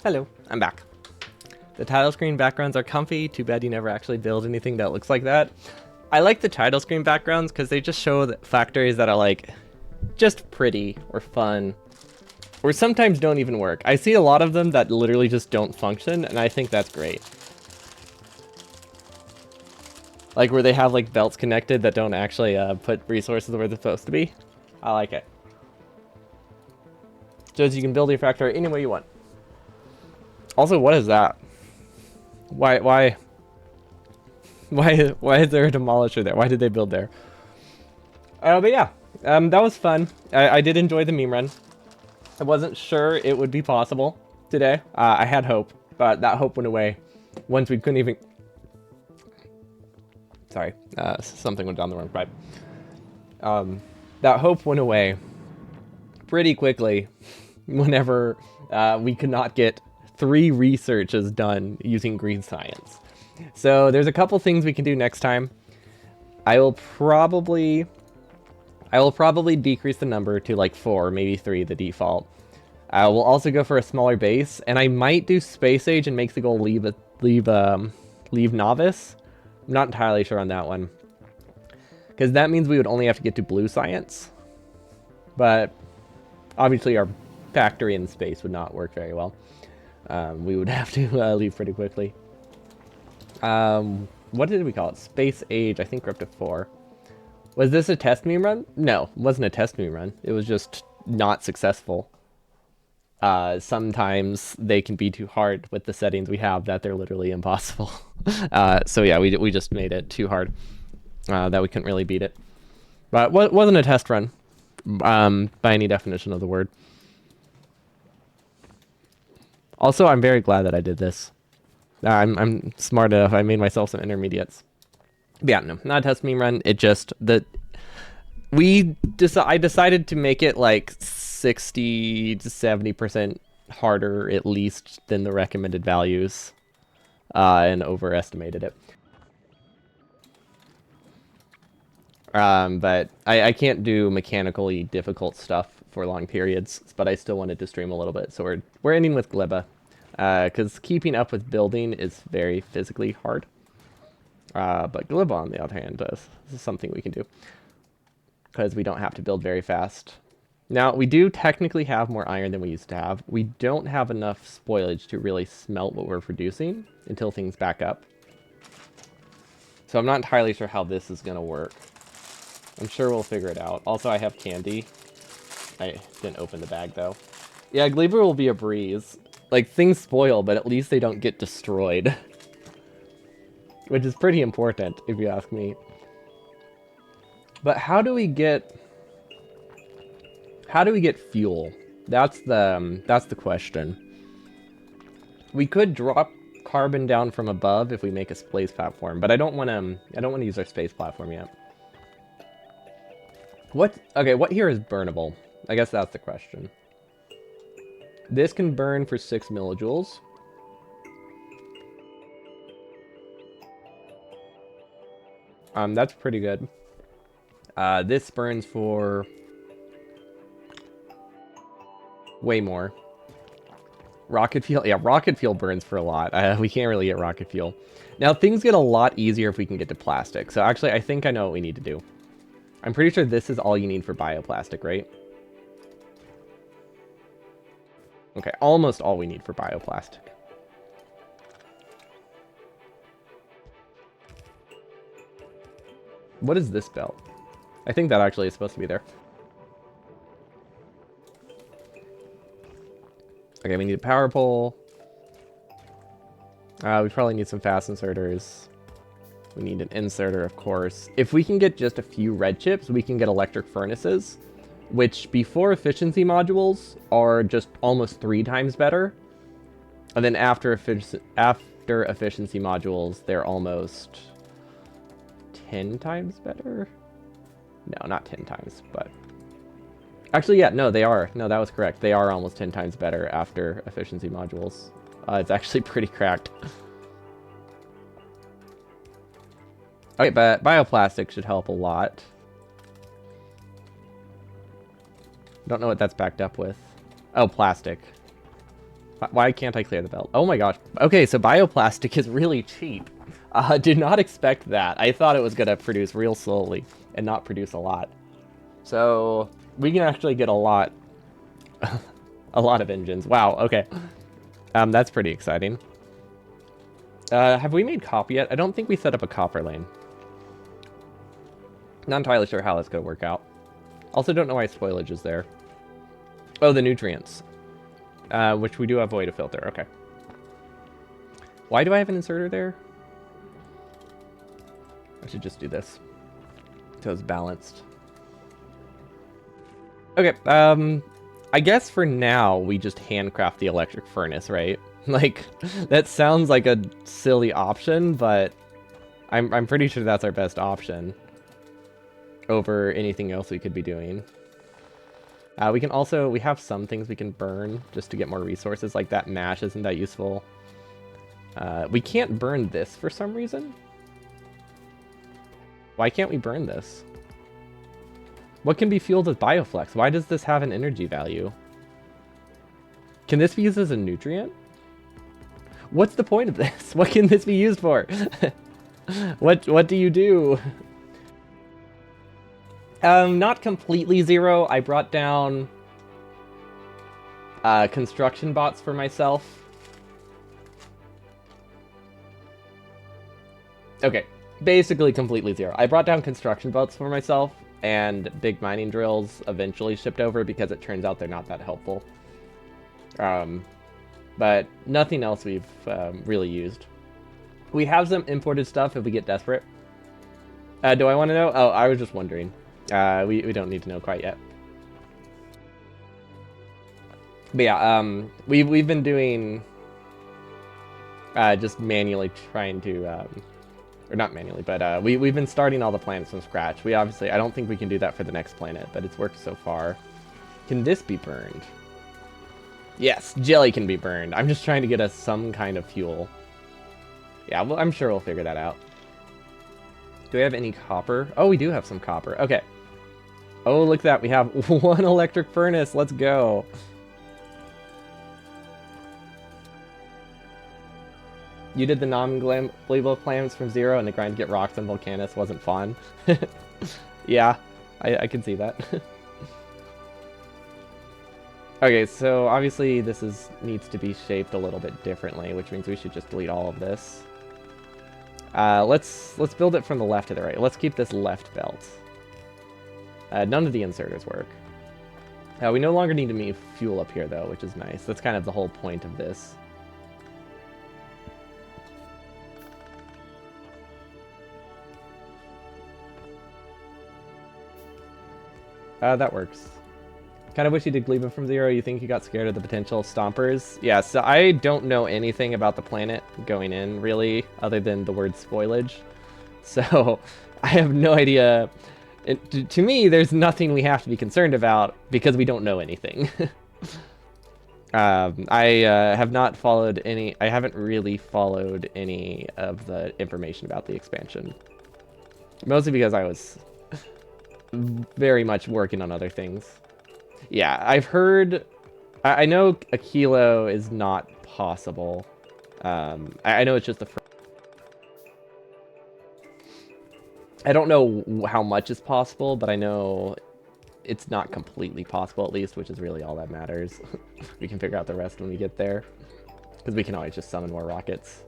Hello, I'm back. The title screen backgrounds are comfy. Too bad you never actually build anything that looks like that. I like the title screen backgrounds because they just show that factories that are like just pretty or fun or sometimes don't even work. I see a lot of them that literally just don't function, and I think that's great. Like where they have like belts connected that don't actually put resources where they're supposed to be. I like it. Shows you can build your factory any way you want. Also, what is that? Why is there a demolisher there? Why did they build there? But yeah, that was fun. I did enjoy the meme run. I wasn't sure it would be possible today. I had hope, but that hope went away once we couldn't even... Sorry, something went down the wrong pipe. That hope went away pretty quickly whenever we could not get 3 researches done using green science. So there's a couple things we can do next time. I will probably decrease the number to like 4, maybe 3, the default. I will also go for a smaller base, and I might do Space Age and make the goal leave Novice. I'm not entirely sure on that one, because that means we would only have to get to Blue Science. But obviously our factory in space would not work very well. We would have to leave pretty quickly. What did we call it? Space Age. I think we're up to 4. Was this a test meme run? No, it wasn't a test meme run. It was just not successful. Sometimes they can be too hard with the settings we have that they're literally impossible. So yeah, we just made it too hard that we couldn't really beat it. But it wasn't a test run by any definition of the word. Also, I'm very glad that I did this. I'm smart enough. I made myself some intermediates. But yeah, no, not a test meme run. It just that I decided to make it like 60 to 70% harder at least than the recommended values, and overestimated it. But I can't do mechanically difficult stuff for long periods, but I still wanted to stream a little bit. So we're ending with Geliba, because keeping up with building is very physically hard. But Geliba, on the other hand, this is something we can do, because we don't have to build very fast. Now, we do technically have more iron than we used to have. We don't have enough spoilage to really smelt what we're producing until things back up. So I'm not entirely sure how this is going to work. I'm sure we'll figure it out. Also, I have candy. I didn't open the bag, though. Yeah, Geliba will be a breeze. Like, things spoil, but at least they don't get destroyed. Which is pretty important, if you ask me. But how do we get fuel? That's the question. We could drop carbon down from above if we make a space platform, but I don't want to use our space platform yet. What here is burnable? I guess that's the question. This can burn for 6 millijoules. That's pretty good. This burns for way more. Rocket fuel, yeah, rocket fuel burns for a lot. We can't really get rocket fuel. Now, things get a lot easier if we can get to plastic. So actually, I think I know what we need to do. I'm pretty sure this is all you need for bioplastic, right? Okay, almost all we need for bioplastic. What is this belt? I think that actually is supposed to be there. Okay, we need a power pole. We probably need some fast inserters. We need an inserter, of course. If we can get just a few red chips, we can get electric furnaces, which before efficiency modules are just almost 3 times better. And then after efficiency modules, they're almost 10 times better? No, not 10 times, but... Actually, yeah, no, they are. No, that was correct. They are almost 10 times better after efficiency modules. It's actually pretty cracked. Okay, but bioplastic should help a lot. Don't know what that's backed up with. Oh, plastic. Why can't I clear the belt? Oh my gosh. Okay, so bioplastic is really cheap. Did not expect that. I thought it was gonna produce real slowly and not produce a lot. So we can actually get a lot, a lot of engines. Wow. Okay. That's pretty exciting. Have we made copper yet? I don't think we set up a copper lane. Not entirely sure how that's gonna work out. Also, don't know why spoilage is there. Oh, the nutrients, which we do have a way to filter. Okay. Why do I have an inserter there? I should just do this so it's balanced. Okay, I guess for now we just handcraft the electric furnace, right? Like, that sounds like a silly option, but I'm pretty sure that's our best option over anything else we could be doing. We can also, we have some things we can burn just to get more resources, like that mash isn't that useful. We can't burn this for some reason. Why can't we burn this? What can be fueled with Bioflex? Why does this have an energy value? Can this be used as a nutrient? What's the point of this? What can this be used for? What do you do? Not completely zero. I brought down construction bots for myself. Okay, basically completely zero. I brought down construction bots for myself, and big mining drills eventually shipped over because it turns out they're not that helpful. But nothing else we've really used. We have some imported stuff if we get desperate. Do I want to know? Oh, I was just wondering. We don't need to know quite yet. But yeah, we've been doing just manually trying to, or not manually, but we've been starting all the planets from scratch. We obviously, I don't think we can do that for the next planet, but it's worked so far. Can this be burned? Yes, jelly can be burned. I'm just trying to get us some kind of fuel. Yeah, well, I'm sure we'll figure that out. Do we have any copper? Oh, we do have some copper. Okay. Oh, look at that. We have one electric furnace. Let's go. You did the non-label plans from zero, and the grind to get rocks on Volcanus wasn't fun. Yeah, I can see that. Okay, so obviously this needs to be shaped a little bit differently, which means we should just delete all of this. Let's build it from the left to the right. Let's keep this left belt. None of the inserters work. We no longer need to move fuel up here, though, which is nice. That's kind of the whole point of this. That works. Kind of wish you did Geliba from zero. You think you got scared of the potential stompers? Yeah, so I don't know anything about the planet going in, really, other than the word spoilage. So I have no idea. To me, there's nothing we have to be concerned about because we don't know anything. I have not followed any. I haven't really followed any of the information about the expansion. Mostly because I was very much working on other things. Yeah, I've heard. I know a kilo is not possible. I know it's just the first. I don't know how much is possible, but I know it's not completely possible, at least, which is really all that matters. We can figure out the rest when we get there, because we can always just summon more rockets.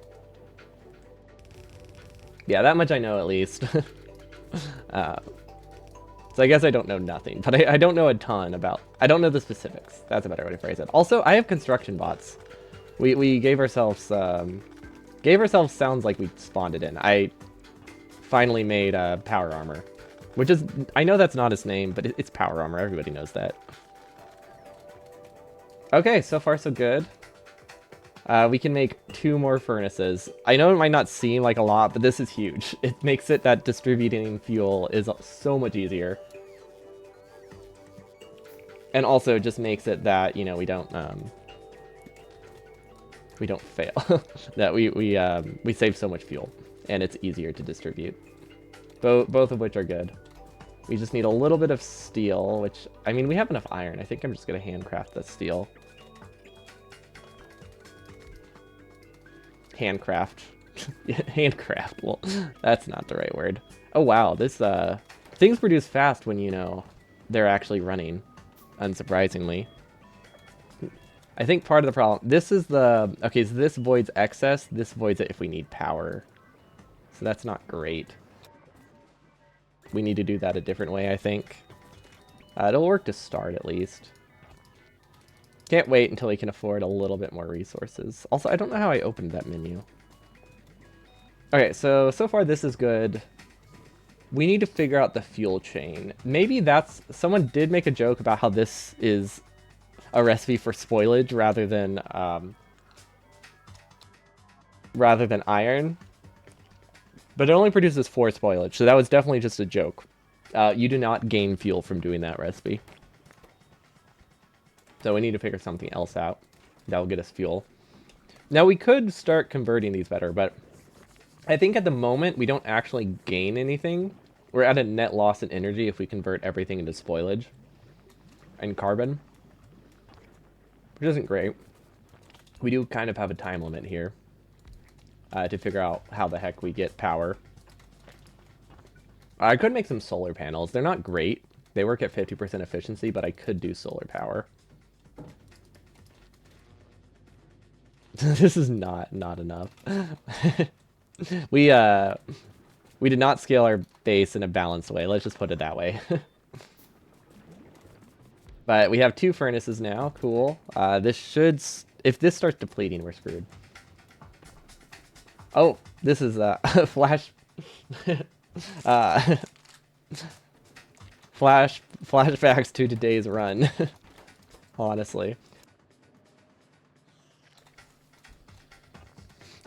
Yeah, that much I know, at least. So I guess I don't know nothing, but I don't know a ton about... I don't know the specifics. That's a better way to phrase it. Also, I have construction bots. We gave ourselves... Gave ourselves sounds like we spawned it in. I finally made power armor, which is... I know that's not his name, but it's power armor. Everybody knows that. Okay, so far so good. We can make 2 more furnaces. I know it might not seem like a lot, but this is huge. It makes it that distributing fuel is so much easier. And also just makes it that, you know, we don't fail. That we save so much fuel, and it's easier to distribute. Both of which are good. We just need a little bit of steel, which, I mean, we have enough iron. I think I'm just going to handcraft the steel. handcraft. Handcraft. Well, that's not the right word. Oh wow, this things produce fast when you know they're actually running. Unsurprisingly, I think part of the problem. This is the okay. So this voids excess. This voids it if we need power. So that's not great. We need to do that a different way, I think. It'll work to start at least. Can't wait until we can afford a little bit more resources. Also, I don't know how I opened that menu. Okay, so far this is good. We need to figure out the fuel chain. Maybe that's... Someone did make a joke about how this is a recipe for spoilage rather than iron. But it only produces 4 spoilage, so that was definitely just a joke. You do not gain fuel from doing that recipe. So we need to figure something else out that will get us fuel. Now we could start converting these better, but I think at the moment we don't actually gain anything. We're at a net loss in energy if we convert everything into spoilage and carbon, which isn't great. We do kind of have a time limit here to figure out how the heck we get power. I could make some solar panels. They're not great. They work at 50% efficiency, but I could do solar power. This is not enough. We did not scale our base in a balanced way. Let's just put it that way. But we have 2 furnaces now. Cool. This should... If this starts depleting, we're screwed. Oh, this is flash... flashbacks to today's run. Honestly.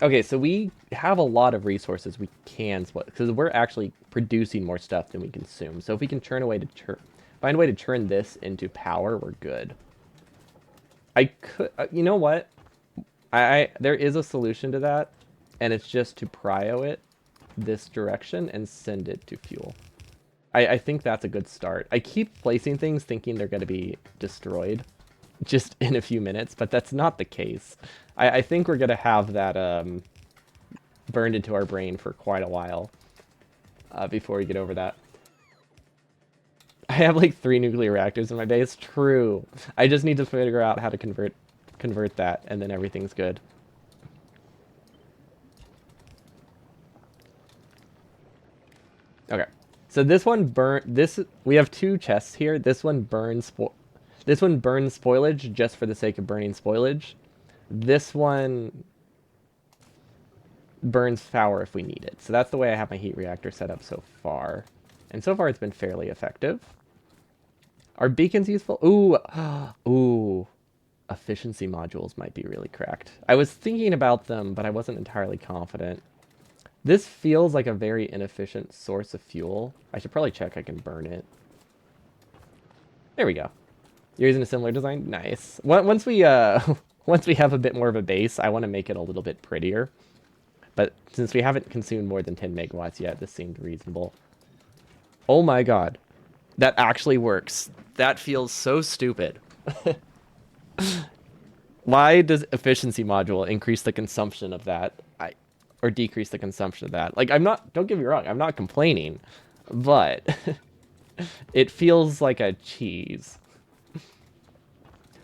Okay, so we have a lot of resources we can split because we're actually producing more stuff than we consume. So if we can find a way to turn this into power, we're good. I could, you know what? There is a solution to that, and it's just to prio it this direction and send it to fuel. I think that's a good start. I keep placing things thinking they're going to be destroyed just in a few minutes, but that's not the case. I think we're going to have that burned into our brain for quite a while before we get over that. I have like 3 nuclear reactors in my base. True. I just need to figure out how to convert that, and then everything's good. Okay. So this one we have 2 chests here. This one burns spoilage just for the sake of burning spoilage. This one burns power if we need it. So that's the way I have my heat reactor set up so far. And so far it's been fairly effective. Are beacons useful? Ooh. Ooh. Efficiency modules might be really cracked. I was thinking about them, but I wasn't entirely confident. This feels like a very inefficient source of fuel. I should probably check I can burn it. There we go. You're using a similar design? Nice. Once we have a bit more of a base, I want to make it a little bit prettier. But since we haven't consumed more than 10 megawatts yet, this seemed reasonable. Oh my god. That actually works. That feels so stupid. Why does efficiency module increase the consumption of that? Or decrease the consumption of that? Like, don't get me wrong, I'm not complaining. But it feels like a cheese.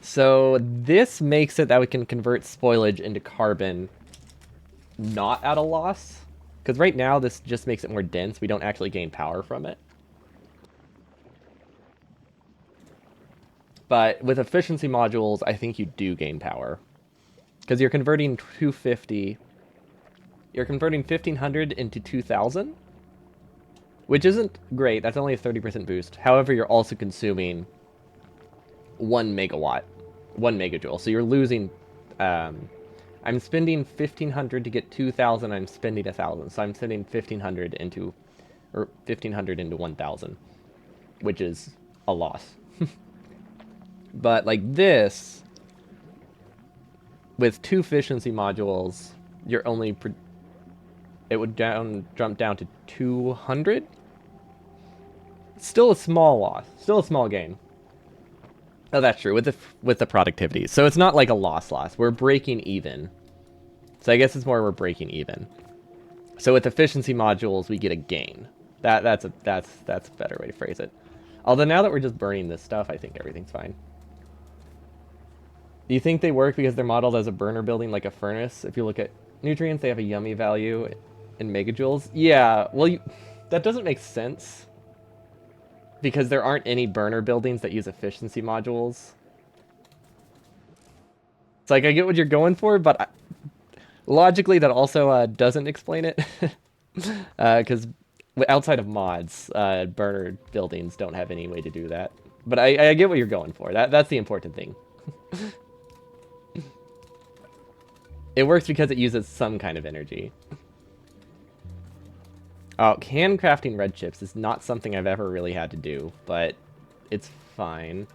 So this makes it that we can convert spoilage into carbon not at a loss. Because right now this just makes it more dense. We don't actually gain power from it. But with efficiency modules, I think you do gain power. Because you're converting 250... You're converting 1,500 into 2,000. Which isn't great. That's only a 30% boost. However, you're also consuming 1 megawatt. 1 megajoule. So you're losing... I'm spending 1,500 to get 2,000. I'm spending 1,000. So I'm spending 1,500 into... Or 1,500 into 1,000. Which is a loss. But like this... With 2 efficiency modules, you're only... It would jump down to 200? Still a small loss. Still a small gain. Oh, that's true. With the productivity. So it's not like a loss. We're breaking even. So I guess it's more we're breaking even. So with efficiency modules, we get a gain. That's a better way to phrase it. Although now that we're just burning this stuff, I think everything's fine. Do you think they work because they're modeled as a burner building like a furnace? If you look at nutrients, they have a yummy value in megajoules. Yeah, well, that doesn't make sense because there aren't any burner buildings that use efficiency modules. It's like, I get what you're going for, but logically that also doesn't explain it. Because outside of mods, burner buildings don't have any way to do that. But I get what you're going for. That's the important thing. It works because it uses some kind of energy. Oh, handcrafting red chips is not something I've ever really had to do, but it's fine.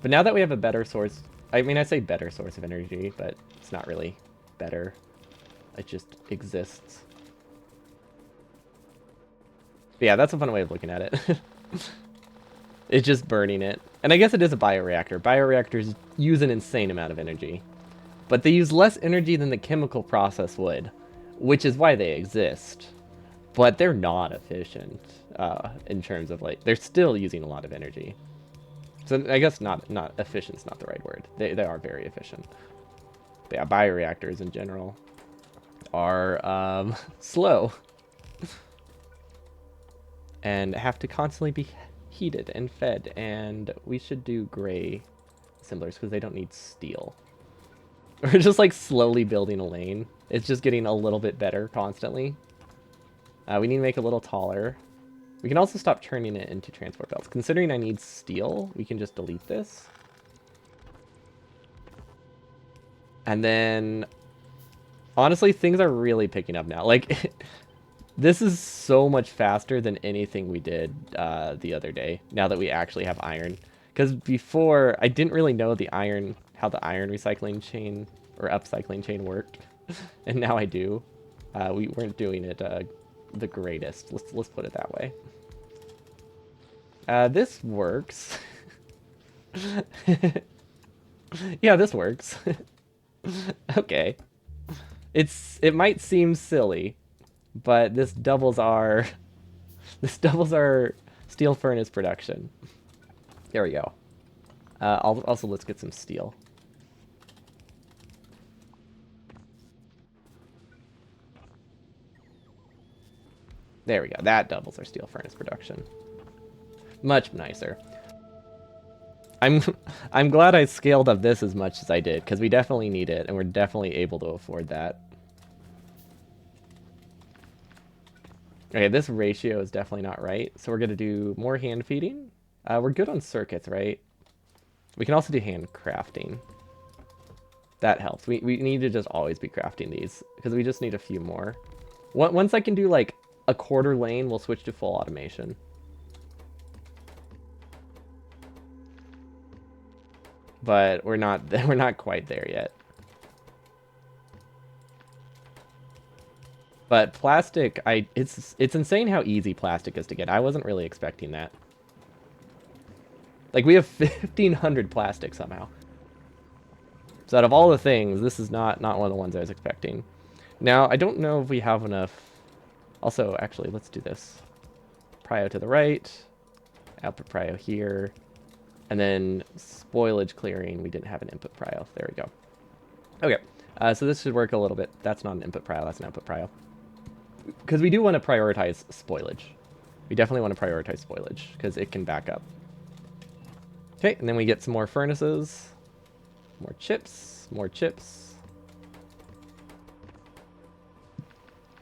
But now that we have a better source, I mean, I say better source of energy, but it's not really better. It just exists. But yeah, that's a fun way of looking at it. It's just burning it. And I guess it is a bioreactor. Bioreactors use an insane amount of energy. But they use less energy than the chemical process would, which is why they exist. But they're not efficient in terms of, like, they're still using a lot of energy. So I guess not efficient's not the right word. They are very efficient. But yeah, bioreactors in general are slow. And have to constantly be heated and fed. And we should do gray assemblers because they don't need steel. We're just like slowly building a lane. It's just getting a little bit better constantly. We need to make it a little taller. We can also stop turning it into transport belts. Considering I need steel, we can just delete this. And then, honestly, things are really picking up now. Like, this is so much faster than anything we did the other day, now that we actually have iron. Because before, I didn't really know how the iron recycling chain, or upcycling chain worked. And now I do. We weren't doing it the greatest. Let's put it that way. This works. Yeah, this works. Okay. It might seem silly, but this doubles our steel furnace production. There we go. Also, let's get some steel. There we go. That doubles our steel furnace production. Much nicer. I'm glad I scaled up this as much as I did, because we definitely need it, and we're definitely able to afford that. Okay, this ratio is definitely not right, so we're going to do more hand feeding. We're good on circuits, right? We can also do hand crafting. That helps. We need to just always be crafting these, because we just need a few more. Once I can do, like, a quarter lane, we'll switch to full automation. But we're not quite there yet. But plastic, it's insane how easy plastic is to get. I wasn't really expecting that. Like, we have 1,500 plastic somehow. So out of all the things, this is not one of the ones I was expecting. Now, I don't know if we have enough. Also, actually, let's do this. Prio to the right. Output prio here. And then spoilage clearing, we didn't have an input prio. There we go. Okay, so this should work a little bit. That's not an input prio, that's an output prio. Because we do want to prioritize spoilage. We definitely want to prioritize spoilage, because it can back up. Okay, and then we get some more furnaces. More chips, more chips.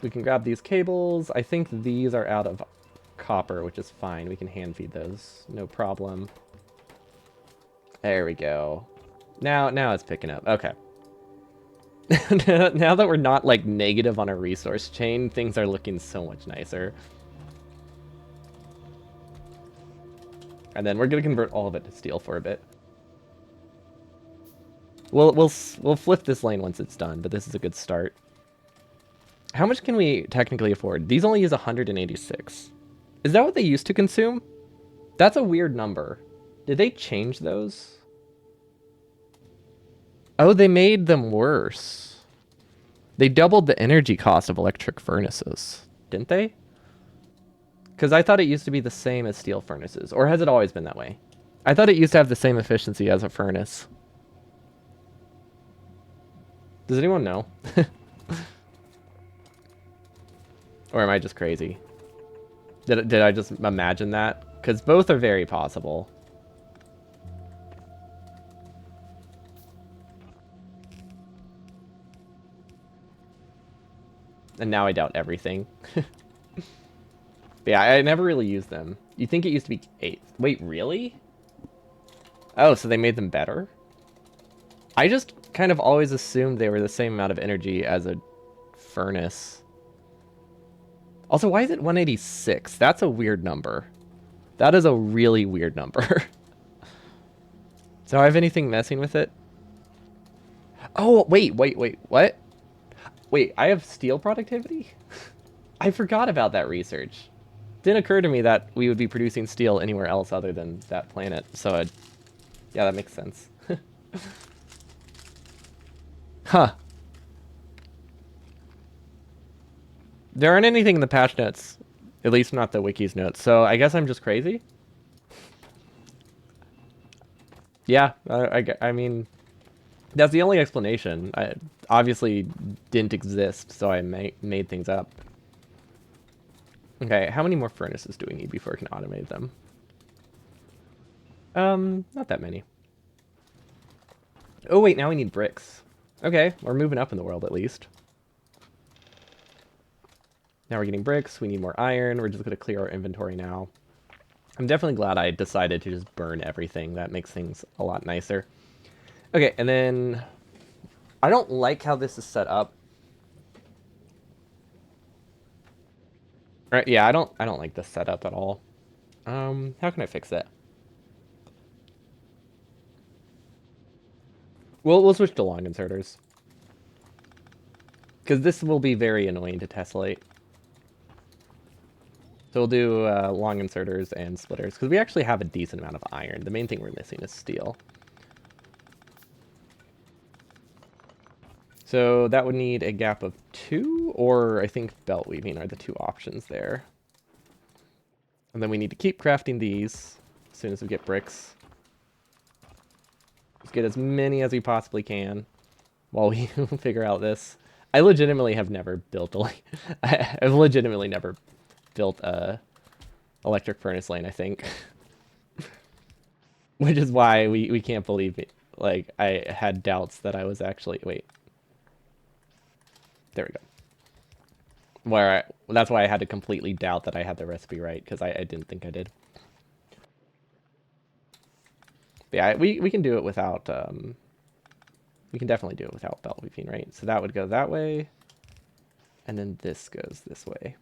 We can grab these cables. I think these are out of copper, which is fine. We can hand feed those, no problem. There we go. Now it's picking up. Okay. Now that we're not, like, negative on a resource chain, things are looking so much nicer. And then we're gonna convert all of it to steel for a bit. We'll flip this lane once it's done, but this is a good start. How much can we technically afford? These only use 186. Is that what they used to consume? That's a weird number. Did they change those? Oh, they made them worse. They doubled the energy cost of electric furnaces, didn't they? Because I thought it used to be the same as steel furnaces. Or has it always been that way? I thought it used to have the same efficiency as a furnace. Does anyone know? Or am I just crazy? Did I just imagine that? Because both are very possible. And now I doubt everything. But yeah, I never really used them. You think it used to be 8? Wait, really? Oh, so they made them better? I just kind of always assumed they were the same amount of energy as a furnace. Also, why is it 186? That's a weird number. That is a really weird number. Do I have anything messing with it? Oh, wait. What? Wait, I have steel productivity? I forgot about that research. Didn't occur to me that we would be producing steel anywhere else other than that planet. So, yeah, that makes sense. Huh. There aren't anything in the patch notes. At least not the wiki's notes. So I guess I'm just crazy? Yeah, I mean, that's the only explanation. I obviously didn't exist, so I made things up. Okay, how many more furnaces do we need before we can automate them? Not that many. Oh wait, now we need bricks. Okay, we're moving up in the world at least. Now we're getting bricks, we need more iron, we're just gonna clear our inventory now. I'm definitely glad I decided to just burn everything. That makes things a lot nicer. Okay, and then I don't like how this is set up. Right, yeah, I don't like this setup at all. How can I fix it? We'll switch to long inserters. Because this will be very annoying to tessellate. So we'll do long inserters and splitters. Because we actually have a decent amount of iron. The main thing we're missing is steel. So that would need a gap of 2, or I think belt weaving are the 2 options there. And then we need to keep crafting these as soon as we get bricks. Let's get as many as we possibly can while we figure out this. I legitimately have never built a I've legitimately never built a electric furnace lane, I think. Which is why we can't believe it. Like, I had doubts that I was actually... Wait. There we go. That's why I had to completely doubt that I had the recipe right, because I didn't think I did. But yeah, we can do it without... we can definitely do it without belt weaving, right? So that would go that way. And then this goes this way.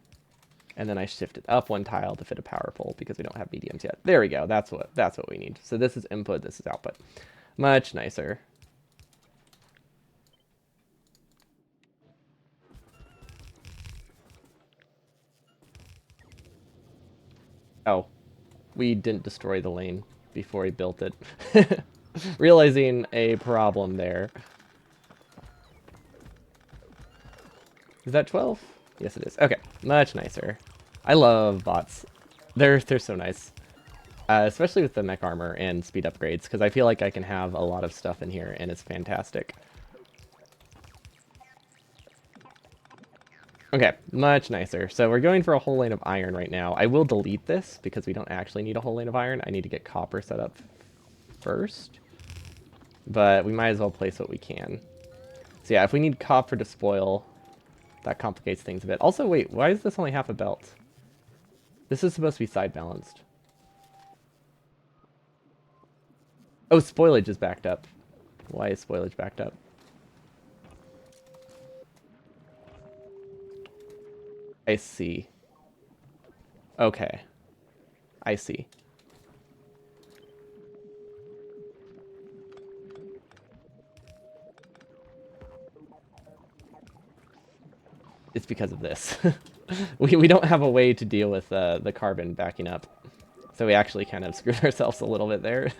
And then I shifted up 1 tile to fit a power pole because we don't have mediums yet. There we go. That's what we need. So this is input, this is output. Much nicer. Oh, we didn't destroy the lane before we built it. Realizing a problem there. Is that 12? Yes, it is. Okay, much nicer. I love bots. They're so nice. Especially with the mech armor and speed upgrades, because I feel like I can have a lot of stuff in here, and it's fantastic. Okay, much nicer. So we're going for a whole lane of iron right now. I will delete this, because we don't actually need a whole lane of iron. I need to get copper set up first. But we might as well place what we can. So yeah, if we need copper to spoil, that complicates things a bit. Also, wait, why is this only half a belt? This is supposed to be side balanced. Oh, spoilage is backed up. Why is spoilage backed up? I see. Okay. I see. It's because of this. we don't have a way to deal with the carbon backing up. So we actually kind of screwed ourselves a little bit there.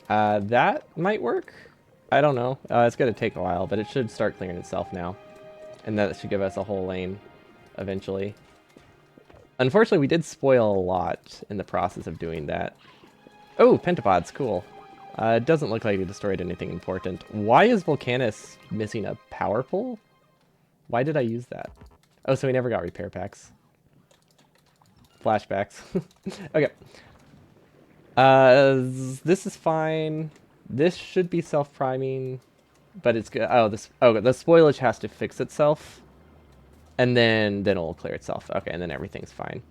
That might work. I don't know. It's going to take a while, but it should start clearing itself now. And that should give us a whole lane eventually. Unfortunately, we did spoil a lot in the process of doing that. Oh, pentapods, cool. It doesn't look like we destroyed anything important. Why is Volcanus missing a power pole? Why did I use that? Oh, so we never got repair packs. Flashbacks. Okay. This is fine. This should be self-priming, but it's good. Oh, the spoilage has to fix itself, and then it'll clear itself. Okay, and then everything's fine.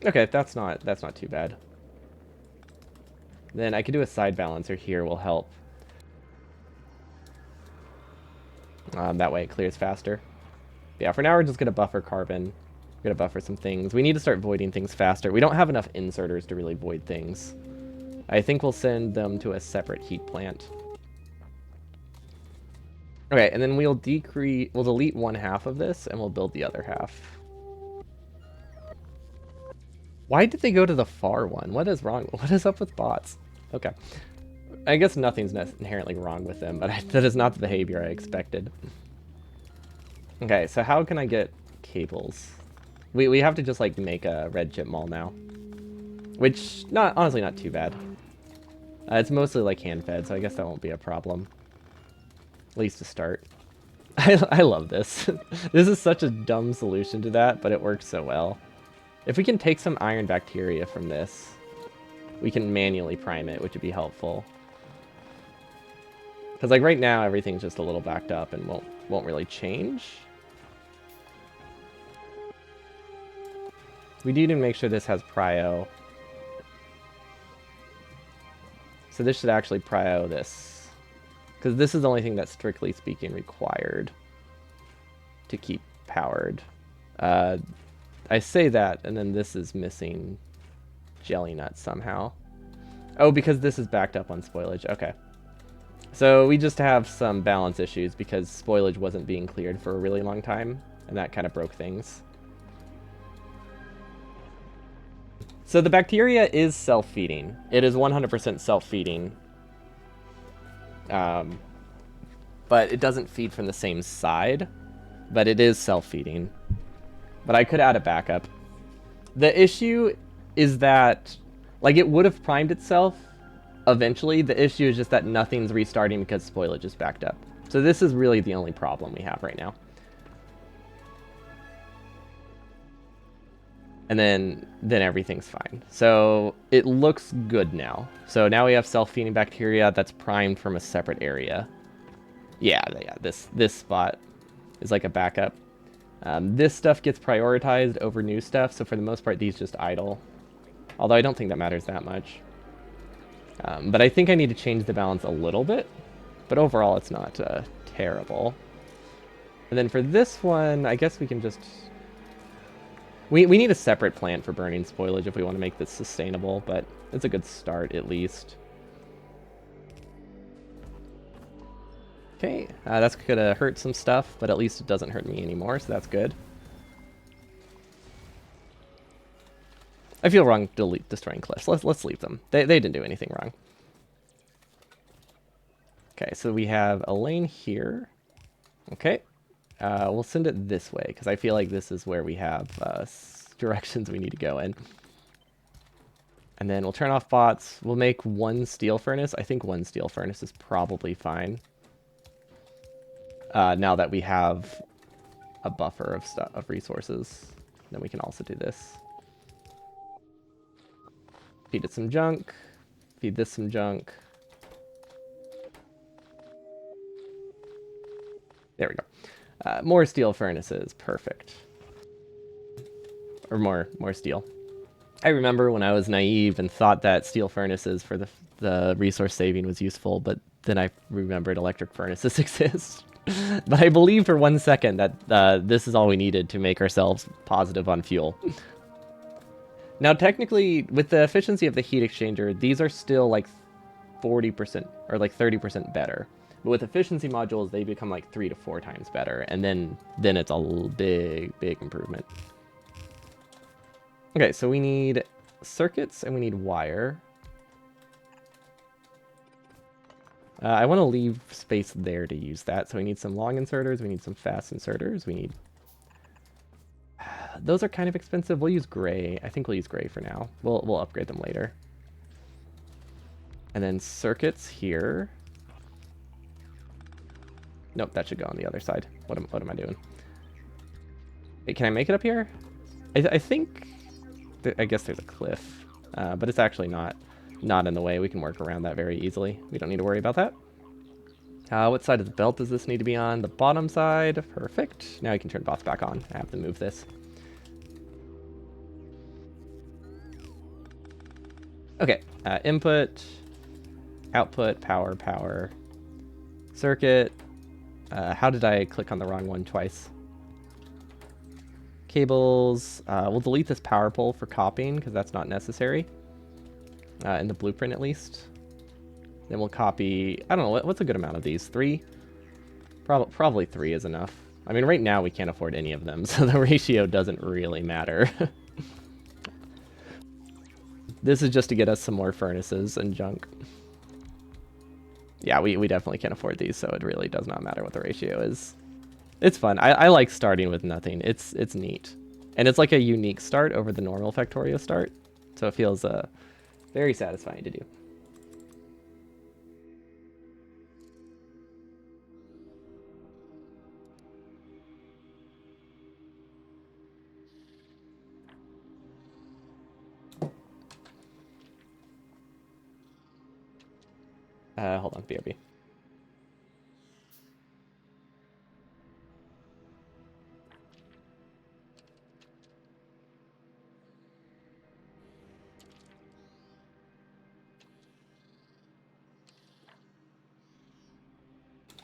Okay, that's not too bad. Then I could do a side balancer here will help. That way it clears faster. Yeah, for now we're just gonna buffer carbon. We're gonna buffer some things. We need to start voiding things faster. We don't have enough inserters to really void things. I think we'll send them to a separate heat plant. Okay, and then we'll delete one half of this and we'll build the other half. Why did they go to the far one? What is wrong? What is up with bots? Okay. I guess nothing's inherently wrong with them, but that is not the behavior I expected. Okay, so how can I get cables? We have to just like make a red chip mall now. Which, honestly not too bad. It's mostly like hand-fed, so I guess that won't be a problem. At least to start. I love this. This is such a dumb solution to that, but it works so well. If we can take some iron bacteria from this, we can manually prime it, which would be helpful. Because like right now, everything's just a little backed up and won't really change. We need to make sure this has prio. So this should actually prio this. Because this is the only thing that's strictly speaking required to keep powered. I say that, and then this is missing jelly nuts somehow. Oh, because this is backed up on spoilage. Okay. So we just have some balance issues because spoilage wasn't being cleared for a really long time, and that kind of broke things. So the bacteria is self-feeding. It is 100% self-feeding. But it doesn't feed from the same side, but it is self-feeding. But I could add a backup. The issue is that, like, it would have primed itself eventually. The issue is just that nothing's restarting because spoilage is backed up. So this is really the only problem we have right now. And then everything's fine. So it looks good now. So now we have self-feeding bacteria that's primed from a separate area. Yeah, this spot is like a backup. This stuff gets prioritized over new stuff, so for the most part, these just idle. Although I don't think that matters that much. But I think I need to change the balance a little bit. But overall, it's not terrible. And then for this one, I guess we can just... We need a separate plant for burning spoilage if we want to make this sustainable, but it's a good start at least. Okay, that's gonna hurt some stuff, but at least it doesn't hurt me anymore, so that's good. I feel wrong destroying cliffs. Let's leave them. They didn't do anything wrong. Okay, so we have a lane here. Okay, we'll send it this way because I feel like this is where we have directions we need to go in. And then we'll turn off bots. We'll make one steel furnace. I think one steel furnace is probably fine. Now that we have a buffer of resources, then we can also do this. Feed it some junk. Feed this some junk. There we go. More steel furnaces. Perfect. Or more steel. I remember when I was naive and thought that steel furnaces for the resource saving was useful, but then I remembered electric furnaces exist. But I believed for 1 second that this is all we needed to make ourselves positive on fuel. Now, technically, with the efficiency of the heat exchanger, these are still like 40% or like 30% better. But with efficiency modules, they become like 3 to 4 times better, and then it's a big improvement. Okay, so we need circuits and we need wire. I want to leave space there to use that. So we need some long inserters. We need some fast inserters. We need... Those are kind of expensive. We'll use gray. I think we'll use gray for now. We'll upgrade them later. And then circuits here. Nope, that should go on the other side. What am I doing? Wait, can I make it up here? I think... I guess there's a cliff. But it's actually not in the way. We can work around that very easily. We don't need to worry about that. What side of the belt does this need to be on? The bottom side. Perfect. Now I can turn bots back on. I have to move this. Okay. Input, output, power, circuit. How did I click on the wrong one twice? Cables. We'll delete this power pole for copying because that's not necessary. In the blueprint at least. Then we'll copy, I don't know, what's a good amount of these? 3? Probably 3 is enough. I mean, right now we can't afford any of them, so the ratio doesn't really matter. This is just to get us some more furnaces and junk. Yeah, we definitely can't afford these, so it really does not matter what the ratio is. It's fun. I like starting with nothing. It's neat. And it's like a unique start over the normal Factorio start, so it feels very satisfying to do. Hold on, BRB.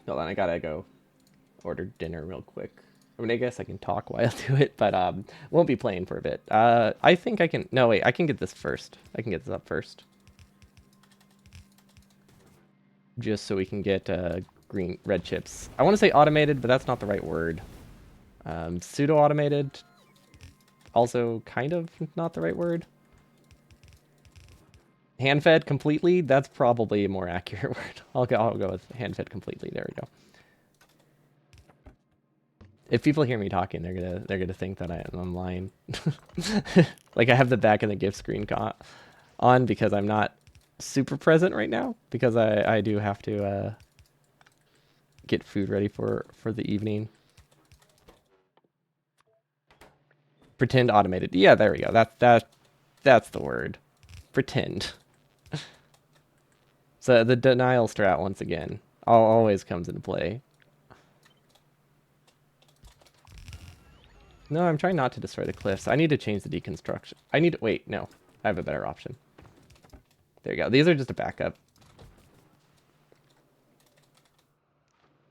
Hold on, I gotta go order dinner real quick. I mean, I guess I can talk while I do it, but won't be playing for a bit. I think I can... No, wait, I can get this first. I can get this up first. Just so we can get red chips. I want to say automated, but that's not the right word. Pseudo-automated, also kind of not the right word. Hand-fed completely, that's probably a more accurate word. I'll go with hand-fed completely. There we go. If people hear me talking, they're gonna think that I'm lying. Like I have the back of the gift screen on because I'm not super present right now because I do have to get food ready for the evening. Pretend automated. Yeah, there we go. That's the word. Pretend. So the denial strat once again always comes into play. No, I'm trying not to destroy the cliffs. I need to change the deconstruction. I need to... Wait, no. I have a better option. There you go. These are just a backup.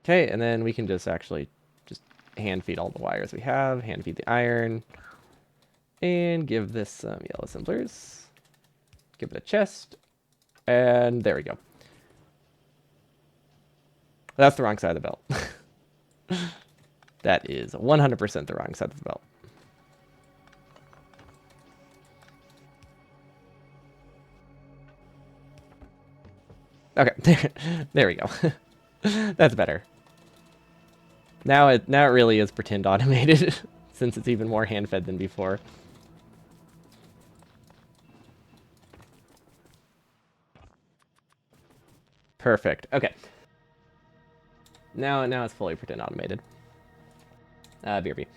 Okay, and then we can just actually just hand feed all the wires we have. Hand feed the iron. And give this some yellow assemblers. Give it a chest. And there we go. That's the wrong side of the belt. That is 100% the wrong side of the belt. Okay, there we go. That's better. Now it really is pretend automated, since it's even more hand-fed than before. Perfect. Okay. Now it's fully pretend automated. BRB.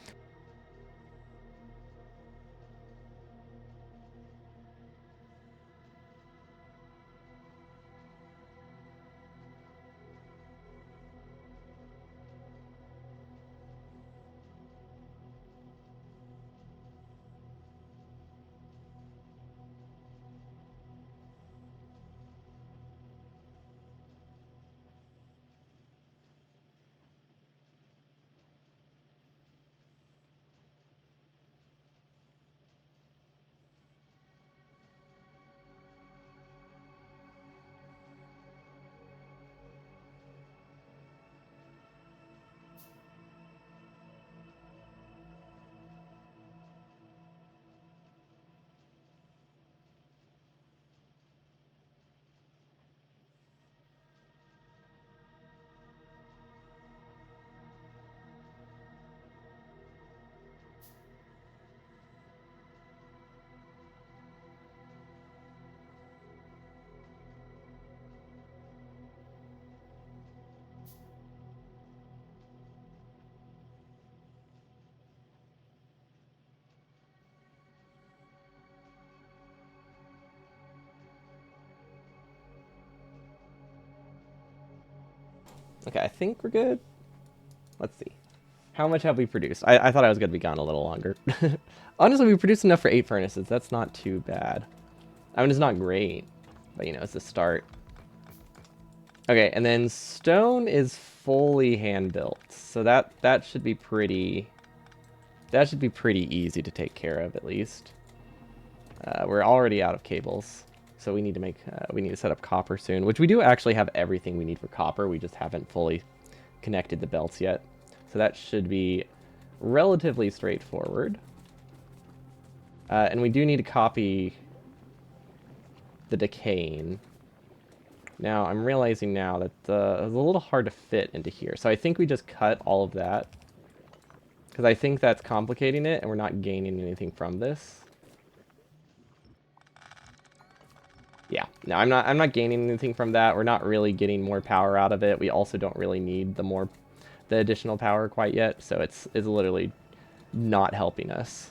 Okay, I think we're good. Let's see. How much have we produced? I thought I was going to be gone a little longer. Honestly, we produced enough for 8 furnaces. That's not too bad. I mean, it's not great, but, you know, it's a start. Okay, and then stone is fully hand-built. So that should be pretty... That should be pretty easy to take care of, at least. We're already out of cables. So we need to make... we need to set up copper soon, which we do actually have everything we need for copper. We just haven't fully connected the belts yet. So that should be relatively straightforward. And we do need to copy the decaying. Now, I'm realizing now that it's a little hard to fit into here. So I think we just cut all of that. Because I think that's complicating it, and we're not gaining anything from this. Yeah, no, I'm not gaining anything from that. We're not really getting more power out of it. We also don't really need the additional power quite yet, so it's literally not helping us.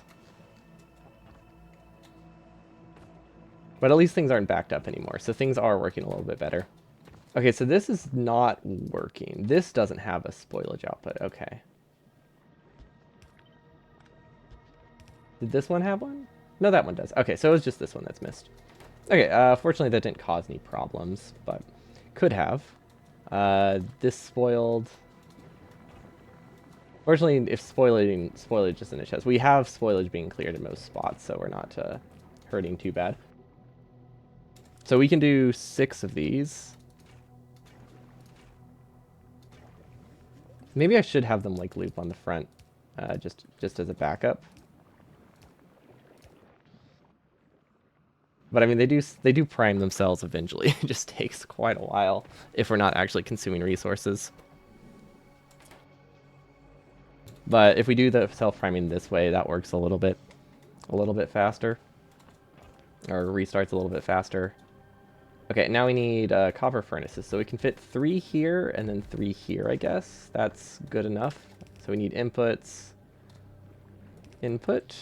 But at least things aren't backed up anymore, so things are working a little bit better. Okay, so this is not working. This doesn't have a spoilage output. Okay. Did this one have one? No, that one does. Okay, so it was just this one that's missed. Okay, fortunately that didn't cause any problems, but could have. This spoiled. Fortunately, if spoilage is in a chest, we have spoilage being cleared in most spots, so we're not hurting too bad. So we can do 6 of these. Maybe I should have them like loop on the front, just as a backup. But I mean, they do prime themselves eventually. It just takes quite a while if we're not actually consuming resources. But if we do the self-priming this way, that works a little bit faster, or restarts a little bit faster. Okay, now we need copper furnaces, so we can fit 3 here and then 3 here, I guess. That's good enough. So we need inputs, input.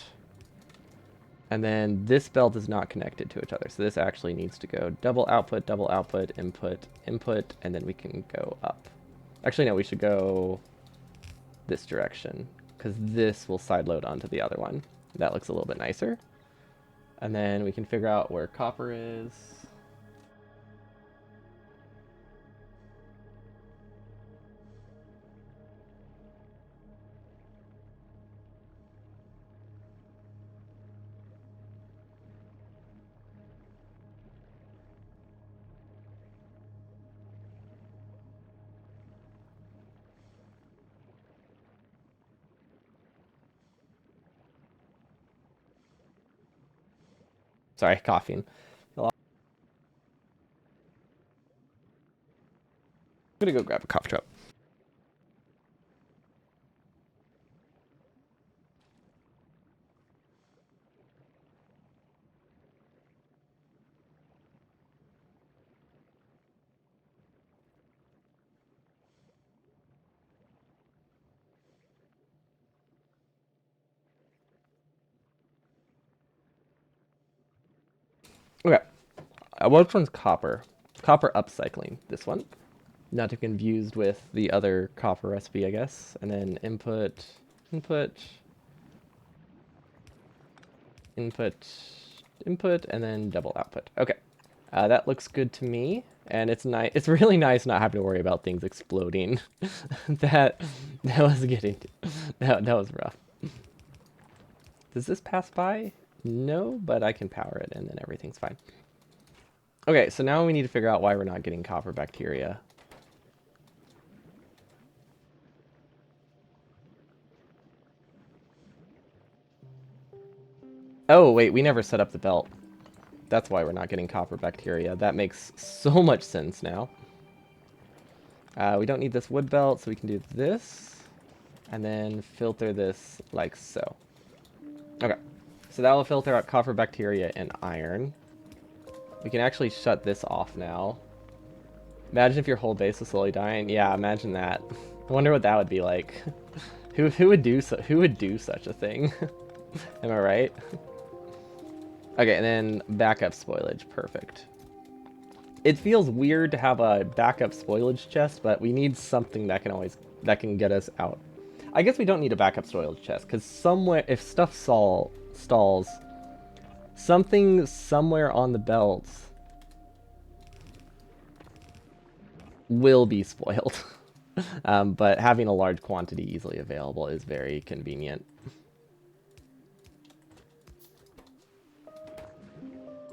And then this belt is not connected to each other, so this actually needs to go double output, input, input, and then we can go up. Actually, no, we should go this direction, because this will sideload onto the other one. That looks a little bit nicer. And then we can figure out where copper is. Sorry, coughing. I'm gonna go grab a cough drop. Okay, which one's copper? Copper upcycling, this one. Not to be confused with the other copper recipe, I guess. And then input, input, input, input, and then double output. Okay, that looks good to me. And it's nice. It's really nice not having to worry about things exploding. that was getting that was rough. Does this pass by? No, but I can power it, and then everything's fine. Okay, so now we need to figure out why we're not getting copper bacteria. Oh, wait, we never set up the belt. That's why we're not getting copper bacteria. That makes so much sense now. We don't need this wood belt, so we can do this. And then filter this like so. Okay, so that will filter out copper bacteria and iron. We can actually shut this off now. Imagine if your whole base was slowly dying. Yeah, imagine that. I wonder what that would be like. who would do such a thing? Am I right? Okay, and then backup spoilage. Perfect. It feels weird to have a backup spoilage chest, but we need something that can get us out. I guess we don't need a backup spoilage chest, because somewhere, if stuff stalls, something somewhere on the belts will be spoiled. But having a large quantity easily available is very convenient.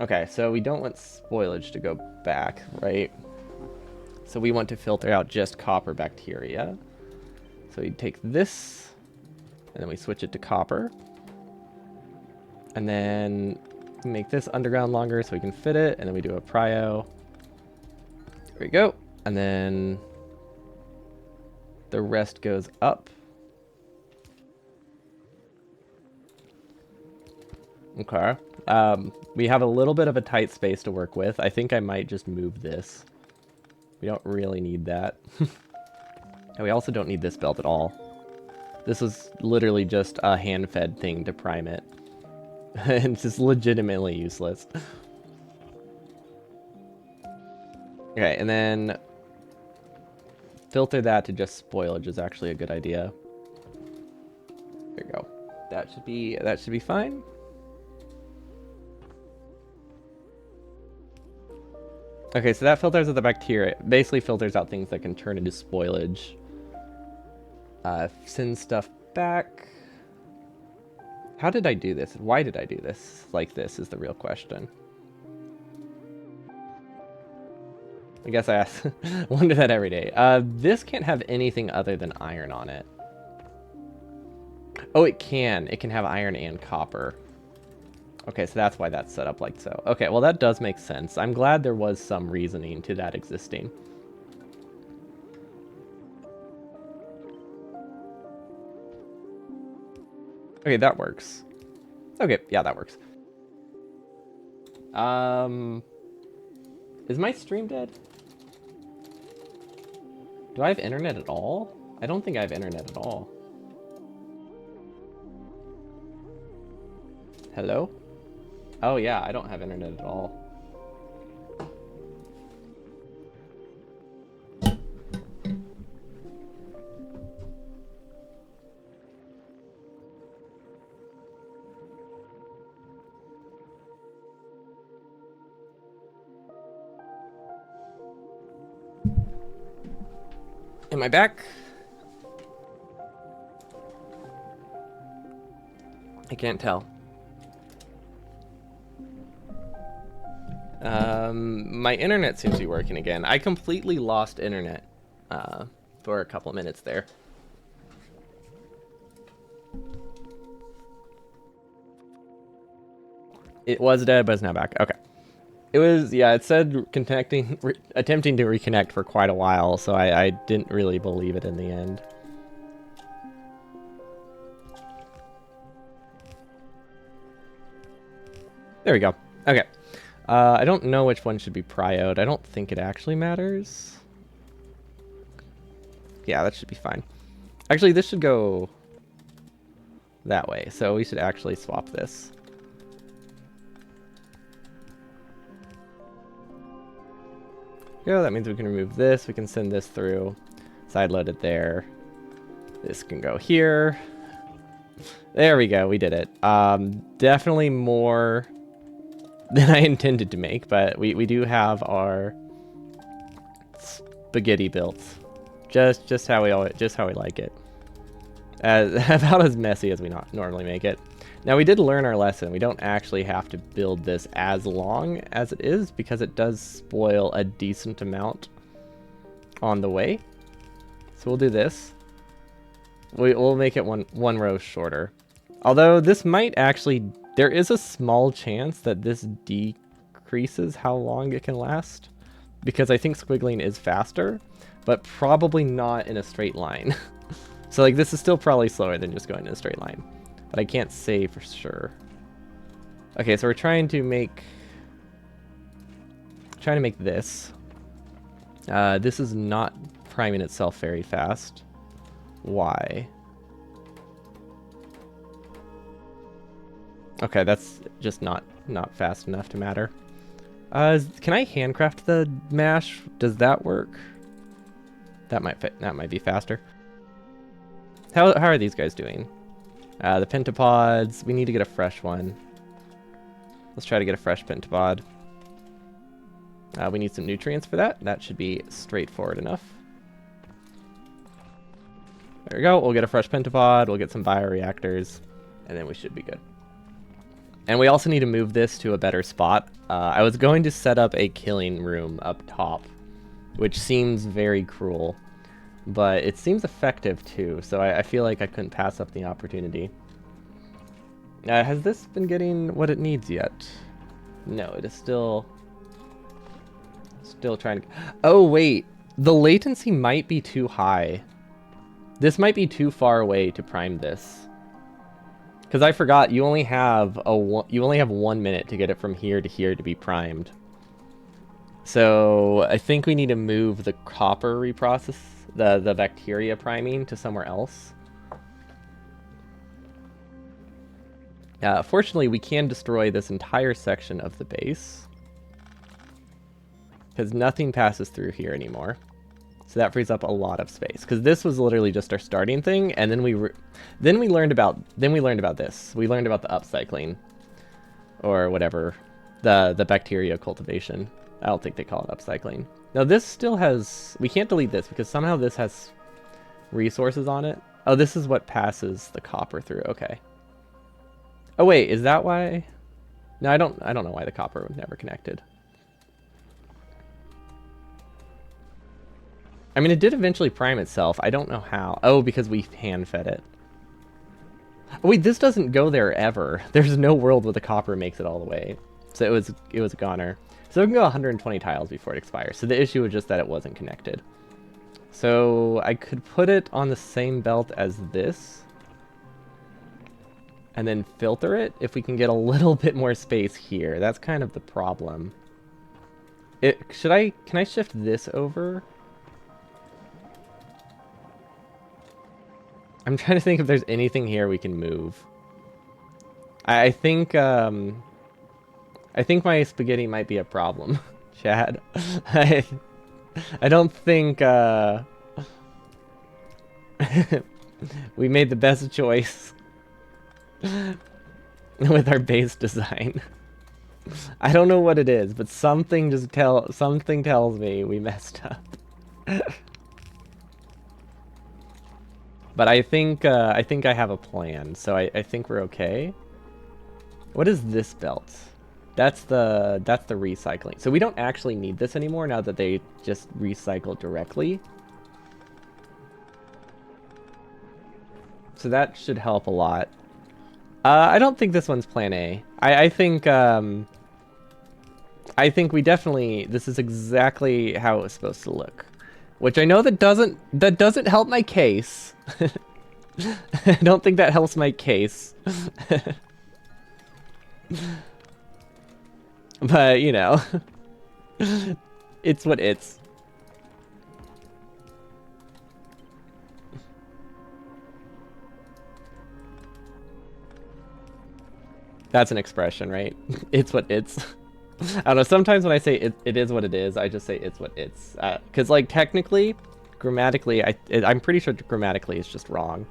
Okay, so we don't want spoilage to go back, right? So we want to filter out just copper bacteria. So we take this, and then we switch it to copper. And then make this underground longer so we can fit it, and then we do a prio. There we go. And then the rest goes up. Okay. We have a little bit of a tight space to work with. I think I might just move this. We don't really need that. And we also don't need this belt at all. This is literally just a hand-fed thing to prime it. It's just legitimately useless. Okay, and then filter that to just spoilage is actually a good idea. There you go. That should be fine. Okay, so that filters out the bacteria. Basically filters out things that can turn into spoilage. Send stuff back. How did I do this? Why did I do this? Like this is the real question. I guess I wonder that every day. This can't have anything other than iron on it. Oh, it can. It can have iron and copper. Okay, so that's why that's set up like so. Okay, well that does make sense. I'm glad there was some reasoning to that existing. Okay, that works. Okay, yeah, that works. Is my stream dead? Do I have internet at all? I don't think I have internet at all. Hello? Oh yeah, I don't have internet at all. Am I back? I can't tell. My internet seems to be working again. I completely lost internet for a couple minutes there. It was dead, but it's now back. Okay. It was, yeah, it said attempting to reconnect for quite a while, so I didn't really believe it in the end. There we go. Okay. I don't know which one should be prioed. I don't think it actually matters. Yeah, that should be fine. Actually, this should go that way, so we should actually swap this. Yeah, that means we can remove this. We can send this through. Sideload it there. This can go here. There we go. We did it. Definitely more than I intended to make, but we do have our spaghetti built. Just how we like it. About as messy as we normally make it. Now we did learn our lesson. We don't actually have to build this as long as it is because it does spoil a decent amount on the way. So we'll do this. We'll make it one row shorter. Although this might actually, there is a small chance that this decreases how long it can last because I think squiggling is faster, but probably not in a straight line. So like this is still probably slower than just going in a straight line, but I can't say for sure. Okay, so we're trying to make this. This is not priming itself very fast. Why? Okay, that's just not fast enough to matter. Can I handcraft the mash? Does that work? That might be faster. How are these guys doing? The pentapods. We need to get a fresh one. Let's try to get a fresh pentapod. We need some nutrients for that. That should be straightforward enough. There we go. We'll get a fresh pentapod. We'll get some bioreactors, and then we should be good. And we also need to move this to a better spot. I was going to set up a killing room up top, which seems very cruel, but it seems effective too, so I feel like I couldn't pass up the opportunity. Has this been getting what it needs yet? No, it is still trying to... Oh, wait. The latency might be too high. This might be too far away to prime this. Because I forgot, you only have 1 minute to get it from here to here to be primed. So I think we need to move the copper reprocess, the bacteria priming to somewhere else. Fortunately, we can destroy this entire section of the base, because nothing passes through here anymore. So that frees up a lot of space, because this was literally just our starting thing, and then we learned about this. We learned about the upcycling, or whatever, the bacteria cultivation. I don't think they call it upcycling. Now this still has... We can't delete this because somehow this has resources on it. Oh, this is what passes the copper through. Okay. Oh wait, is that why? No, I don't know why the copper was never connected. I mean, it did eventually prime itself. I don't know how. Oh, because we hand-fed it. Oh, wait, this doesn't go there ever. There's no world where the copper makes it all the way. So it was a goner. So it can go 120 tiles before it expires. So the issue was just that it wasn't connected. So I could put it on the same belt as this, and then filter it if we can get a little bit more space here. That's kind of the problem. Can I shift this over? I'm trying to think if there's anything here we can move. I think my spaghetti might be a problem, Chad. I don't think we made the best choice with our base design. I don't know what it is, but something tells me we messed up. But I think I have a plan, so I think we're okay. What is this belt? That's the recycling. So we don't actually need this anymore now that they just recycle directly. So that should help a lot. I don't think this one's plan A. I think we definitely... This is exactly how it was supposed to look. Which I know that doesn't help my case. I don't think that helps my case. But, you know, it's what it's. That's an expression, right? It's what it's. I don't know, sometimes when I say it is what it is, I just say it's what it's. Because, like, technically, grammatically, I'm pretty sure grammatically it's just wrong.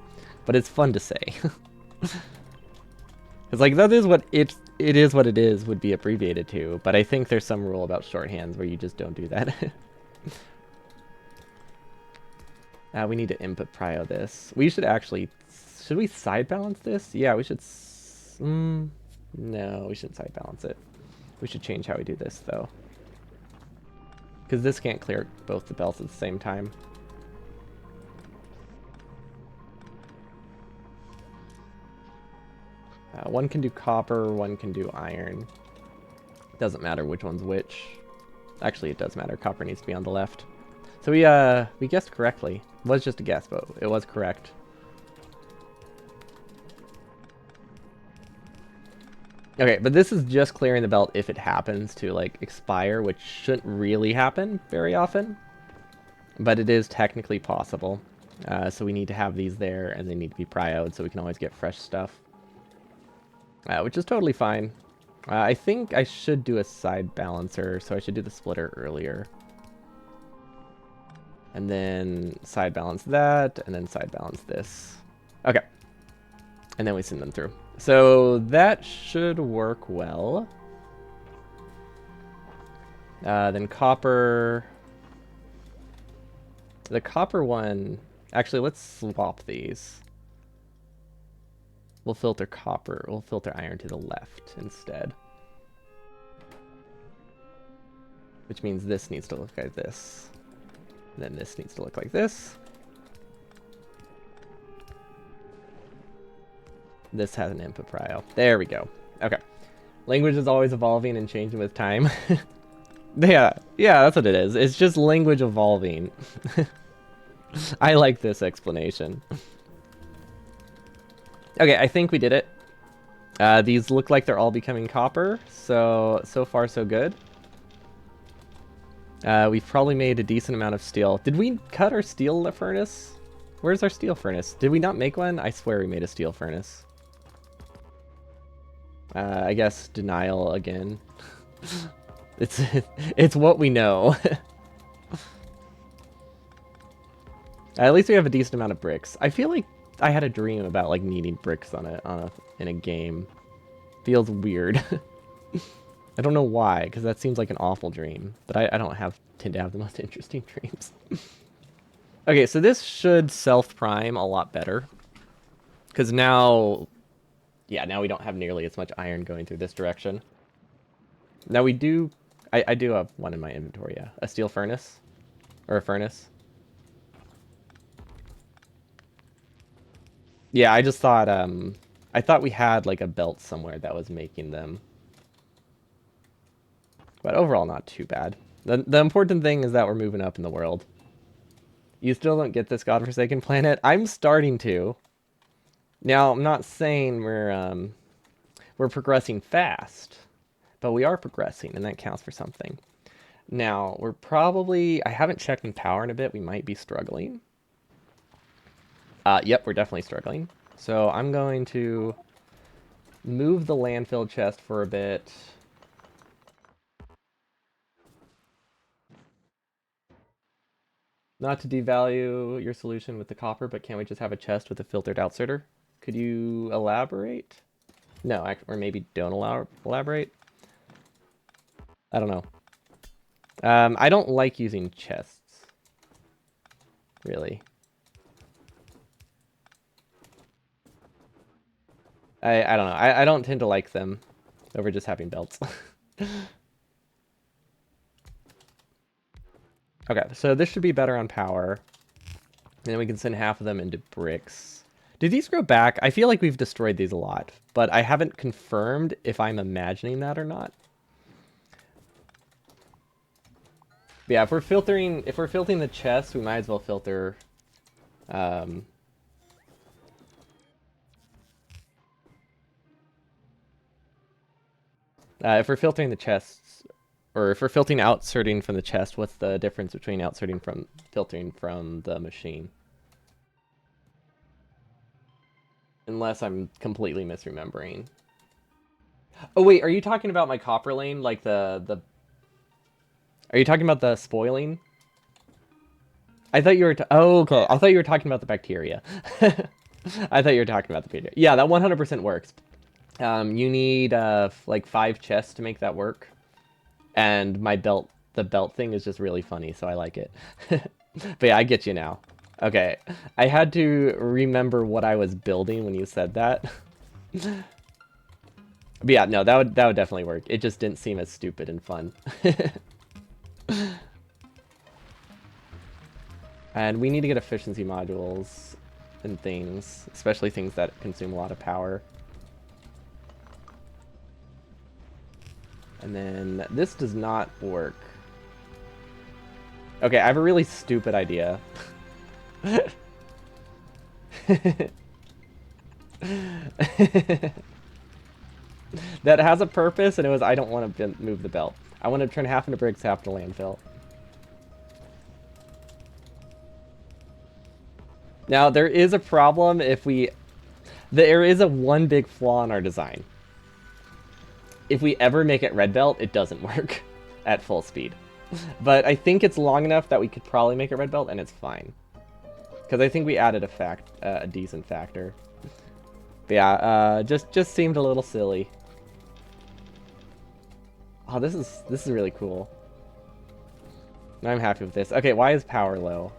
But it's fun to say. It's like, that is what it is what it is would be abbreviated to, but I think there's some rule about shorthands where you just don't do that. We need to input prio this. We should actually... Should we side balance this? Yeah, we should... No, we shouldn't side balance it. We should change how we do this, though. Because this can't clear both the belts at the same time. One can do copper, one can do iron. Doesn't matter which one's which. Actually, it does matter. Copper needs to be on the left. So we guessed correctly. It was just a guess, but it was correct. Okay, but this is just clearing the belt if it happens to, like, expire, which shouldn't really happen very often. But it is technically possible. So we need to have these there, and they need to be prioed, so we can always get fresh stuff. Which is totally fine. I think I should do a side balancer, so I should do the splitter earlier. And then side balance that, and then side balance this. Okay. And then we send them through. So that should work well. Then copper. The copper one... Actually, let's swap these. We'll filter copper. We'll filter iron to the left instead. Which means this needs to look like this. And then this needs to look like this. This has an input prio. There we go. Okay. Language is always evolving and changing with time. Yeah, that's what it is. It's just language evolving. I like this explanation. Okay, I think we did it. These look like they're all becoming copper, so far so good. We've probably made a decent amount of steel. Did we cut our steel furnace? Where's our steel furnace? Did we not make one? I swear we made a steel furnace. I guess denial again. It's what we know. At least we have a decent amount of bricks. I feel like I had a dream about like needing bricks in a game. Feels weird. I don't know why, because that seems like an awful dream. But I don't tend to have the most interesting dreams. Okay, so this should self-prime a lot better. Because now... Yeah, now we don't have nearly as much iron going through this direction. Now we do... I do have one in my inventory, yeah. A steel furnace. Or a furnace. Yeah, I just thought... I thought we had like a belt somewhere that was making them. But overall, not too bad. The important thing is that we're moving up in the world. You still don't get this godforsaken planet? I'm starting to. Now, I'm not saying we're progressing fast, but we are progressing, and that counts for something. Now, we're probably... I haven't checked in power in a bit. We might be struggling. Yep, we're definitely struggling. So I'm going to move the landfill chest for a bit. Not to devalue your solution with the copper, but can't we just have a chest with a filtered outserter? Could you elaborate? No, or maybe don't elaborate? I don't know. I don't like using chests. Really. I don't know. I don't tend to like them over just having belts. Okay, so this should be better on power. And then we can send half of them into bricks. Do these grow back? I feel like we've destroyed these a lot, but I haven't confirmed if I'm imagining that or not. But yeah, if we're filtering the chest, we might as well filter if we're filtering the chests, or if we're filtering outserting from the chest, what's the difference between outserting from filtering from the machine? Unless I'm completely misremembering. Oh wait, are you talking about my copper lane? Like the... Are you talking about the spoiling? I thought you were... Oh, okay. I thought you were talking about the bacteria. I thought you were talking about the bacteria. Yeah, that 100% works. You need like 5 chests to make that work. And the belt thing is just really funny, so I like it. But yeah, I get you now. Okay, I had to remember what I was building when you said that. But yeah, no, that would definitely work. It just didn't seem as stupid and fun. And we need to get efficiency modules and things, especially things that consume a lot of power. And then this does not work. Okay, I have a really stupid idea. That has a purpose, and it was I don't want to move the belt. I want to turn half into bricks, half to landfill. Now, there is a problem if we... There is a one big flaw in our design. if we ever make it red belt, it doesn't work at full speed. But I think it's long enough that we could probably make it red belt, and it's fine. Because I think we added a decent factor. But yeah, just seemed a little silly. Oh, this is really cool. I'm happy with this. Okay, why is power low?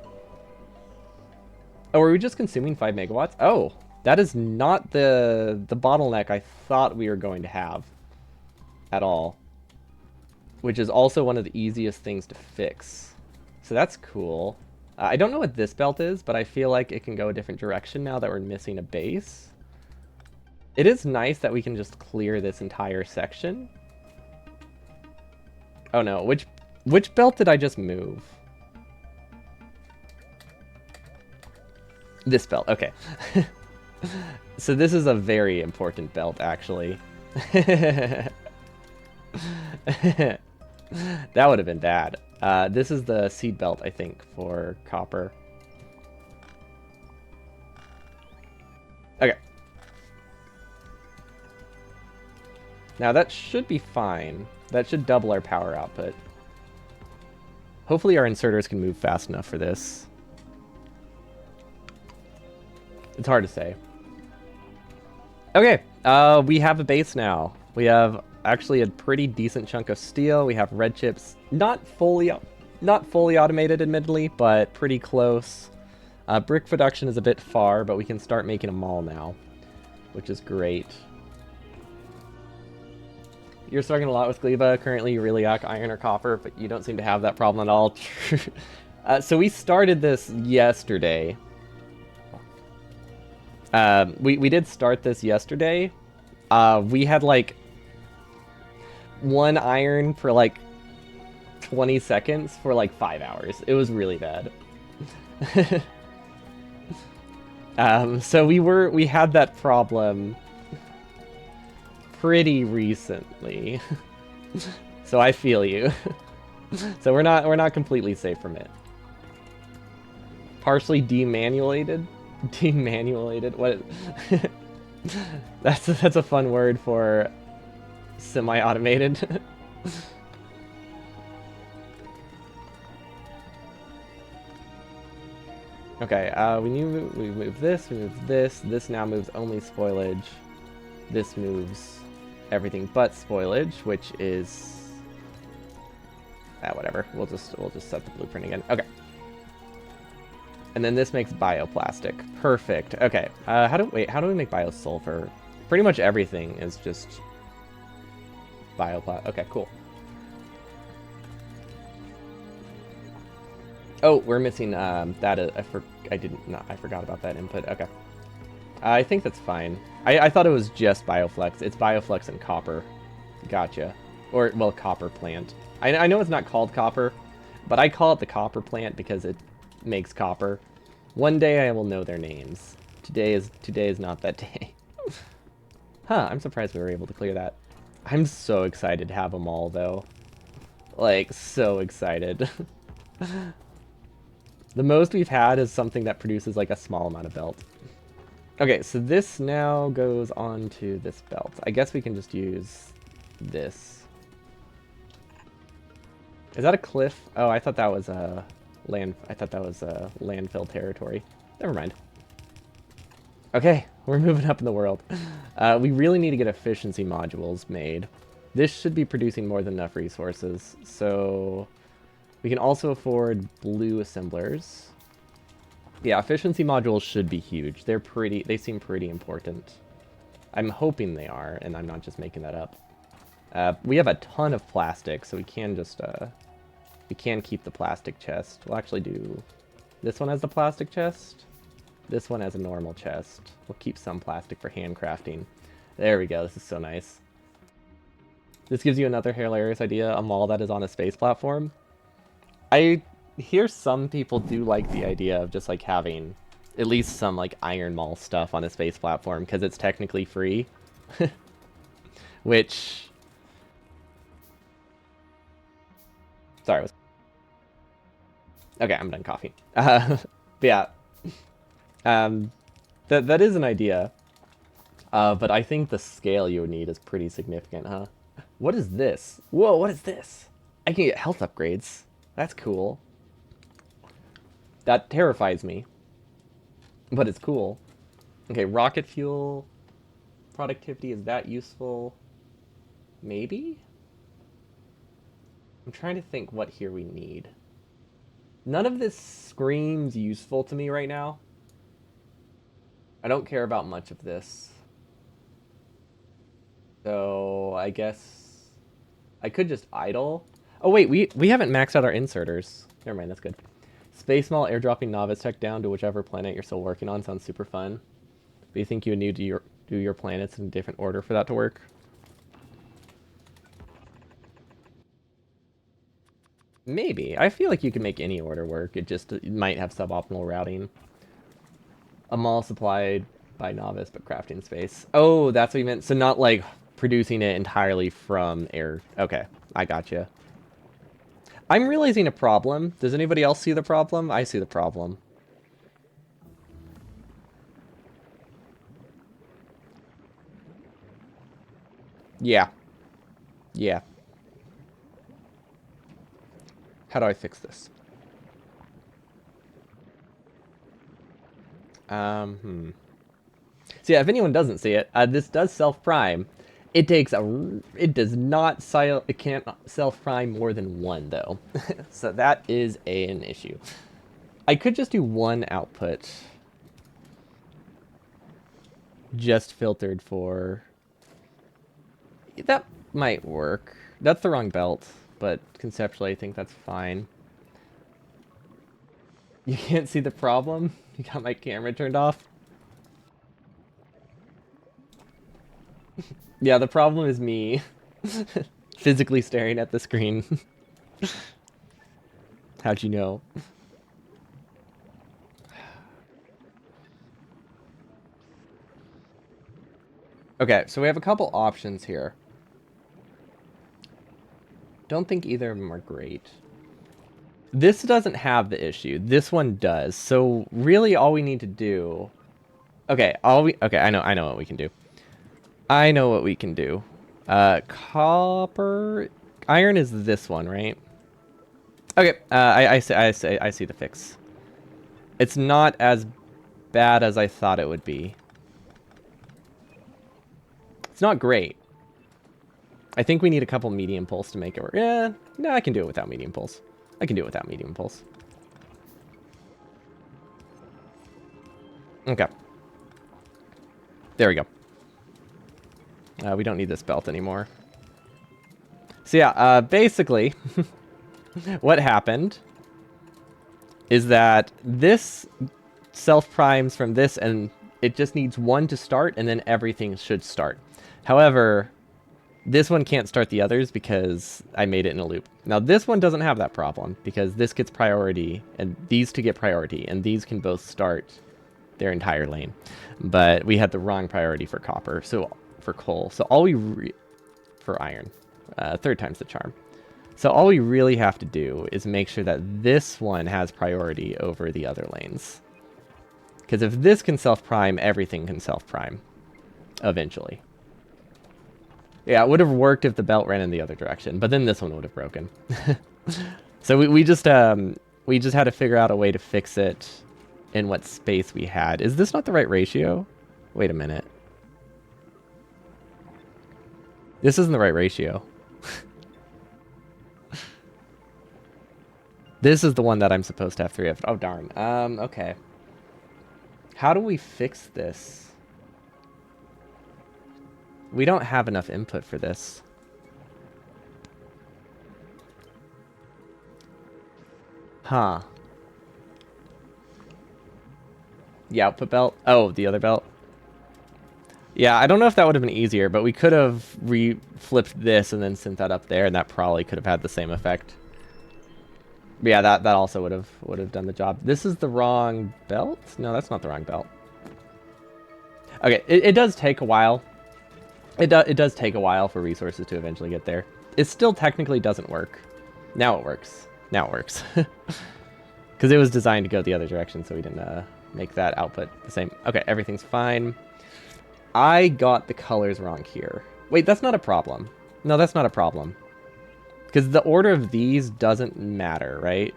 Oh, are we just consuming 5 megawatts? Oh, that is not the bottleneck I thought we were going to have at all. Which is also one of the easiest things to fix. So that's cool. I don't know what this belt is, but I feel like it can go a different direction now that we're missing a base. It is nice that we can just clear this entire section. Oh no, which belt did I just move? This belt, okay. So this is a very important belt, actually. That would have been bad. This is the seed belt, I think, for copper. Okay. Now that should be fine. That should double our power output. Hopefully our inserters can move fast enough for this. It's hard to say. Okay, we have a base now. We have actually a pretty decent chunk of steel. We have red chips, not fully automated, admittedly, but pretty close. Brick production is a bit far, but we can start making a mall now, which is great. You're struggling a lot with Geliba. Currently, you really lack iron or copper, but you don't seem to have that problem at all. So we started this yesterday. We did start this yesterday. We had like 1 iron for like 20 seconds for like 5 hours. It was really bad. So we had that problem pretty recently. So I feel you. So we're not completely safe from it. Partially demanualated? Demanualated? What? That's a fun word for semi-automated. Okay, we move this, we move this. This now moves only spoilage. This moves everything but spoilage, which is whatever. We'll just set the blueprint again. Okay. And then this makes bioplastic. Perfect. Okay. How do we make biosulfur? Pretty much everything is just bioplastic. Okay, cool. Oh, we're missing that. I forgot about that input. Okay. I think that's fine. I thought it was just bioflex. It's bioflex and copper. Gotcha. Or, well, copper plant. I know it's not called copper, but I call it the copper plant because it makes copper. One day I will know their names. Today is not that day. Huh, I'm surprised we were able to clear that. I'm so excited to have them all, though. Like, so excited. The most we've had is something that produces, like, a small amount of belt. Okay, so this now goes on to this belt. I guess we can just use this. Is that a cliff? Oh, I thought that was a landfill territory. Never mind. Okay, we're moving up in the world. We really need to get efficiency modules made. This should be producing more than enough resources, so we can also afford blue assemblers. Yeah, efficiency modules should be huge. They seem pretty important. I'm hoping they are, and I'm not just making that up. We have a ton of plastic, so we can just, we can keep the plastic chest. We'll actually do this one as the plastic chest. This one as a normal chest. We'll keep some plastic for handcrafting. There we go, this is so nice. This gives you another hilarious idea, a mall that is on a space platform. I hear some people do like the idea of just like having at least some like Iron Mall stuff on a space platform because it's technically free. Which... Sorry. Okay, I'm done coffee. But yeah. That is an idea. But I think the scale you would need is pretty significant, huh? What is this? Whoa, what is this? I can get health upgrades. That's cool. That terrifies me, but it's cool. Okay, rocket fuel productivity, is that useful? Maybe? I'm trying to think what here we need. None of this screams useful to me right now. I don't care about much of this. So I guess I could just idle. Oh wait, we haven't maxed out our inserters. Never mind, that's good. Space Mall airdropping novice tech down to whichever planet you're still working on sounds super fun. But you think you would need to do your planets in a different order for that to work? Maybe. I feel like you can make any order work. It might have suboptimal routing. A mall supplied by novice, but crafting space. Oh, that's what you meant. So not like producing it entirely from air. Okay, I gotcha. I'm realizing a problem. Does anybody else see the problem? I see the problem. Yeah. Yeah. How do I fix this? Hmm. So yeah, if anyone doesn't see it, this does self-prime. It does not, it can't self-prime more than one, though. So that is an issue. I could just do one output. Just filtered for... That might work. That's the wrong belt, but conceptually I think that's fine. You can't see the problem? You got my camera turned off? Yeah, the problem is me physically staring at the screen. How'd you know? Okay, so we have a couple options here. Don't think either of them are great. This doesn't have the issue. This one does. So really all we need to do... Okay, I know what we can do. I know what we can do. Copper... Iron is this one, right? Okay, I see the fix. It's not as bad as I thought it would be. It's not great. I think we need a couple medium pulse to make it work. Yeah, no, I can do it without medium pulse. I can do it without medium pulse. Okay. There we go. We don't need this belt anymore. So yeah, basically, what happened is that this self-primes from this, and it just needs one to start, and then everything should start. However, this one can't start the others because I made it in a loop. Now this one doesn't have that problem because this gets priority, and these two get priority, and these can both start their entire lane. But we had the wrong priority for copper, so for coal. So all we for iron, third time's the charm. So all we really have to do is make sure that this one has priority over the other lanes. Because if this can self-prime, everything can self-prime eventually. Yeah, it would have worked if the belt ran in the other direction, but then this one would have broken. So we just had to figure out a way to fix it in what space we had. Is this not the right ratio? Wait a minute. This isn't the right ratio. This is the one that I'm supposed to have 3 of. Oh, darn. Okay. How do we fix this? We don't have enough input for this. Huh. The output belt? Oh, the other belt? Yeah, I don't know if that would have been easier, but we could have flipped this and then sent that up there, and that probably could have had the same effect. But yeah, that also would have done the job. This is the wrong belt? No, that's not the wrong belt. Okay, it does take a while. It does take a while for resources to eventually get there. It still technically doesn't work. Now it works. Now it works. Because it was designed to go the other direction, so we didn't make that output the same. Okay, everything's fine. I got the colors wrong here. Wait, that's not a problem. No, that's not a problem. Because the order of these doesn't matter, right?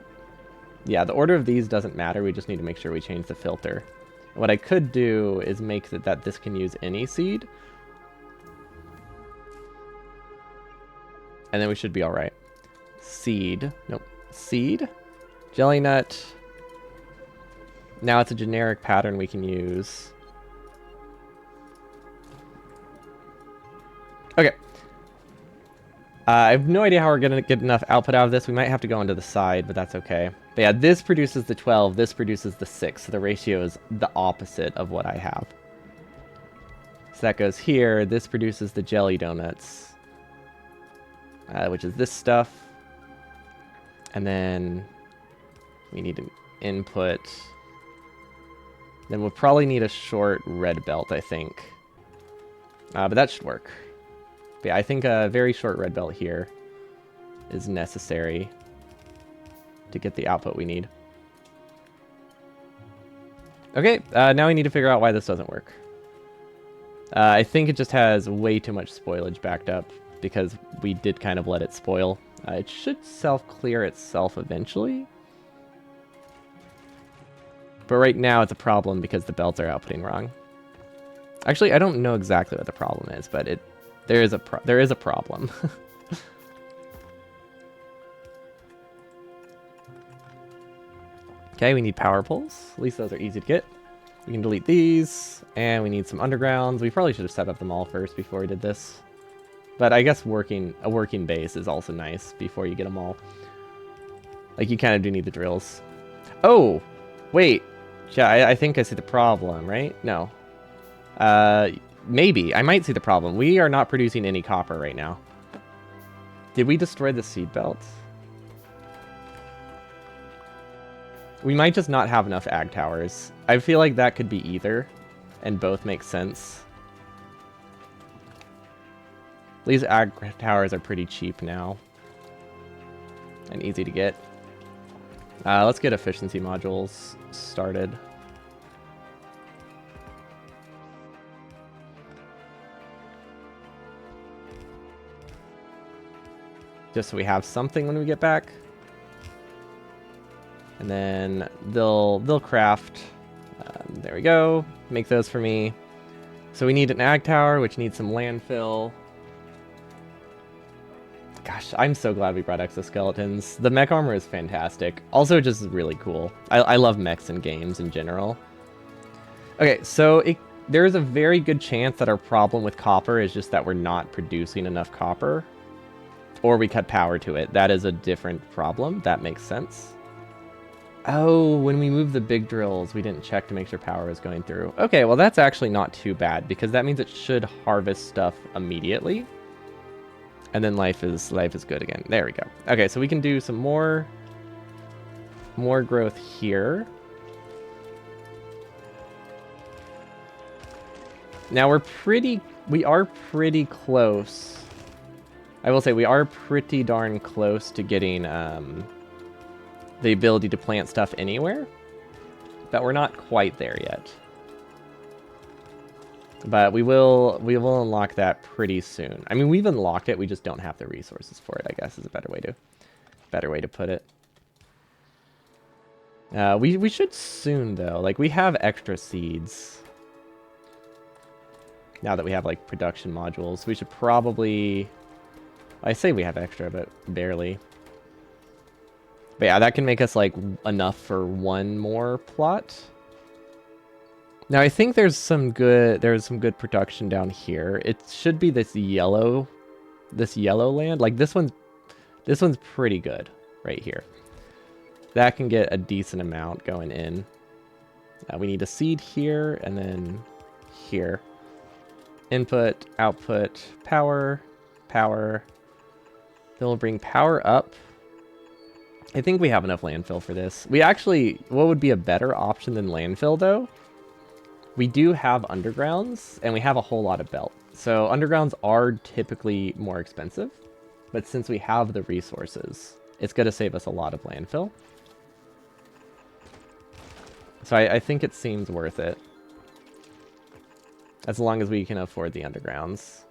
Yeah, the order of these doesn't matter. We just need to make sure we change the filter. What I could do is make it that this can use any seed. And then we should be all right. Seed. Nope. Seed. Jelly nut. Now it's a generic pattern we can use. Okay. I have no idea how we're going to get enough output out of this. We might have to go into the side, but that's okay. But yeah, this produces the 12. This produces the 6. So the ratio is the opposite of what I have. So that goes here. This produces the jelly donuts, which is this stuff. And then we need an input. Then we'll probably need a short red belt, I think. But that should work. But yeah, I think a very short red belt here is necessary to get the output we need. Okay, now we need to figure out why this doesn't work. I think it just has way too much spoilage backed up because we did kind of let it spoil. It should self-clear itself eventually. But right now it's a problem because the belts are outputting wrong. Actually, I don't know exactly what the problem is, but there is a problem. Okay, we need power poles. At least those are easy to get. We can delete these, and we need some undergrounds. We probably should have set up them all first before we did this. But I guess a working base is also nice before you get them all. Like, you kind of do need the drills. Oh! Wait! Yeah, I think I see the problem, right? No. Maybe. I might see the problem. We are not producing any copper right now. Did we destroy the seed belts? We might just not have enough ag towers. I feel like that could be either, and both make sense. These ag towers are pretty cheap now, and easy to get. Let's get efficiency modules started. Just so we have something when we get back. And then they'll craft. There we go. Make those for me. So we need an ag tower, which needs some landfill. Gosh, I'm so glad we brought exoskeletons. The mech armor is fantastic. Also just really cool. I love mechs in games in general. Okay, so there is a very good chance that our problem with copper is just that we're not producing enough copper. Or we cut power to it. That is a different problem. That makes sense. Oh, when we moved the big drills, we didn't check to make sure power was going through. Okay, well that's actually not too bad, because that means it should harvest stuff immediately. And then life is good again. There we go. Okay, so we can do some more growth here. Now we are pretty close. I will say we are pretty darn close to getting the ability to plant stuff anywhere, but we're not quite there yet. But we will unlock that pretty soon. I mean, we've unlocked it, we just don't have the resources for it, I guess is a better way to put it. We should soon though. Like, we have extra seeds. Now that we have like production modules, we should probably, I say we have extra, but barely. But yeah, that can make us like enough for one more plot. Now I think there's some good production down here. It should be this yellow land. Like this one's pretty good right here. That can get a decent amount going in. We need a seed here and then here. Input, output, power. Then we'll bring power up. I think we have enough landfill for this. We actually, what would be a better option than landfill though? We do have undergrounds and we have a whole lot of belt. So undergrounds are typically more expensive, but since we have the resources, it's going to save us a lot of landfill. So I think it seems worth it. As long as we can afford the undergrounds.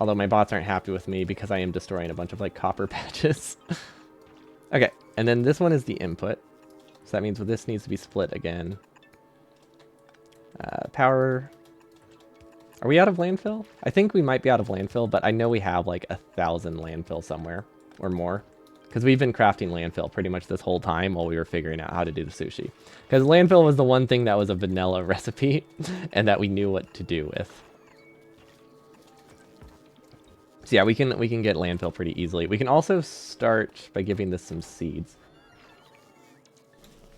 Although my bots aren't happy with me because I am destroying a bunch of like copper patches. Okay, and then this one is the input. So that means this needs to be split again. Power. Are we out of landfill? I think we might be out of landfill, but I know we have like 1,000 landfill somewhere or more. Because we've been crafting landfill pretty much this whole time while we were figuring out how to do the sushi. Because landfill was the one thing that was a vanilla recipe and that we knew what to do with. So yeah, we can get landfill pretty easily. We can also start by giving this some seeds.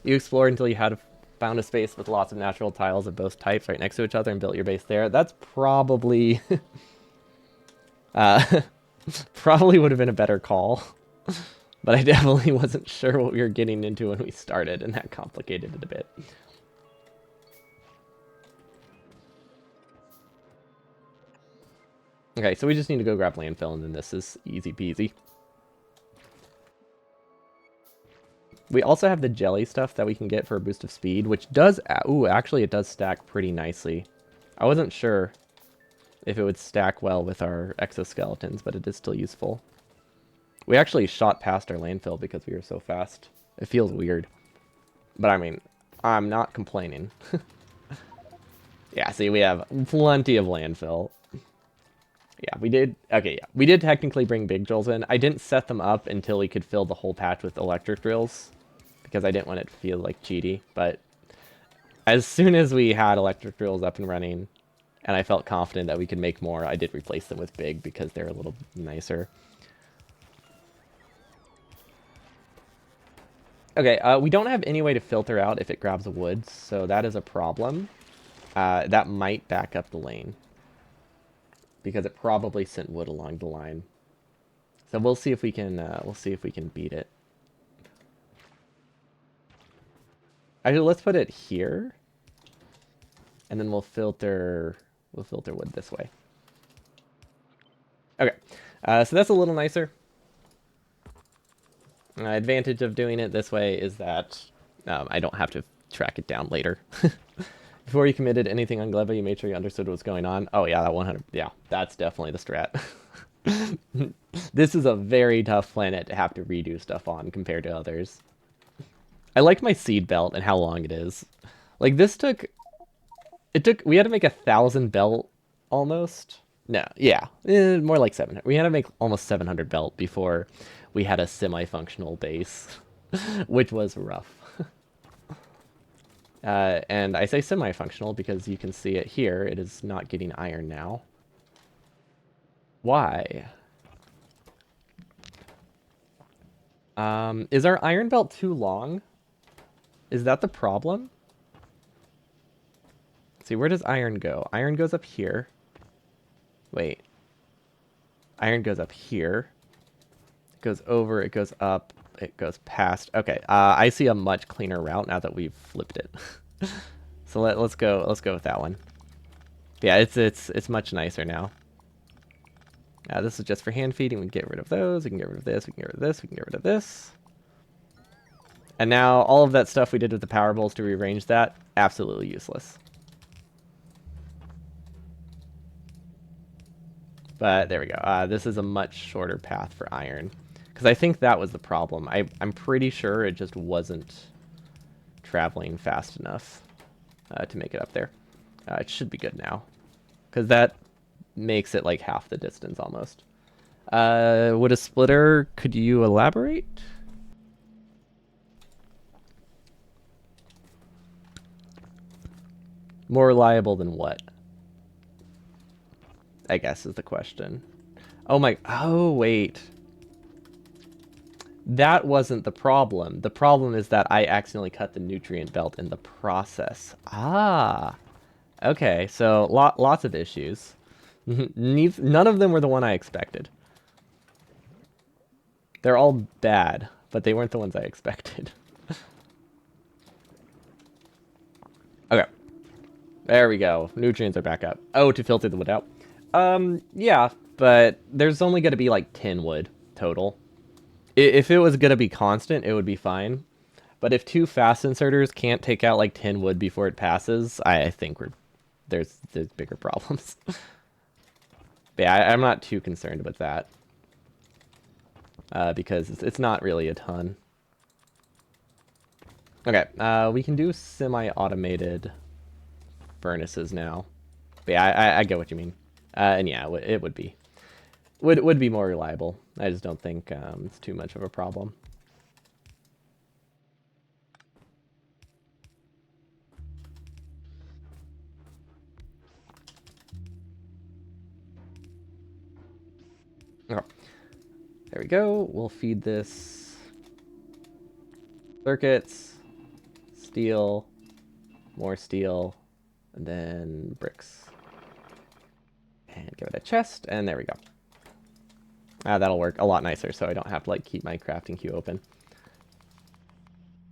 You explored until you had found a space with lots of natural tiles of both types right next to each other and built your base there. That's probably probably would have been a better call. But I definitely wasn't sure what we were getting into when we started, and that complicated it a bit. Okay, so we just need to go grab landfill, and then this is easy peasy. We also have the jelly stuff that we can get for a boost of speed, which does... Ooh, actually it does stack pretty nicely. I wasn't sure if it would stack well with our exoskeletons, but it is still useful. We actually shot past our landfill because we were so fast. It feels weird. But I mean, I'm not complaining. Yeah, see, we have plenty of landfill. Yeah, we did... Okay, yeah. We did technically bring big drills in. I didn't set them up until we could fill the whole patch with electric drills, because I didn't want it to feel like cheaty. But as soon as we had electric drills up and running, and I felt confident that we could make more, I did replace them with big because they're a little nicer. Okay, we don't have any way to filter out if it grabs wood, so that is a problem. That might back up the lane, because it probably sent wood along the line. So we'll see if we can beat it. Actually, let's put it here, and then we'll filter wood this way. Okay, so that's a little nicer. Advantage of doing it this way is that I don't have to track it down later. Before you committed anything on Geliba, you made sure you understood what's going on. Oh yeah, that 100. Yeah, that's definitely the strat. This is a very tough planet to have to redo stuff on compared to others. I like my seed belt and how long it is. Like this took. We had to make 1,000 belt almost. No, yeah, more like 700. We had to make almost 700 belt before we had a semi-functional base, which was rough. And I say semi-functional because you can see it here. It is not getting iron now. Why? Is our iron belt too long? Is that the problem? Let's see, where does iron go? Iron goes up here. Wait. Iron goes up here. It goes over, it goes up, it goes past. Okay, I see a much cleaner route now that we've flipped it. So let's go with that one. Yeah, it's much nicer now. This is just for hand feeding. We can get rid of those. We can get rid of this. We can get rid of this. We can get rid of this. And now all of that stuff we did with the power bowls to rearrange that, absolutely useless. But there we go. This is a much shorter path for iron. Because I think that was the problem. I'm pretty sure it just wasn't traveling fast enough to make it up there. It should be good now. Because that makes it like half the distance almost. Would a splitter, could you elaborate? More reliable than what? I guess is the question. Oh wait. That wasn't the problem. The problem is that I accidentally cut the nutrient belt in the process. Ah. Okay, so lots of issues. None of them were the one I expected. They're all bad, but they weren't the ones I expected. Okay. There we go. Nutrients are back up. Oh, to filter the wood out. Yeah, but there's only going to be like 10 wood total. If it was going to be constant, it would be fine. But if 2 fast inserters can't take out like 10 wood before it passes, I think there's bigger problems. But yeah, I'm not too concerned with that. Because it's not really a ton. Okay, we can do semi-automated furnaces now. But yeah, I get what you mean. And yeah, it would be. Would be more reliable. I just don't think it's too much of a problem. Oh, there we go. We'll feed this circuits, steel, more steel, and then bricks. And give it a chest, and there we go. That'll work a lot nicer, so I don't have to like keep my crafting queue open.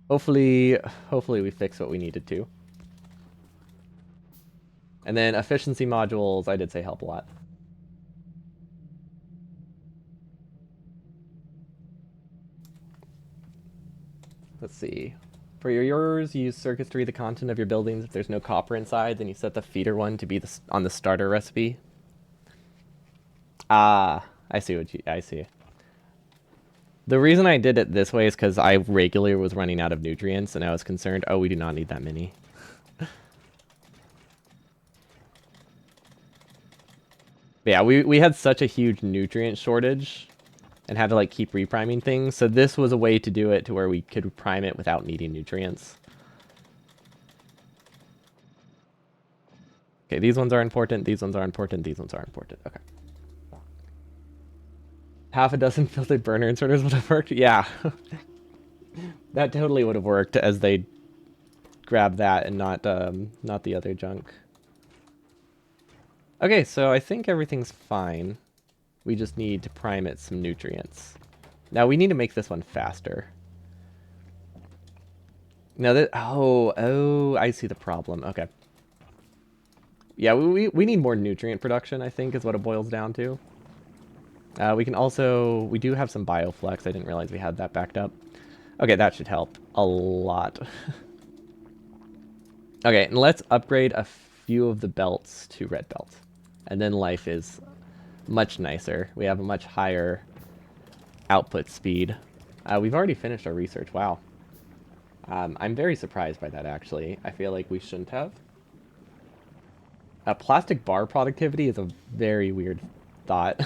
Hopefully, hopefully we fix what we needed to. And then efficiency modules, I did say help a lot. Let's see. For yours, use circuits to read the content of your buildings. If there's no copper inside, then you set the feeder one to be on the starter recipe. Ah, I see. The reason I did it this way is because I regularly was running out of nutrients, and I was concerned, oh, we do not need that many. But yeah, we had such a huge nutrient shortage and had to like keep repriming things, so this was a way to do it to where we could prime it without needing nutrients. Okay, these ones are important, these ones are important, these ones are important. Okay. Half a dozen filtered burner inserters would have worked? Yeah. That totally would have worked as they grab that and not the other junk. Okay, so I think everything's fine. We just need to prime it some nutrients. Now we need to make this one faster. Now that oh, I see the problem. Okay. Yeah, we need more nutrient production, I think, is what it boils down to. We do have some bioflex. I didn't realize we had that backed up. Okay, that should help a lot. Okay, and let's upgrade a few of the belts to red belts. And then life is much nicer. We have a much higher output speed. We've already finished our research. Wow. I'm very surprised by that, actually. I feel like we shouldn't have. Plastic bar productivity is a very weird thought.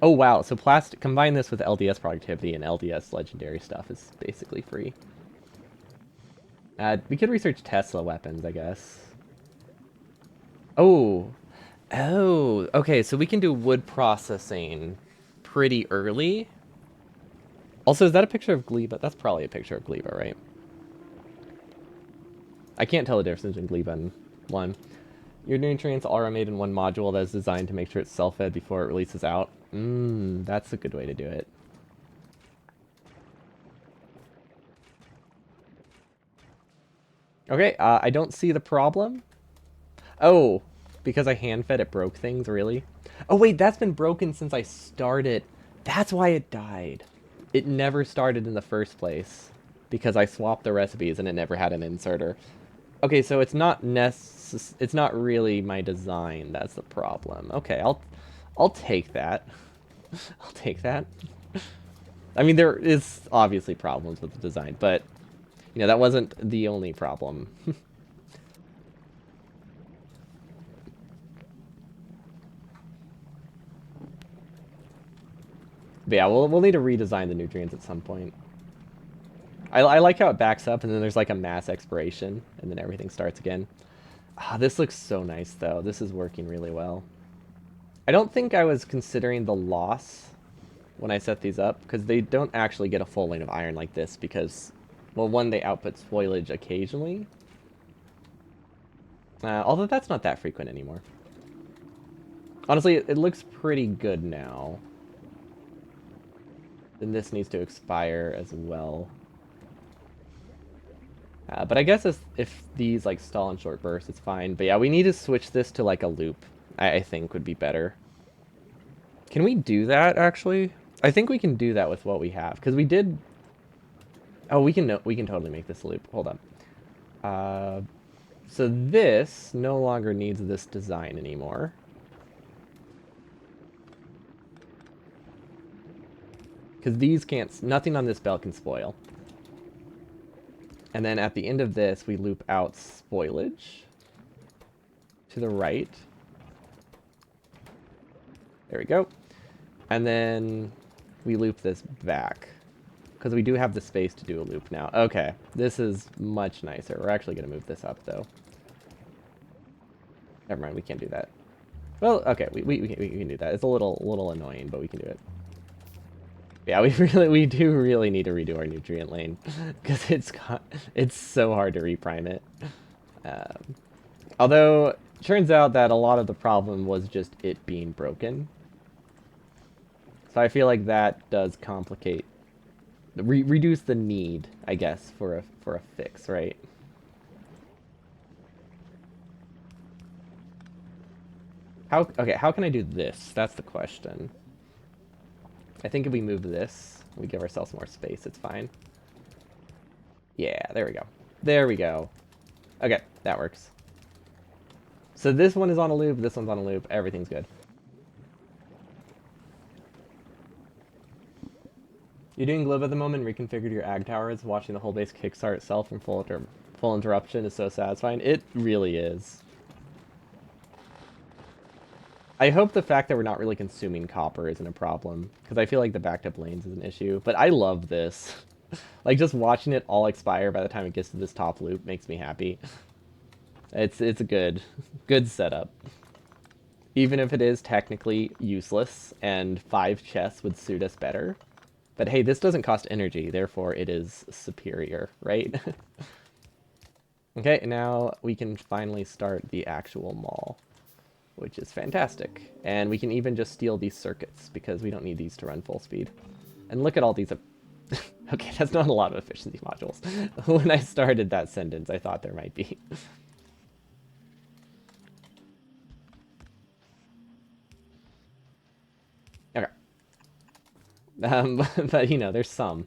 Oh, wow. So combine this with LDS productivity, and LDS legendary stuff is basically free. We could research Tesla weapons, I guess. Oh. Oh, okay, so we can do wood processing pretty early. Also, is that a picture of Geliba? That's probably a picture of Geliba, right? I can't tell the difference in Geliba and one. Your nutrients are made in one module that is designed to make sure it's self-fed before it releases out. That's a good way to do it. Okay, I don't see the problem. Oh, because I hand-fed it broke things, really? Oh, wait, that's been broken since I started. That's why it died. It never started in the first place because I swapped the recipes and it never had an inserter. Okay, so it's not really my design that's the problem. Okay, I'll take that. I'll take that. I mean, there is obviously problems with the design, but you know, that wasn't the only problem. But yeah, we'll need to redesign the nutrients at some point. I like how it backs up and then there's like a mass expiration and then everything starts again. Ah, this looks so nice though. This is working really well. I don't think I was considering the loss when I set these up because they don't actually get a full lane of iron like this because, well, one, they output spoilage occasionally. Although that's not that frequent anymore. Honestly, it looks pretty good now. Then this needs to expire as well. But I guess if these like stall in short bursts, it's fine. But yeah, we need to switch this to like a loop. I think would be better. Can we do that actually? I think we can do that with what we have because we did. Oh, we can totally make this a loop. Hold up. So this no longer needs this design anymore. Because these can't, nothing on this belt can spoil. And then at the end of this, we loop out spoilage to the right. There we go. And then we loop this back. Because we do have the space to do a loop now. Okay, this is much nicer. We're actually going to move this up, though. Never mind, we can't do that. Well, okay, we can do that. It's a little annoying, but we can do it. Yeah, we do really need to redo our nutrient lane because it's so hard to reprime it. Although turns out that a lot of the problem was just it being broken. So I feel like that does complicate, reduce the need, I guess, for a fix, right? How can I do this? That's the question. I think if we move this, we give ourselves more space, it's fine. Yeah, there we go. There we go. Okay, that works. So this one is on a loop, this one's on a loop, everything's good. You're doing Geliba at the moment, reconfigured your ag towers, watching the whole base kickstart itself from full interruption is so satisfying. It really is. I hope the fact that we're not really consuming copper isn't a problem, because I feel like the backed up lanes is an issue, but I love this. Like, just watching it all expire by the time it gets to this top loop makes me happy. It's a good setup. Even if it is technically useless, and 5 chests would suit us better. But hey, this doesn't cost energy, therefore it is superior, right? Okay, now we can finally start the actual mall, which is fantastic. And we can even just steal these circuits, because we don't need these to run full speed. And look at all these... Okay, that's not a lot of efficiency modules. When I started that sentence, I thought there might be. Okay. But, you know, there's some,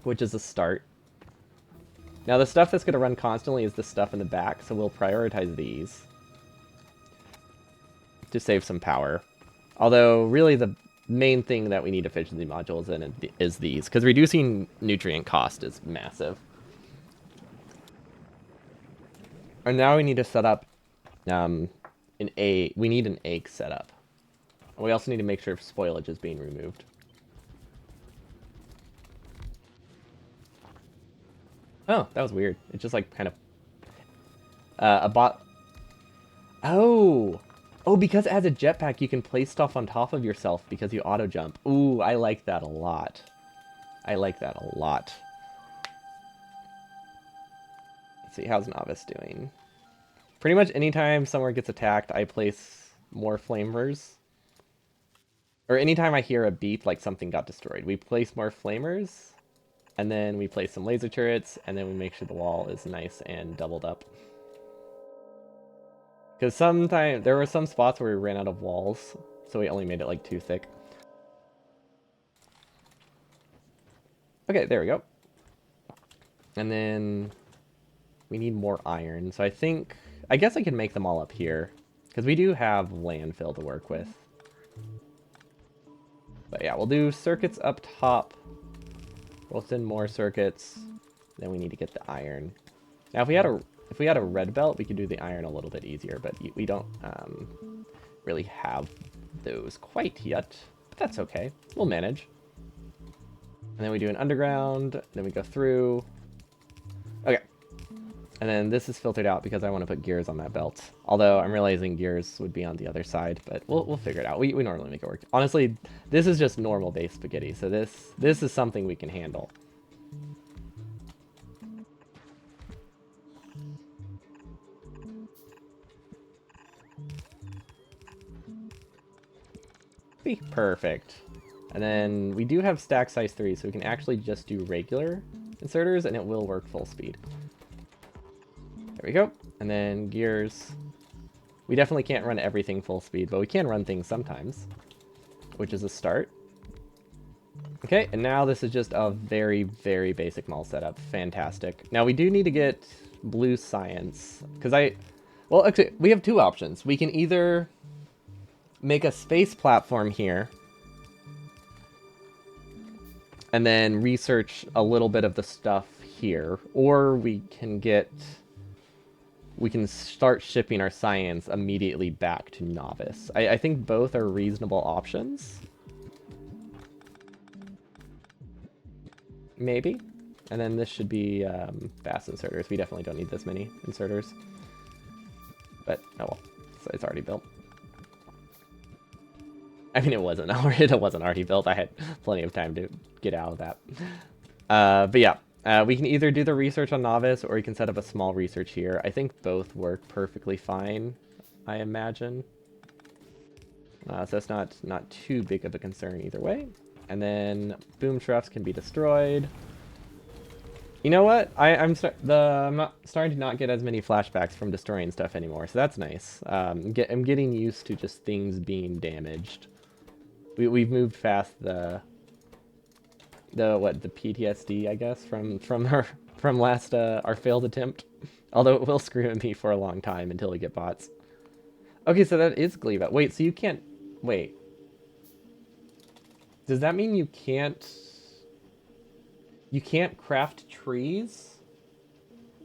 which is a start. Now, the stuff that's going to run constantly is the stuff in the back, so we'll prioritize these to save some power. Although, really, the main thing that we need efficiency modules in is these, because reducing nutrient cost is massive. And now we need to set up we need an egg setup. We also need to make sure spoilage is being removed. Oh, that was weird. It just, like, kind of... a bot... Oh! Oh, because it has a jetpack, you can place stuff on top of yourself because you auto-jump. Ooh, I like that a lot. I like that a lot. Let's see, how's Novice doing? Pretty much anytime somewhere gets attacked, I place more flamers. Or anytime I hear a beep, like something got destroyed. We place more flamers, and then we place some laser turrets, and then we make sure the wall is nice and doubled up. Because sometimes there were some spots where we ran out of walls, so we only made it like too thick. Okay, there we go. And then we need more iron, so I guess I can make them all up here, because we do have landfill to work with. But yeah, we'll do circuits up top. We'll send more circuits. Then we need to get the iron. Now, if we had a red belt, we could do the iron a little bit easier, but we don't really have those quite yet. But that's okay. We'll manage. And then we do an underground. Then we go through. Okay. And then this is filtered out because I want to put gears on that belt. Although I'm realizing gears would be on the other side, but we'll figure it out. We normally make it work. Honestly, this is just normal base spaghetti, so this is something we can handle. Perfect. And then we do have stack size 3, so we can actually just do regular inserters, and it will work full speed. There we go. And then gears. We definitely can't run everything full speed, but we can run things sometimes, which is a start. Okay, and now this is just a very, very basic mall setup. Fantastic. Now we do need to get blue science, because well, actually, we have two options. We can either make a space platform here, and then research a little bit of the stuff here, or we can start shipping our science immediately back to novice. I think both are reasonable options. Maybe. And then this should be fast inserters. We definitely don't need this many inserters. But, oh well. So it's already built. I mean, it wasn't already built. I had plenty of time to get out of that. But yeah, we can either do the research on novice, or we can set up a small research here. I think both work perfectly fine, I imagine. So it's not too big of a concern either way. And then boom troughs can be destroyed. You know what? I'm not starting to not get as many flashbacks from destroying stuff anymore, so that's nice. I'm getting used to just things being damaged. We've moved past the PTSD, I guess, from last our failed attempt. Although it will screw at me for a long time until we get bots. Okay, so that is Geliba. Wait, so you can't wait. Does that mean you can't craft trees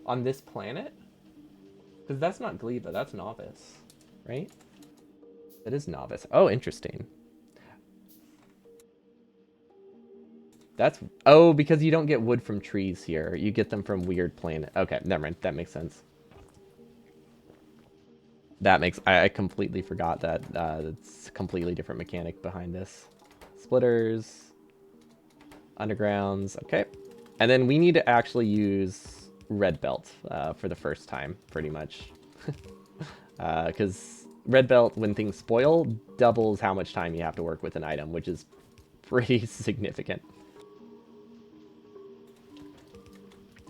on this planet? Because that's not Geliba, that's novice, right? That is novice. Oh, interesting. That's... Oh, because you don't get wood from trees here. You get them from weird planet. Okay, never mind. That makes sense. That makes... I completely forgot that it's a completely different mechanic behind this. Splitters. Undergrounds. Okay. And then we need to actually use red belt for the first time, pretty much. Because red belt, when things spoil, doubles how much time you have to work with an item, which is pretty significant.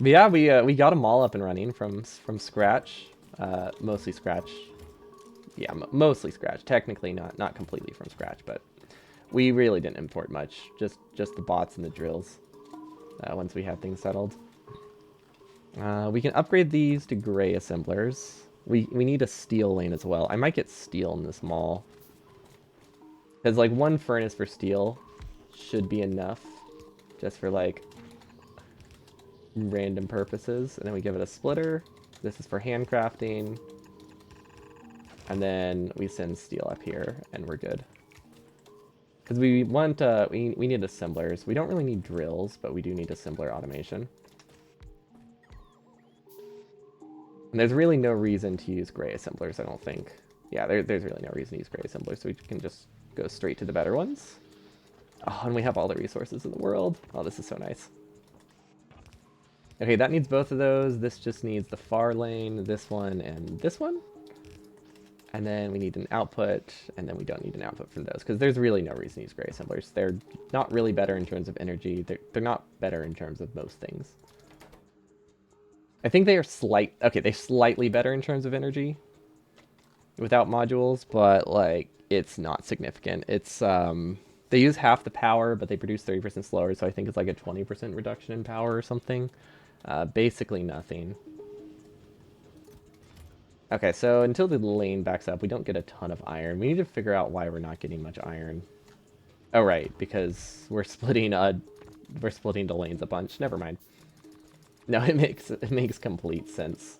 But yeah, we got them all up and running from scratch, mostly scratch. Yeah, mostly scratch. Technically not completely from scratch, but we really didn't import much. Just the bots and the drills. Once we had things settled, we can upgrade these to gray assemblers. We need a steel lane as well. I might get steel in this mall, because like one furnace for steel should be enough, just for like random purposes. And then we give it a splitter. This is for handcrafting. And then we send steel up here, and we're good. Because we want, we need assemblers. We don't really need drills, but we do need assembler automation. And there's really no reason to use gray assemblers, I don't think. Yeah, there's really no reason to use gray assemblers, so we can just go straight to the better ones. Oh, and we have all the resources in the world. Oh, this is so nice. Okay, that needs both of those. This just needs the far lane, this one, and this one. And then we need an output, and then we don't need an output from those, because there's really no reason to use gray assemblers. They're not really better in terms of energy. They're not better in terms of most things. I think they are they're slightly better in terms of energy without modules, but like it's not significant. It's they use half the power, but they produce 30% slower, so I think it's like a 20% reduction in power or something. Basically nothing. Okay, so until the lane backs up, we don't get a ton of iron. We need to figure out why we're not getting much iron. Oh, right, because we're splitting the lanes a bunch. Never mind. No, it makes complete sense.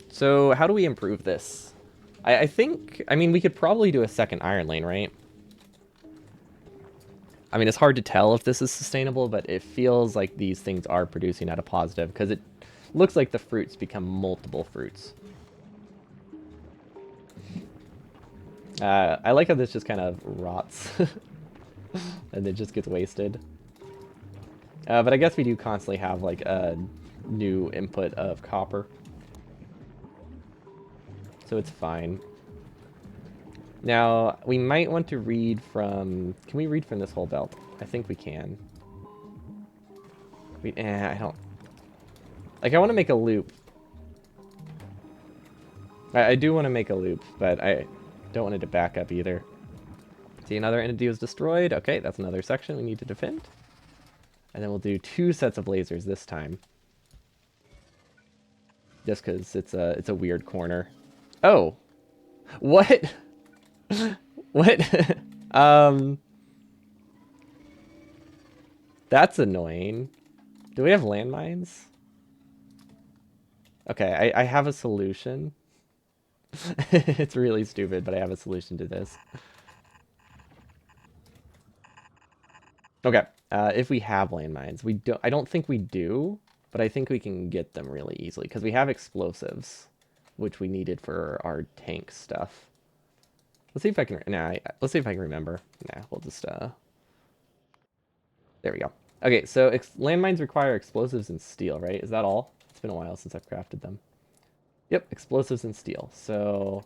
So how do we improve this? I think, I mean, we could probably do a second iron lane, right? I mean, it's hard to tell if this is sustainable, but it feels like these things are producing at a positive, because it looks like the fruits become multiple fruits. I like how this just kind of rots. And it just gets wasted. But I guess we do constantly have like a new input of copper. So it's fine. Now, we might want to read from... Can we read from this whole belt? I think we can. I don't... Like, I want to make a loop. I do want to make a loop, but I don't want it to back up either. See, another entity was destroyed. Okay, that's another section we need to defend. And then we'll do 2 sets of lasers this time. Just because it's a weird corner. Oh! What? What? That's annoying. Do we have landmines? Okay, I have a solution. It's really stupid, but I have a solution to this. Okay, if we have landmines, I don't think we do, but I think we can get them really easily because we have explosives, which we needed for our tank stuff. Let's see if I can. Nah, let's see if I can remember. Nah, we'll just. There we go. Okay, so landmines require explosives and steel, right? Is that all? It's been a while since I've crafted them. Yep, explosives and steel. So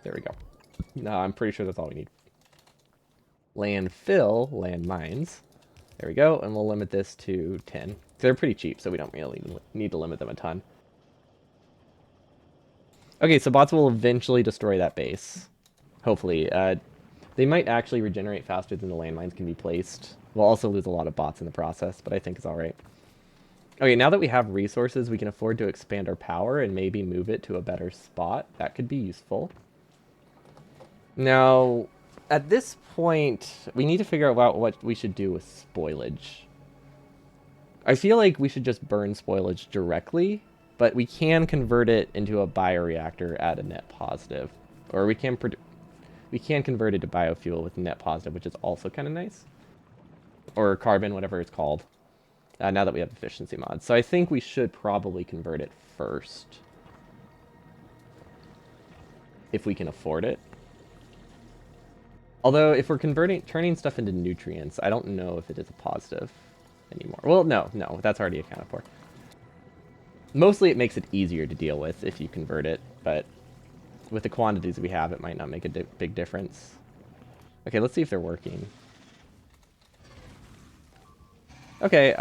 there we go. No, I'm pretty sure that's all we need. Landfill, landmines. There we go, and we'll limit this to 10. They're pretty cheap, so we don't really need to limit them a ton. Okay, so bots will eventually destroy that base. Hopefully. They might actually regenerate faster than the landmines can be placed. We'll also lose a lot of bots in the process, but I think it's alright. Okay, now that we have resources, we can afford to expand our power and maybe move it to a better spot. That could be useful. Now, at this point, we need to figure out what we should do with spoilage. I feel like we should just burn spoilage directly, but we can convert it into a bioreactor at a net positive. Or we can convert it to biofuel with net positive, which is also kind of nice. Or carbon, whatever it's called. Now that we have efficiency mods. So I think we should probably convert it first. If we can afford it. Although, if we're turning stuff into nutrients, I don't know if it is a positive anymore. Well, no, that's already accounted for. Mostly it makes it easier to deal with if you convert it, but with the quantities we have, it might not make a big difference. Okay, let's see if they're working. Okay,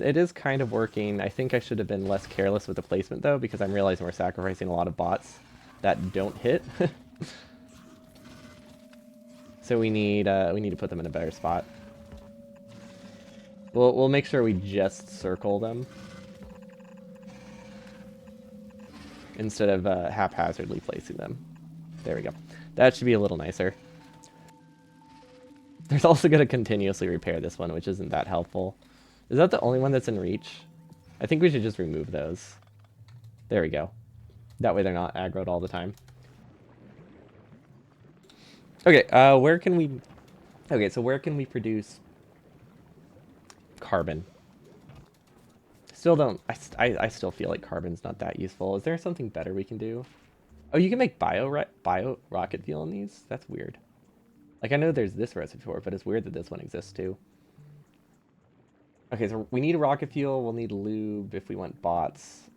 it is kind of working. I think I should have been less careless with the placement, though, because I'm realizing we're sacrificing a lot of bots that don't hit. So we need to put them in a better spot. We'll make sure we just circle them instead of haphazardly placing them. There we go. That should be a little nicer. There's also going to continuously repair this one, which isn't that helpful. Is that the only one that's in reach? I think we should just remove those. There we go. That way they're not aggroed all the time. Okay, where can we... Okay, so where can we produce carbon? Still don't... I still feel like carbon's not that useful. Is there something better we can do? Oh, you can make bio rocket fuel in these? That's weird. Like, I know there's this recipe for it, but it's weird that this one exists too. Okay, so we need rocket fuel. We'll need lube if we want bots.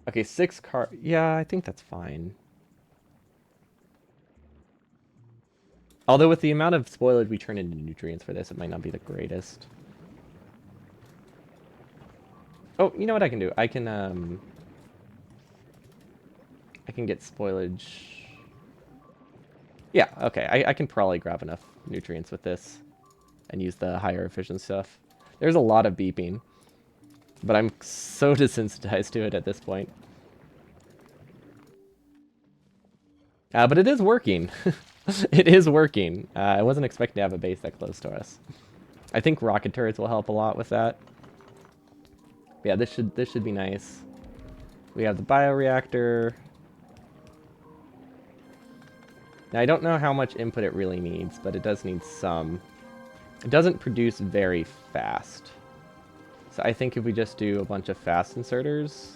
Okay, 6 car... Yeah, I think that's fine. Although with the amount of spoilage we turn into nutrients for this, it might not be the greatest. Oh, you know what I can do? I can get spoilage. Yeah, okay. I can probably grab enough nutrients with this and use the higher efficient stuff. There's a lot of beeping, but I'm so desensitized to it at this point. But it is working. It is working. I wasn't expecting to have a base that close to us. I think rocket turrets will help a lot with that. Yeah, this should be nice. We have the bioreactor. Now, I don't know how much input it really needs, but it does need some. It doesn't produce very fast. So I think if we just do a bunch of fast inserters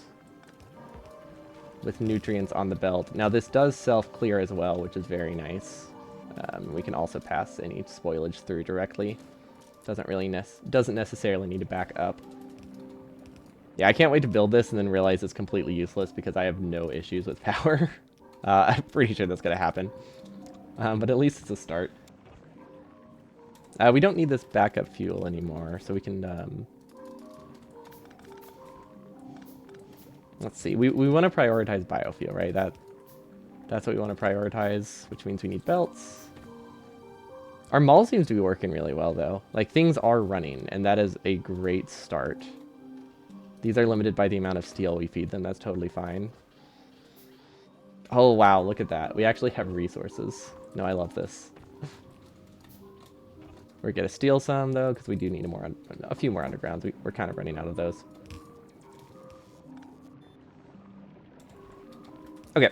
with nutrients on the belt. Now, this does self-clear as well, which is very nice. We can also pass any spoilage through directly. Doesn't necessarily need to back up. Yeah, I can't wait to build this and then realize it's completely useless because I have no issues with power. I'm pretty sure that's going to happen. But at least it's a start. We don't need this backup fuel anymore, so we can... Let's see. We want to prioritize biofuel, right? That's what we want to prioritize, which means we need belts. Our mall seems to be working really well, though. Like, things are running, and that is a great start. These are limited by the amount of steel we feed them. That's totally fine. Oh, wow, look at that. We actually have resources. No, I love this. We're going to steal some, though, because we do need a few more undergrounds. We're kind of running out of those. Okay.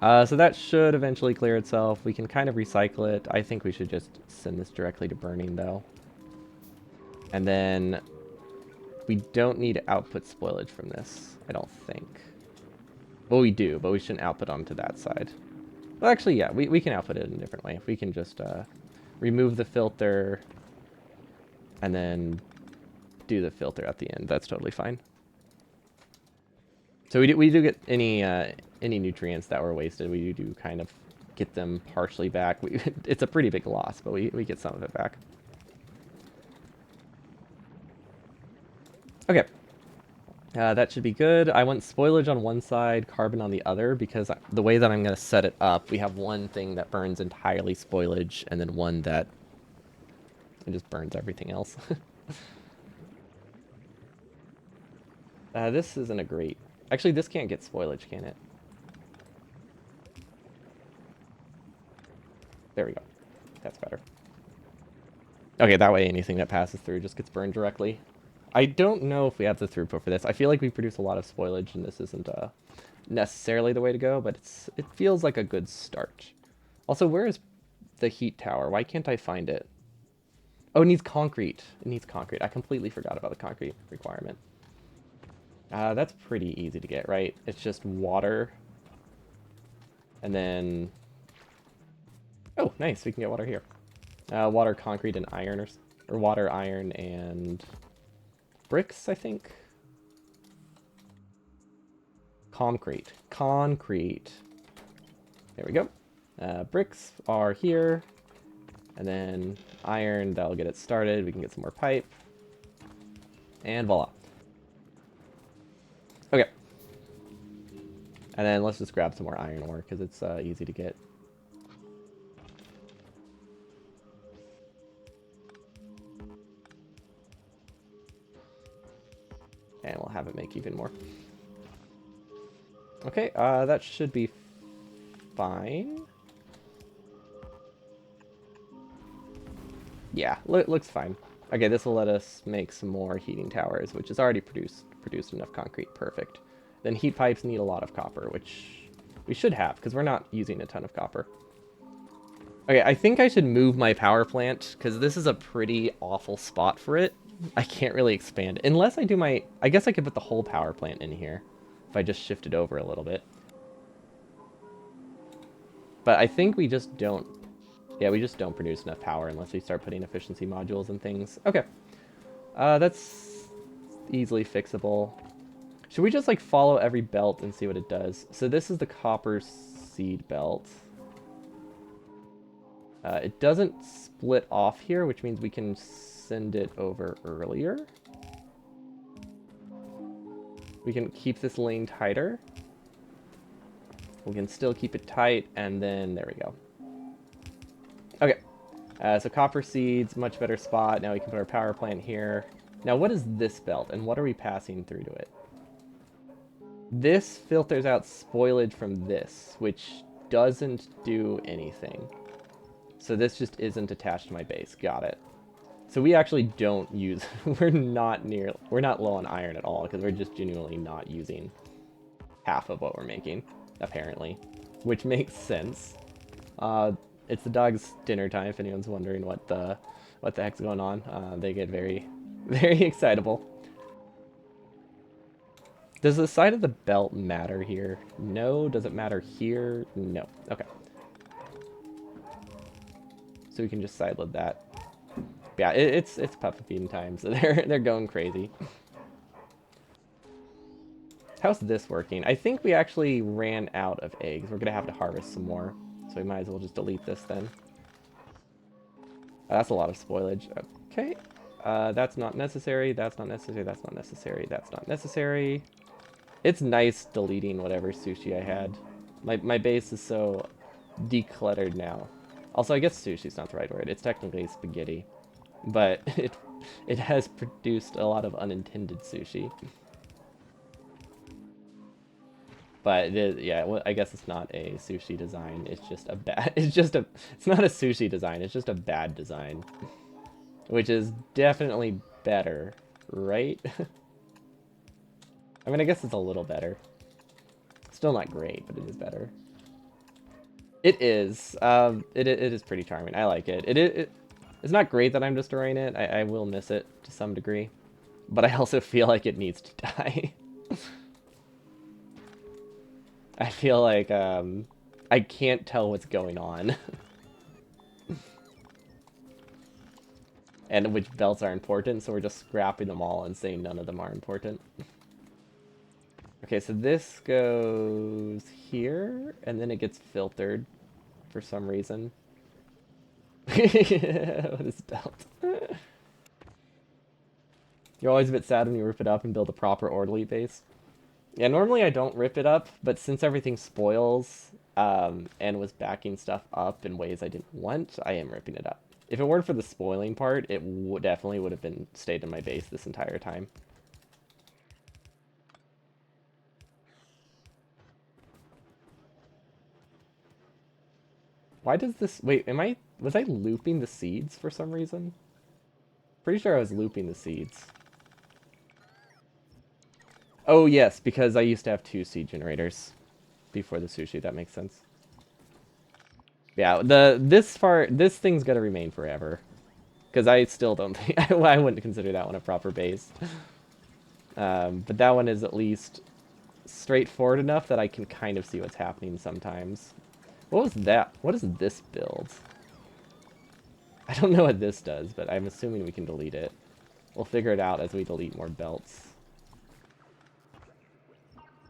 So that should eventually clear itself. We can kind of recycle it. I think we should just send this directly to burning, though. And then we don't need output spoilage from this, I don't think. Well, we do, but we shouldn't output onto that side. Well, actually, yeah, we can output it in a different way. We can just remove the filter and then do the filter at the end. That's totally fine. So we do get any nutrients that were wasted. We do kind of get them partially back. It's a pretty big loss, but we get some of it back. Okay. That should be good. I want spoilage on one side, carbon on the other, because the way that I'm going to set it up, we have one thing that burns entirely spoilage, and then one that it just burns everything else. This isn't a great... Actually, this can't get spoilage, can it? There we go. That's better. Okay, that way anything that passes through just gets burned directly. I don't know if we have the throughput for this. I feel like we produce a lot of spoilage, and this isn't necessarily the way to go, but it feels like a good start. Also, where is the heat tower? Why can't I find it? Oh, it needs concrete. It needs concrete. I completely forgot about the concrete requirement. That's pretty easy to get, right? It's just water. And then... Oh, nice. We can get water here. Water, concrete, and iron. Or water, iron, and... bricks, I think? Concrete. Concrete. There we go. Bricks are here. And then iron, that'll get it started. We can get some more pipe. And voila. Okay. And then let's just grab some more iron ore, because it's easy to get. And we'll have it make even more. Okay, that should be fine. Yeah, looks fine. Okay, this will let us make some more heating towers, which has already produced enough concrete. Perfect. Then heat pipes need a lot of copper, which we should have, because we're not using a ton of copper. Okay, I think I should move my power plant, because this is a pretty awful spot for it. I can't really expand. Unless I do my... I guess I could put the whole power plant in here, if I just shift it over a little bit. But I think we just don't... Yeah, we just don't produce enough power unless we start putting efficiency modules and things. Okay. That's easily fixable. Should we just, like, follow every belt and see what it does? So this is the copper seed belt. It doesn't split off here, which means we can send it over earlier. We can keep this lane tighter. We can still keep it tight, and then there we go. Okay, so copper seeds, much better spot. Now we can put our power plant here. Now what is this belt, and what are we passing through to it? This filters out spoilage from this, which doesn't do anything. So this just isn't attached to my base. Got it. So we actually don't use... we're not low on iron at all, because we're just genuinely not using half of what we're making, apparently. Which makes sense. It's the dog's dinner time, if anyone's wondering what the heck's going on. They get very, very excitable. Does the side of the belt matter here? No. Does it matter here? No. Okay. So we can just sideload that. Yeah, it's puppy feeding time, so they're going crazy. How's this working? I think we actually ran out of eggs. We're gonna have to harvest some more, so we might as well just delete this then. That's a lot of spoilage. Okay. That's not necessary. That's not necessary. That's not necessary. That's not necessary. It's nice deleting whatever sushi I had. My base is so decluttered now. Also, I guess sushi's not the right word. It's technically spaghetti. But it has produced a lot of unintended sushi. But it is, yeah, well, I guess it's not a sushi design. It's just a bad. It's not a sushi design. It's just a bad design, which is definitely better, right? I mean, I guess it's a little better. Still not great, but it is better. It is. It is pretty charming. I like it. It's not great that I'm destroying it. I will miss it to some degree, but I also feel like it needs to die. I feel like I can't tell what's going on. And which belts are important, so we're just scrapping them all and saying none of them are important. Okay, so this goes here, and then it gets filtered for some reason. What is belt? You're always a bit sad when you rip it up and build a proper orderly base. Yeah, normally I don't rip it up, but since everything spoils and was backing stuff up in ways I didn't want, I am ripping it up. If it weren't for the spoiling part, it definitely would have been stayed in my base this entire time. Why does this... Wait, was I looping the seeds for some reason? Pretty sure I was looping the seeds. Oh, yes, because I used to have 2 seed generators before the sushi. That makes sense. Yeah, this thing's gonna remain forever. Because I still don't think... I wouldn't consider that one a proper base. But that one is at least straightforward enough that I can kind of see what's happening sometimes. What was that? What is this build? I don't know what this does, but I'm assuming we can delete it. We'll figure it out as we delete more belts.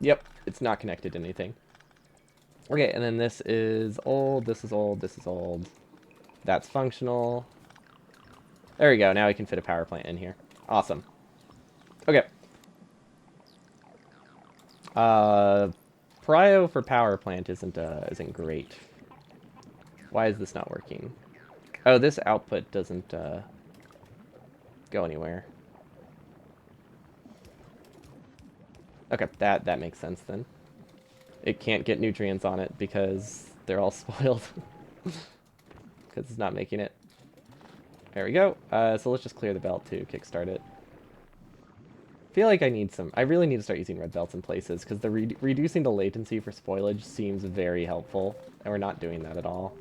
Yep, it's not connected to anything. Okay, and then this is old, this is old, this is old. That's functional. There we go, now we can fit a power plant in here. Awesome. Okay. Prio for power plant isn't great. Why is this not working? Oh, this output doesn't go anywhere. Okay, that makes sense then. It can't get nutrients on it because they're all spoiled. Because it's not making it. There we go. So let's just clear the belt to kickstart it. I feel like I really need to start using red belts in places because the reducing the latency for spoilage seems very helpful, and we're not doing that at all.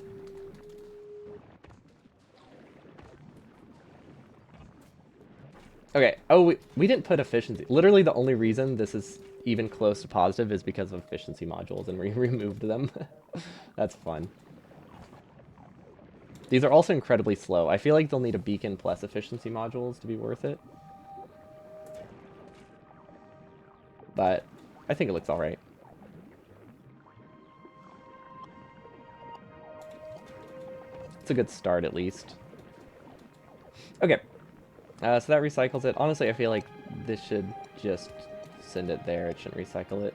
Okay, oh, we didn't put efficiency. Literally the only reason this is even close to positive is because of efficiency modules, and we removed them. That's fun. These are also incredibly slow. I feel like they'll need a beacon plus efficiency modules to be worth it. But I think it looks alright. It's a good start, at least. Okay. So that recycles it. Honestly, I feel like this should just send it there. It shouldn't recycle it.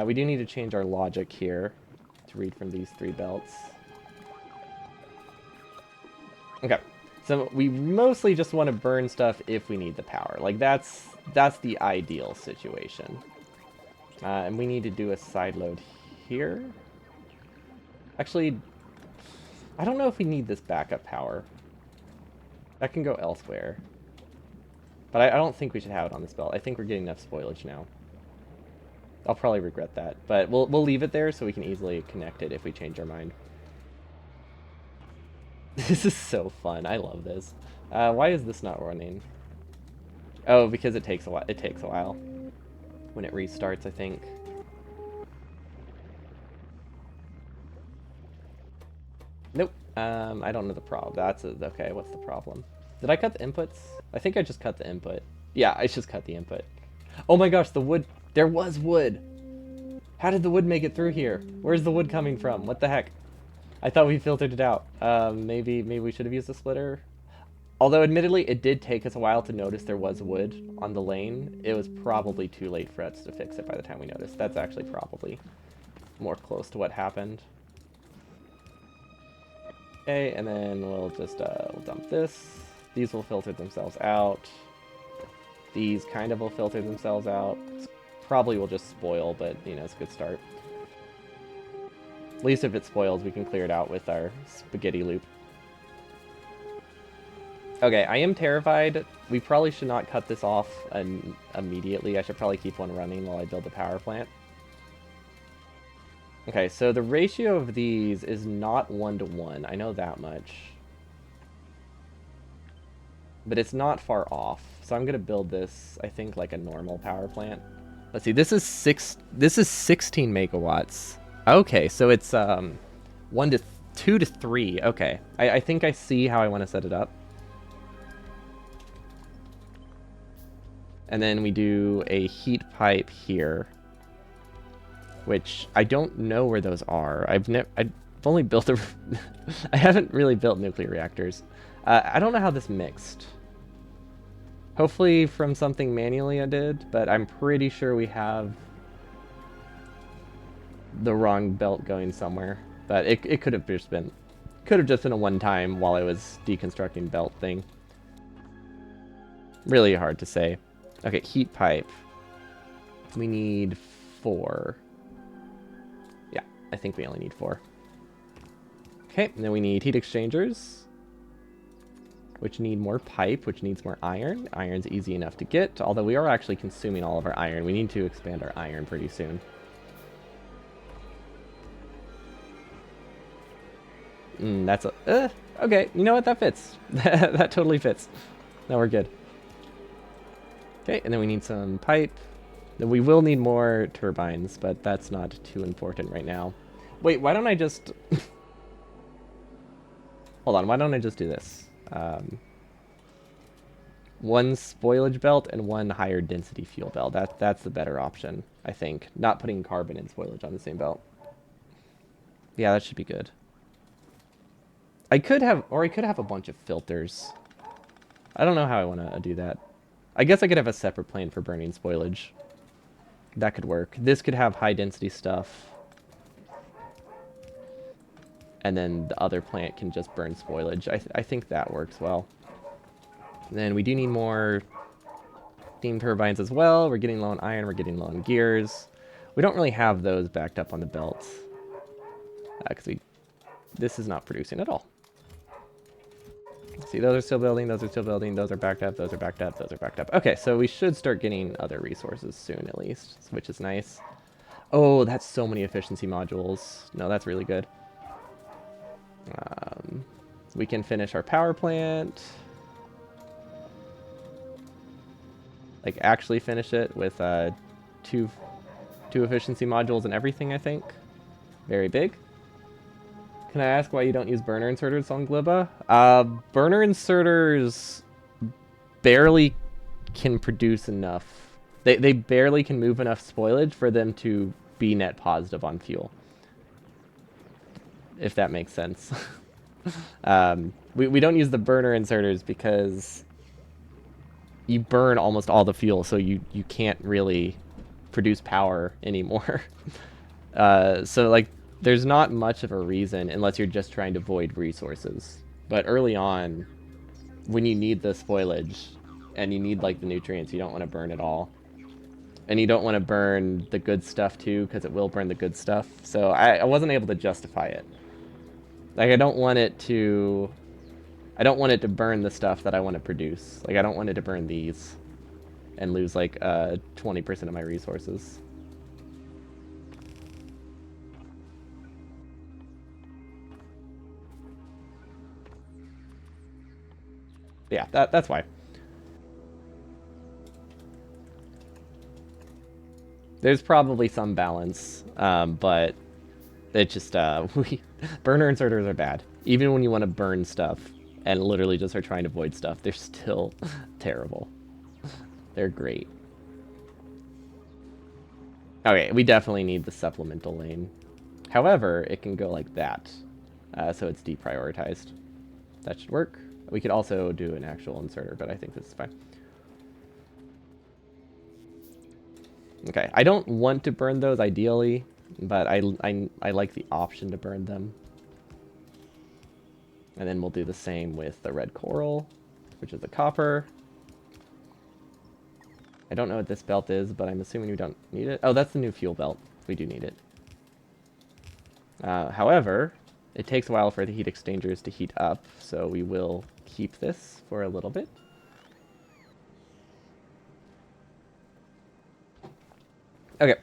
We do need to change our logic here to read from these 3 belts. Okay. So we mostly just want to burn stuff if we need the power. Like, that's the ideal situation. And we need to do a side load here. Actually, I don't know if we need this backup power. That can go elsewhere. But I don't think we should have it on this belt. I think we're getting enough spoilage now. I'll probably regret that. But we'll leave it there so we can easily connect it if we change our mind. This is so fun. I love this. Why is this not running? Oh, because it takes a while. It takes a while when it restarts, I think. Nope. I don't know the problem. Okay, what's the problem? Did I cut the inputs? I think I just cut the input. Yeah, I just cut the input. Oh my gosh, the wood. There was wood. How did the wood make it through here? Where's the wood coming from? What the heck? I thought we filtered it out. Maybe we should have used a splitter. Although, admittedly, it did take us a while to notice there was wood on the lane. It was probably too late for us to fix it by the time we noticed. That's actually probably more close to what happened. Okay, and then we'll just we'll dump this. These will filter themselves out. These kind of will filter themselves out. Probably will just spoil, but, you know, it's a good start. At least if it spoils, we can clear it out with our spaghetti loop. Okay, I am terrified. We probably should not cut this off immediately. I should probably keep one running while I build the power plant. Okay, so the ratio of these is not 1-to-1. I know that much. But it's not far off. So I'm gonna build this, I think, like a normal power plant. Let's see, this is 16 megawatts. Okay, so it's 2 to 3. Okay. I think I see how I want to set it up. And then we do a heat pipe here, which I don't know where those are. I've only built a I haven't really built nuclear reactors. I don't know how this mixed. Hopefully from something manually I did, but I'm pretty sure we have the wrong belt going somewhere. But it could have just been a one-time while I was deconstructing belt thing. Really hard to say. Okay, heat pipe. We need 4. Yeah, I think we only need 4. Okay, and then we need heat exchangers, which need more pipe, which needs more iron. Iron's easy enough to get, although we are actually consuming all of our iron. We need to expand our iron pretty soon. That's a... okay, you know what? That fits. That totally fits. Now we're good. Okay, and then we need some pipe. Then we will need more turbines, but that's not too important right now. Wait, why don't I just... Hold on, why don't I just do this? One spoilage belt and one higher density fuel belt. That's the better option, I think. Not putting carbon and spoilage on the same belt. Yeah, that should be good. I could have a bunch of filters. I don't know how I want to do that. I guess I could have a separate plane for burning spoilage. That could work. This could have high density stuff. And then the other plant can just burn spoilage. I think that works well. And then we do need more steam turbines as well. We're getting low on iron. We're getting low on gears. We don't really have those backed up on the belts. Because this is not producing at all. See, those are still building, those are still building, those are backed up, those are backed up, those are backed up. Okay, so we should start getting other resources soon at least, which is nice. Oh, that's so many efficiency modules. No, that's really good. We can finish our power plant. Like, actually finish it with two efficiency modules and everything, I think. Very big. Can I ask why you don't use burner inserters on Geliba? Burner inserters barely can produce enough. They barely can move enough spoilage for them to be net positive on fuel. If that makes sense. We don't use the burner inserters because you burn almost all the fuel, so you can't really produce power anymore. So, like, there's not much of a reason unless you're just trying to void resources. But early on, when you need the spoilage and you need, like, the nutrients, you don't want to burn it all. And you don't want to burn the good stuff too, because it will burn the good stuff. So I wasn't able to justify it. Like, I don't want it to burn the stuff that I want to produce. Like, I don't want it to burn these and lose, like, 20% of my resources. Yeah, that's why. There's probably some balance, but it just, burner inserters are bad. Even when you want to burn stuff and literally just are trying to void stuff, they're still terrible. They're great. Okay, we definitely need the supplemental lane. However, it can go like that, so it's deprioritized. That should work. We could also do an actual inserter, but I think this is fine. Okay, I don't want to burn those ideally, but I like the option to burn them. And then we'll do the same with the red coral, which is the copper. I don't know what this belt is, but I'm assuming we don't need it. Oh, that's the new fuel belt. We do need it. However, it takes a while for the heat exchangers to heat up, so we will keep this for a little bit. Okay,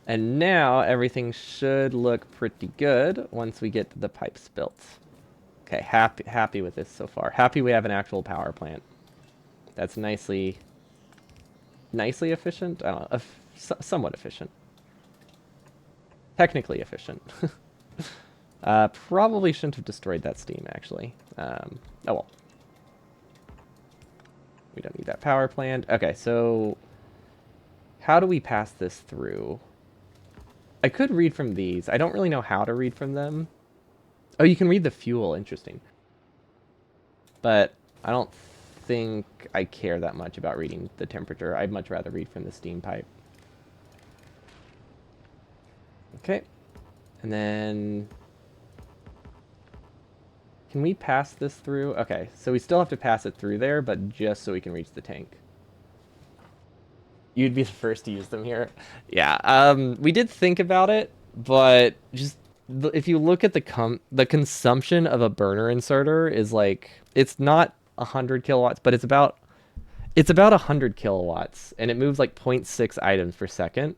and now everything should look pretty good once we get the pipes built. Okay, happy with this so far. Happy we have an actual power plant. That's nicely efficient. I don't know, somewhat efficient. Technically efficient. Probably shouldn't have destroyed that steam, actually. Oh well. We don't need that power plant. Okay, so how do we pass this through? I could read from these. I don't really know how to read from them. Oh, you can read the fuel. Interesting. But I don't think I care that much about reading the temperature. I'd much rather read from the steam pipe. Okay. And then... Can we pass this through? Okay, so we still have to pass it through there, but just so we can reach the tank. You'd be the first to use them here. Yeah, we did think about it, but just if you look at the consumption of a burner inserter is like, it's not 100 kilowatts, but it's about 100 kilowatts, and it moves like 0.6 items per second.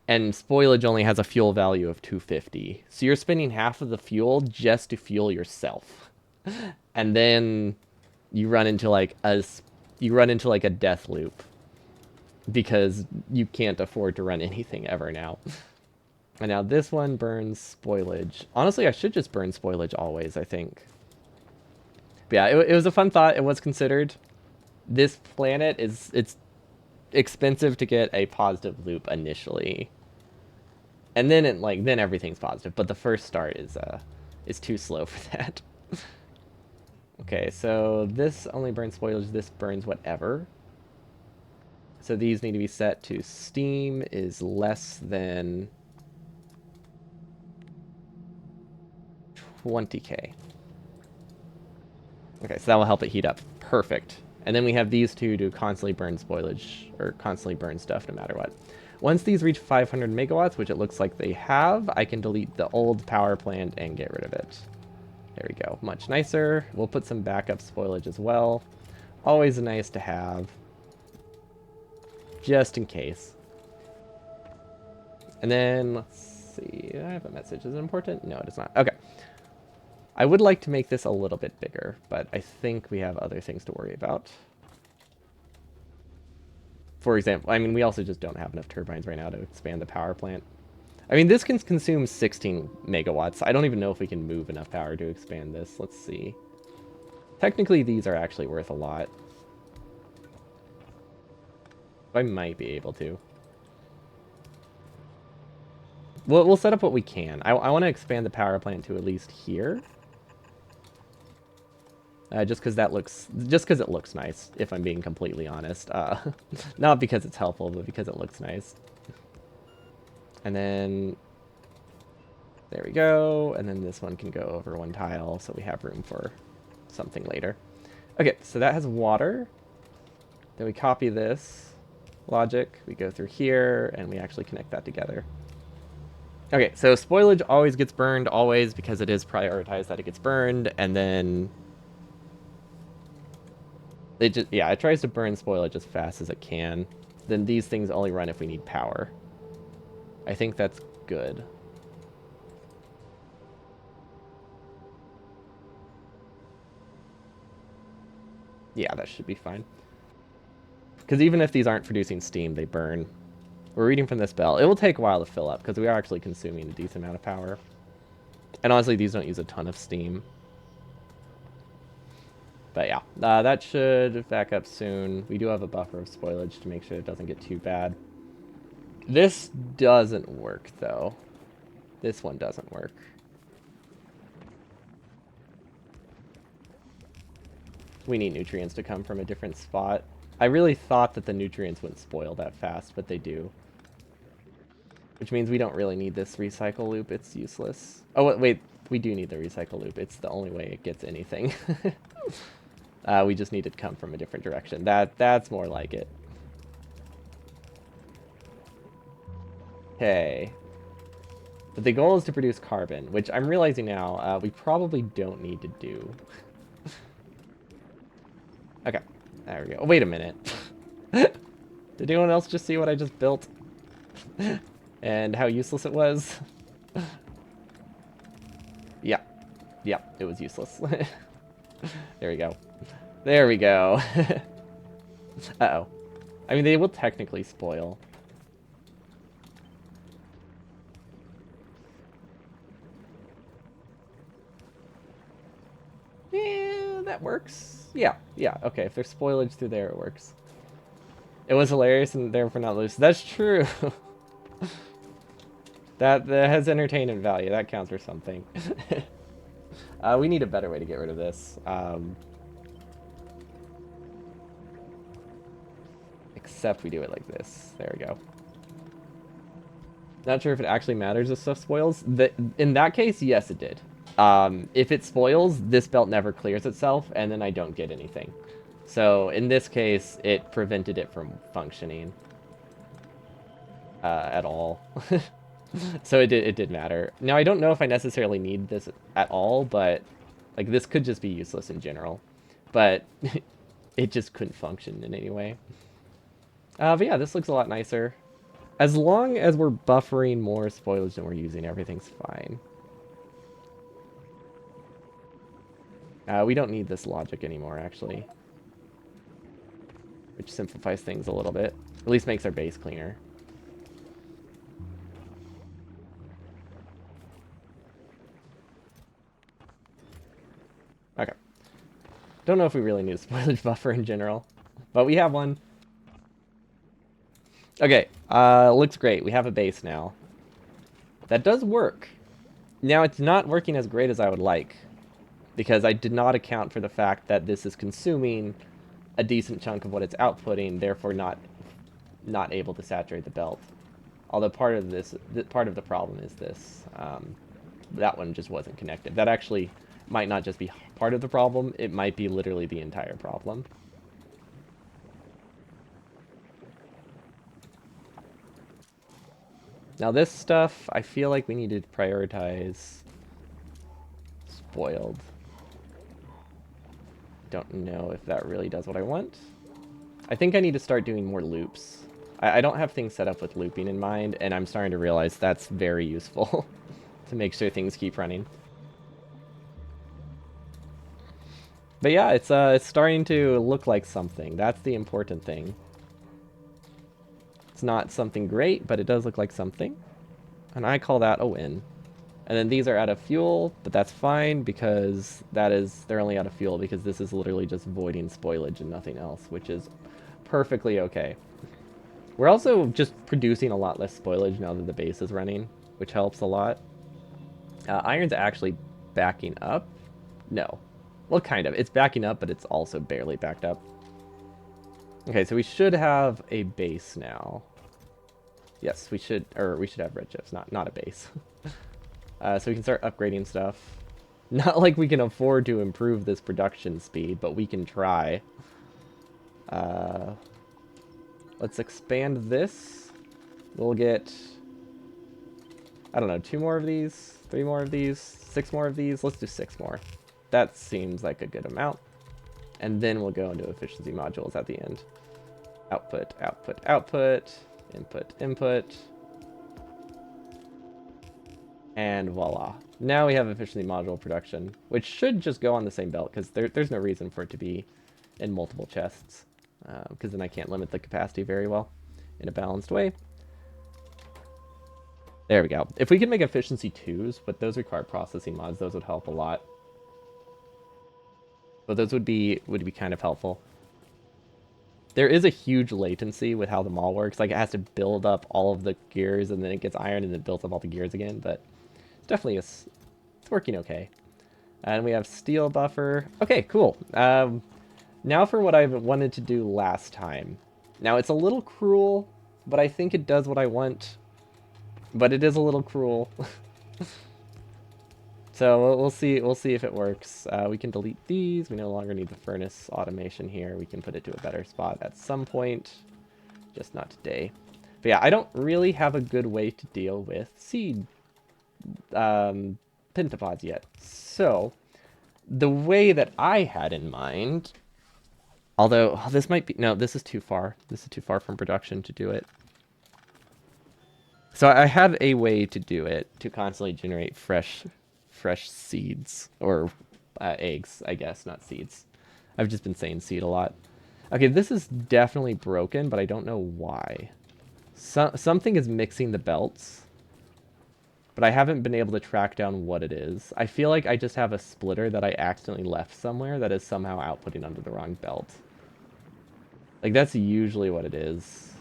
And spoilage only has a fuel value of 250. So you're spending half of the fuel just to fuel yourself. And then you run into like a death loop because you can't afford to run anything ever now. And now this one burns spoilage. Honestly, I should just burn spoilage always, I think. But yeah, it was a fun thought. It was considered. This planet it's expensive to get a positive loop initially. And then then everything's positive, but the first start is too slow for that. Okay, so this only burns spoilage, this burns whatever. So these need to be set to steam is less than 20k. Okay, so that will help it heat up. Perfect. And then we have these two to constantly burn spoilage, or constantly burn stuff no matter what. Once these reach 500 megawatts, which it looks like they have, I can delete the old power plant and get rid of it. There we go. Much nicer. We'll put some backup spoilage as well. Always nice to have. Just in case. And then, let's see. I have a message. Is it important? No, it is not. Okay. I would like to make this a little bit bigger, but I think we have other things to worry about. For example, I mean, we also just don't have enough turbines right now to expand the power plant. I mean, this can consume 16 megawatts. I don't even know if we can move enough power to expand this. Let's see. Technically, these are actually worth a lot. I might be able to. We'll set up what we can. I want to expand the power plant to at least here. Just because it looks nice, if I'm being completely honest. Not because it's helpful, but because it looks nice. And then, there we go. And then this one can go over one tile, so we have room for something later. Okay, so that has water. Then we copy this logic. We go through here, and we actually connect that together. Okay, so spoilage always gets burned, always, because it is prioritized that it gets burned, and then it tries to burn spoilage as fast as it can. Then these things only run if we need power. I think that's good. Yeah, that should be fine. Because even if these aren't producing steam, they burn. We're reading from this bell. It will take a while to fill up, because we are actually consuming a decent amount of power. And honestly, these don't use a ton of steam. But yeah, that should back up soon. We do have a buffer of spoilage to make sure it doesn't get too bad. This doesn't work, though. This one doesn't work. We need nutrients to come from a different spot. I really thought that the nutrients wouldn't spoil that fast, but they do. Which means we don't really need this recycle loop. It's useless. Oh, wait. We do need the recycle loop. It's the only way it gets anything. We just need it to come from a different direction. That's more like it. Okay. But the goal is to produce carbon, which I'm realizing now we probably don't need to do. Okay, there we go. Oh, wait a minute. Did anyone else just see what I just built? And how useless it was? Yeah. Yeah, it was useless. There we go. There we go. Uh-oh. I mean, they will technically spoil. Yeah, that works. Yeah, yeah, okay. If there's spoilage through there, it works. It was hilarious and therefore not loose. That's true. That has entertainment value. That counts for something. We need a better way to get rid of this. Except we do it like this. There we go. Not sure if it actually matters if stuff spoils. In that case, yes, it did. If it spoils, this belt never clears itself, and then I don't get anything. So in this case, it prevented it from functioning at all. So it did matter. Now, I don't know if I necessarily need this at all, but like this could just be useless in general. But it just couldn't function in any way. But yeah, this looks a lot nicer. As long as we're buffering more spoilage than we're using, everything's fine. We don't need this logic anymore, actually. Which simplifies things a little bit. At least makes our base cleaner. Okay. Don't know if we really need a spoilage buffer in general, but we have one. Okay, looks great. We have a base now. That does work. Now, it's not working as great as I would like, because I did not account for the fact that this is consuming a decent chunk of what it's outputting, therefore not able to saturate the belt. Although part of the problem is this. That one just wasn't connected. That actually might not just be part of the problem, it might be literally the entire problem. Now this stuff, I feel like we need to prioritize spoiled. Don't know if that really does what I want. I think I need to start doing more loops. I don't have things set up with looping in mind, and I'm starting to realize that's very useful to make sure things keep running. But yeah, it's starting to look like something. That's the important thing. It's not something great, but it does look like something. And I call that a win. And then these are out of fuel, but that's fine because they're only out of fuel because this is literally just voiding spoilage and nothing else, which is perfectly okay. We're also just producing a lot less spoilage now that the base is running, which helps a lot. Iron's actually backing up. No. Well, kind of. It's backing up, but it's also barely backed up. Okay, so we should have a base now. Yes, we should have redshifts, not a base. So we can start upgrading stuff. Not like we can afford to improve this production speed, but we can try. Let's expand this. We'll get, I don't know, 2 more of these, 3 more of these, 6 more of these. Let's do 6 more. That seems like a good amount. And then we'll go into efficiency modules at the end. Output, output, output, input, input. And voila. Now we have efficiency module production, which should just go on the same belt, because there's no reason for it to be in multiple chests, because then I can't limit the capacity very well in a balanced way. There we go. If we could make efficiency 2s, but those require processing mods, those would help a lot. But those would be kind of helpful. There is a huge latency with how the mall works. Like, it has to build up all of the gears, and then it gets iron, and then it builds up all the gears again. But it's definitely it's working okay. And we have steel buffer. Okay, cool. Now for what I wanted to do last time. Now, it's a little cruel, but I think it does what I want. But it is a little cruel. So we'll see. We'll see if it works. We can delete these. We no longer need the furnace automation here. We can put it to a better spot at some point, just not today. But yeah, I don't really have a good way to deal with seed pentapods yet. So the way that I had in mind, although this might be no, this is too far. This is too far from production to do it. So I had a way to do it to constantly generate fresh seeds or eggs, I guess, not seeds. I've just been saying seed a lot. Okay, this is definitely broken, but I don't know why. Something is mixing the belts, but I haven't been able to track down what it is. I feel like I just have a splitter that I accidentally left somewhere that is somehow outputting under the wrong belt. Like, that's usually what it is.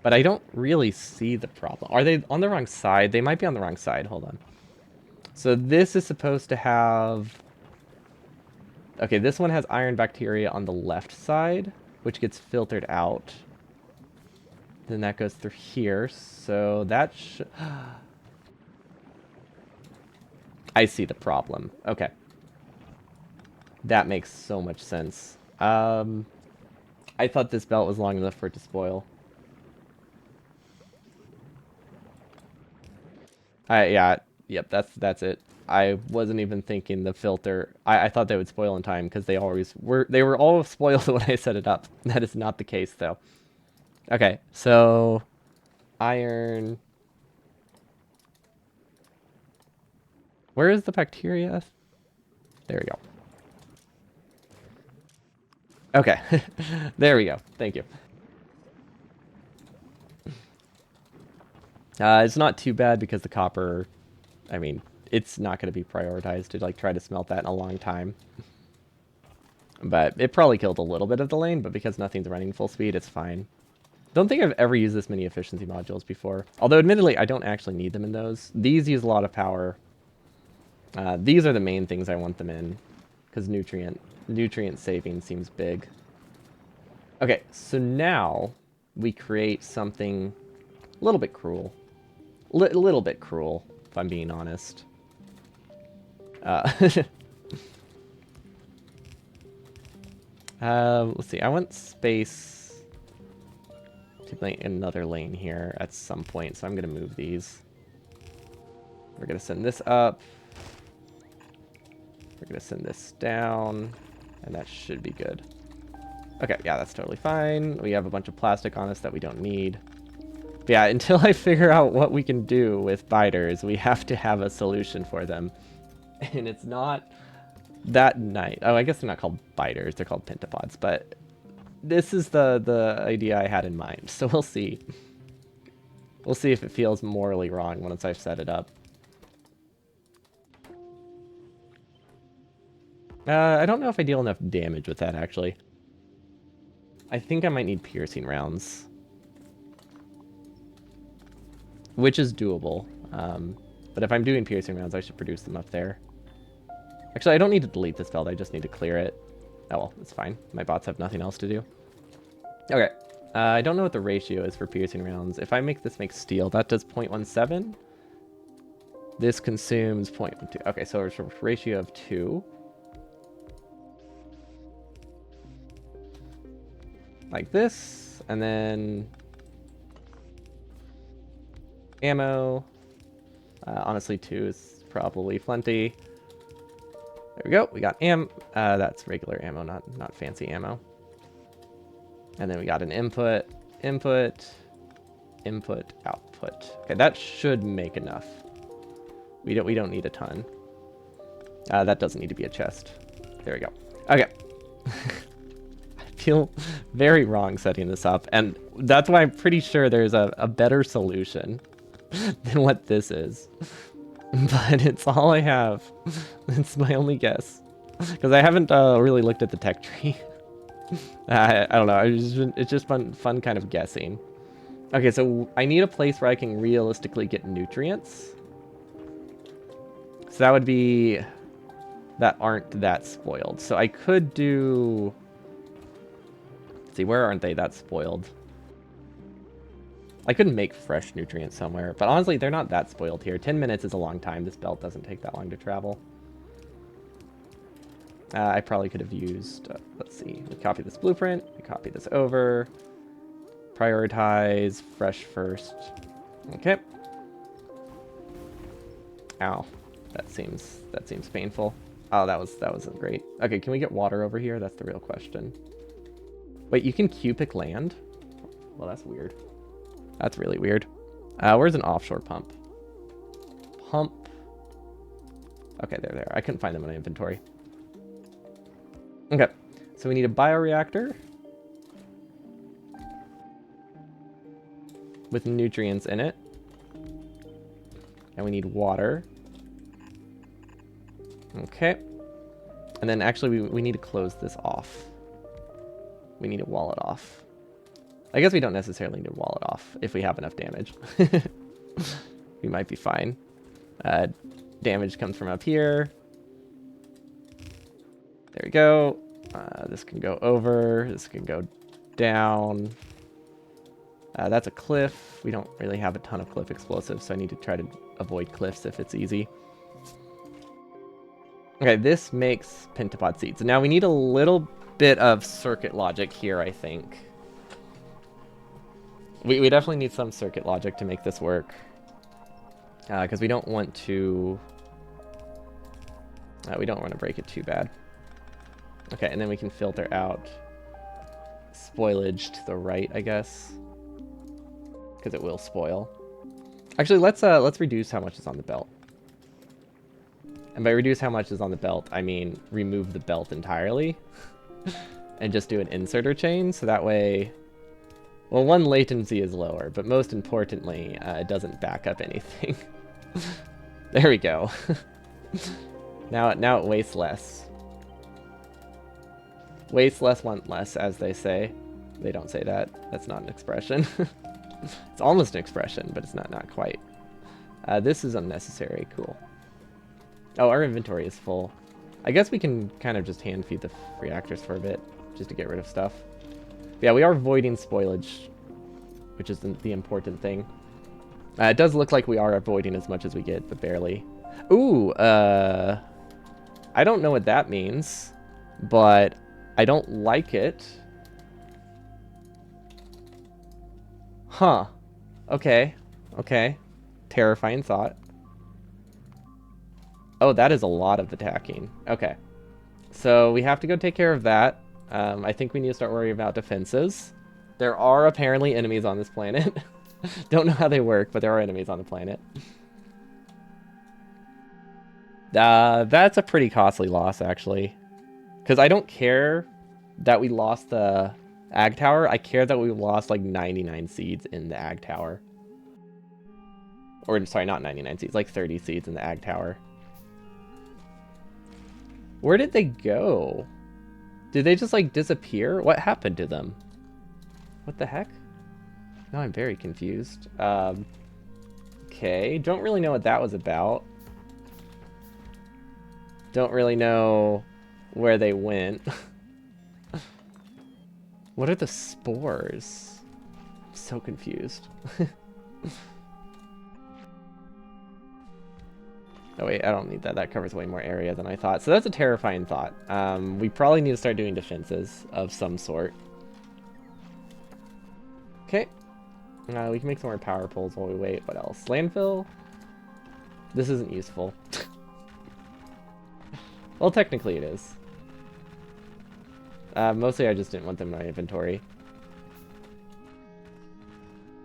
But I don't really see the problem. Are they on the wrong side? They might be on the wrong side. Hold on. So this is supposed to have... Okay, this one has iron bacteria on the left side, which gets filtered out. Then that goes through here, so that should... I see the problem. Okay. That makes so much sense. I thought this belt was long enough for it to spoil. Yeah, yep, that's it. I wasn't even thinking the filter. I thought they would spoil in time because they always were. They were all spoiled when I set it up. That is not the case though. Okay, so iron. Where is the bacteria? There we go. Okay, there we go. Thank you. It's not too bad because the copper. I mean, it's not going to be prioritized to like try to smelt that in a long time. But it probably killed a little bit of the lane, but because nothing's running full speed, it's fine. Don't think I've ever used this many efficiency modules before. Although, admittedly, I don't actually need them in those. These use a lot of power. These are the main things I want them in, because nutrient saving seems big. Okay, so now we create something a little bit cruel. A little bit cruel, if I'm being honest. Let's see. I want space to make another lane here at some point, so I'm going to move these. We're going to send this up. We're going to send this down, and that should be good. Okay, yeah, that's totally fine. We have a bunch of plastic on us that we don't need. But yeah, until I figure out what we can do with biters, we have to have a solution for them. And it's not that nice. Oh, I guess they're not called biters, they're called pentapods, but this is the idea I had in mind, so we'll see. We'll see if it feels morally wrong once I've set it up. I don't know if I deal enough damage with that, actually. I think I might need piercing rounds. Which is doable. But if I'm doing piercing rounds, I should produce them up there. Actually, I don't need to delete this belt, I just need to clear it. Oh well, it's fine. My bots have nothing else to do. Okay. I don't know what the ratio is for piercing rounds. If I make this make steel, that does 0.17. This consumes 0.12. Okay, so it's a ratio of 2. Like this, and then ammo. Honestly, 2 is probably plenty. There we go. We got that's regular ammo, not fancy ammo. And then we got an input, output. Okay, that should make enough. We don't need a ton. That doesn't need to be a chest. There we go. Okay. I feel very wrong setting this up, and that's why I'm pretty sure there's a better solution than what this is. But it's all I have. It's my only guess. Because I haven't really looked at the tech tree. I don't know. It's just fun kind of guessing. Okay, so I need a place where I can realistically get nutrients. So that would be... that aren't that spoiled. So I could do... Let's see, where aren't they that spoiled? I couldn't make fresh nutrients somewhere, but honestly, they're not that spoiled here. 10 minutes is a long time. This belt doesn't take that long to travel. I probably could have used, let's see, we copy this blueprint, we copy this over, prioritize fresh first. Okay. Ow, that seems painful. Oh, that wasn't great. Okay, can we get water over here? That's the real question. Wait, you can Q-pick land? Well, that's weird. That's really weird. Where's an offshore pump? Pump. Okay, they're there. I couldn't find them in my inventory. Okay, so we need a bioreactor with nutrients in it. And we need water. Okay. And then actually we need to close this off. We need to wall it off. I guess we don't necessarily need to wall it off if we have enough damage. We might be fine. Damage comes from up here. There we go. This can go over. This can go down. That's a cliff. We don't really have a ton of cliff explosives, so I need to try to avoid cliffs if it's easy. Okay, this makes pentapod seeds. So now we need a little bit of circuit logic here, I think. We definitely need some circuit logic to make this work. Because we don't want to... we don't want to break it too bad. Okay, and then we can filter out spoilage to the right, I guess. Because it will spoil. Actually, let's reduce how much is on the belt. And by reduce how much is on the belt, I mean remove the belt entirely. And just do an inserter chain, so that way... Well, one, latency is lower, but most importantly, it doesn't back up anything. There we go. Now it wastes less. Waste less, want less, as they say. They don't say that. That's not an expression. It's almost an expression, but it's not quite. This is unnecessary. Cool. Oh, our inventory is full. I guess we can kind of just hand feed the reactors for a bit, just to get rid of stuff. But yeah, we are voiding spoilage, which is the important thing. It does look like we are avoiding as much as we get, but barely. Ooh, I don't know what that means, but I don't like it. Huh. Okay. Okay. Terrifying thought. Oh, that is a lot of attacking. Okay. So we have to go take care of that. I think we need to start worrying about defenses. There are apparently enemies on this planet. Don't know how they work, but there are enemies on the planet. That's a pretty costly loss, actually. Because I don't care that we lost the Ag Tower. I care that we lost like 99 seeds in the Ag Tower. Or, sorry, not 99 seeds, like 30 seeds in the Ag Tower. Where did they go? Did they just like disappear? What happened to them? What the heck? Now I'm very confused. Okay, don't really know what that was about. Don't really know where they went. What are the spores? I'm so confused. Oh wait, I don't need that. That covers way more area than I thought. So that's a terrifying thought. We probably need to start doing defenses of some sort. Okay. We can make some more power poles while we wait. What else? Landfill? This isn't useful. Well, technically it is. Mostly I just didn't want them in my inventory.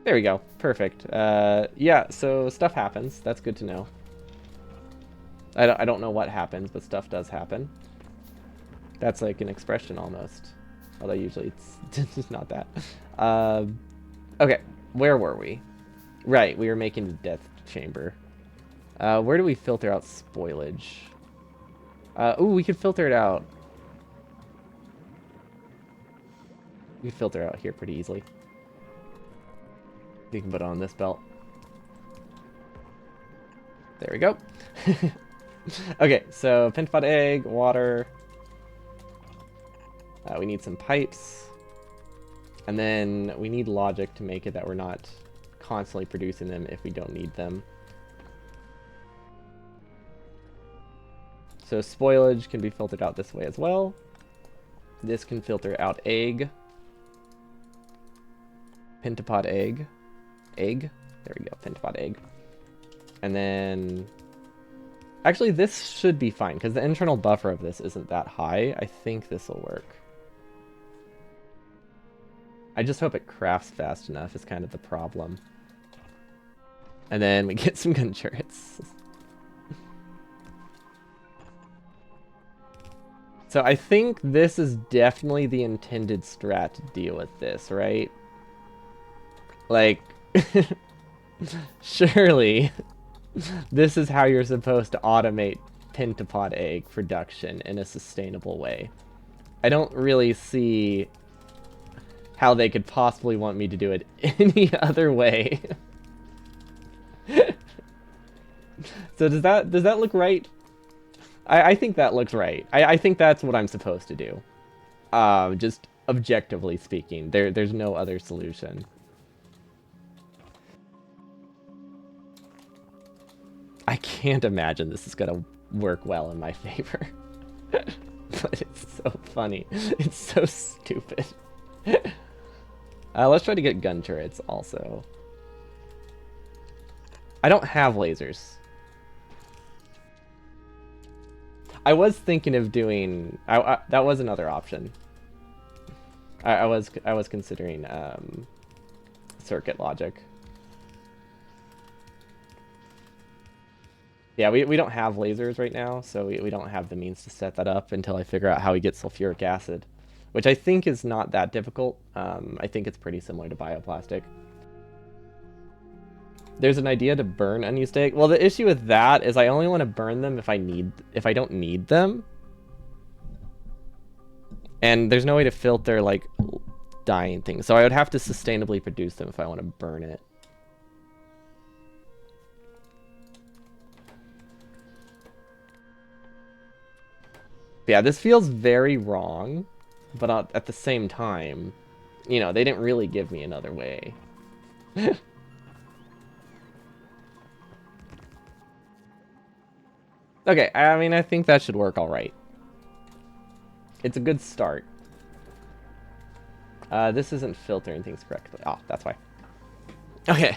There we go. Perfect. Yeah, so stuff happens. That's good to know. I don't know what happens, but stuff does happen. That's like an expression almost. Although usually it's just not that. Okay, where were we? Right, we were making the death chamber. Where do we filter out spoilage? Ooh, we could filter it out. We can filter it out here pretty easily. You can put it on this belt. There we go. Okay, so pentapod egg, water. We need some pipes. And then we need logic to make it that we're not constantly producing them if we don't need them. So spoilage can be filtered out this way as well. This can filter out egg. Pentapod egg. Egg. There we go, pentapod egg. And then... Actually, this should be fine, because the internal buffer of this isn't that high. I think this will work. I just hope it crafts fast enough is kind of the problem. And then we get some gun turrets. So I think this is definitely the intended strat to deal with this, right? Like, surely this is how you're supposed to automate pentapod egg production in a sustainable way. I don't really see how they could possibly want me to do it any other way. So does that look right? I think that looks right. I think that's what I'm supposed to do. Just objectively speaking, there's no other solution. I can't imagine this is gonna work well in my favor. But it's so funny. It's so stupid. Let's try to get gun turrets also. I don't have lasers. I was thinking of doing... that was another option. I was considering circuit logic. Yeah, we don't have lasers right now, so we don't have the means to set that up until I figure out how we get sulfuric acid, which I think is not that difficult. I think it's pretty similar to bioplastic. There's an idea to burn unused egg. Well, the issue with that is I only want to burn them if I don't need them. And there's no way to filter, like, dying things. So I would have to sustainably produce them if I want to burn it. Yeah, this feels very wrong, but at the same time, you know, they didn't really give me another way. Okay, I mean, I think that should work all right. It's a good start. This isn't filtering things correctly. Oh, that's why. Okay.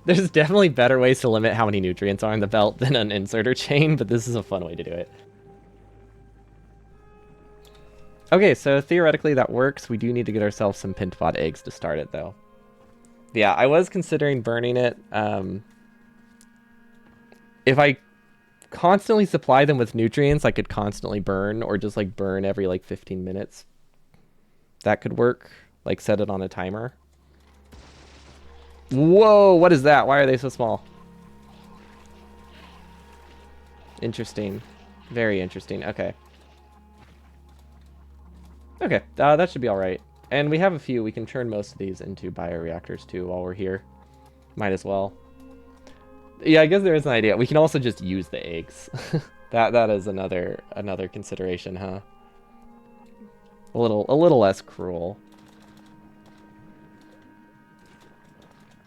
There's definitely better ways to limit how many nutrients are in the belt than an inserter chain, but this is a fun way to do it. Okay, so theoretically that works. We do need to get ourselves some pentapod eggs to start it, though. Yeah, I was considering burning it. If I constantly supply them with nutrients, I could constantly burn, or just like burn every like 15 minutes. That could work. Like set it on a timer. Whoa, what is that? Why are they so small? Interesting. Very interesting. Okay. Okay, that should be alright. And we have a few. We can turn most of these into bioreactors too while we're here. Might as well. Yeah, I guess there is an idea. We can also just use the eggs. That is another consideration, huh? A little less cruel.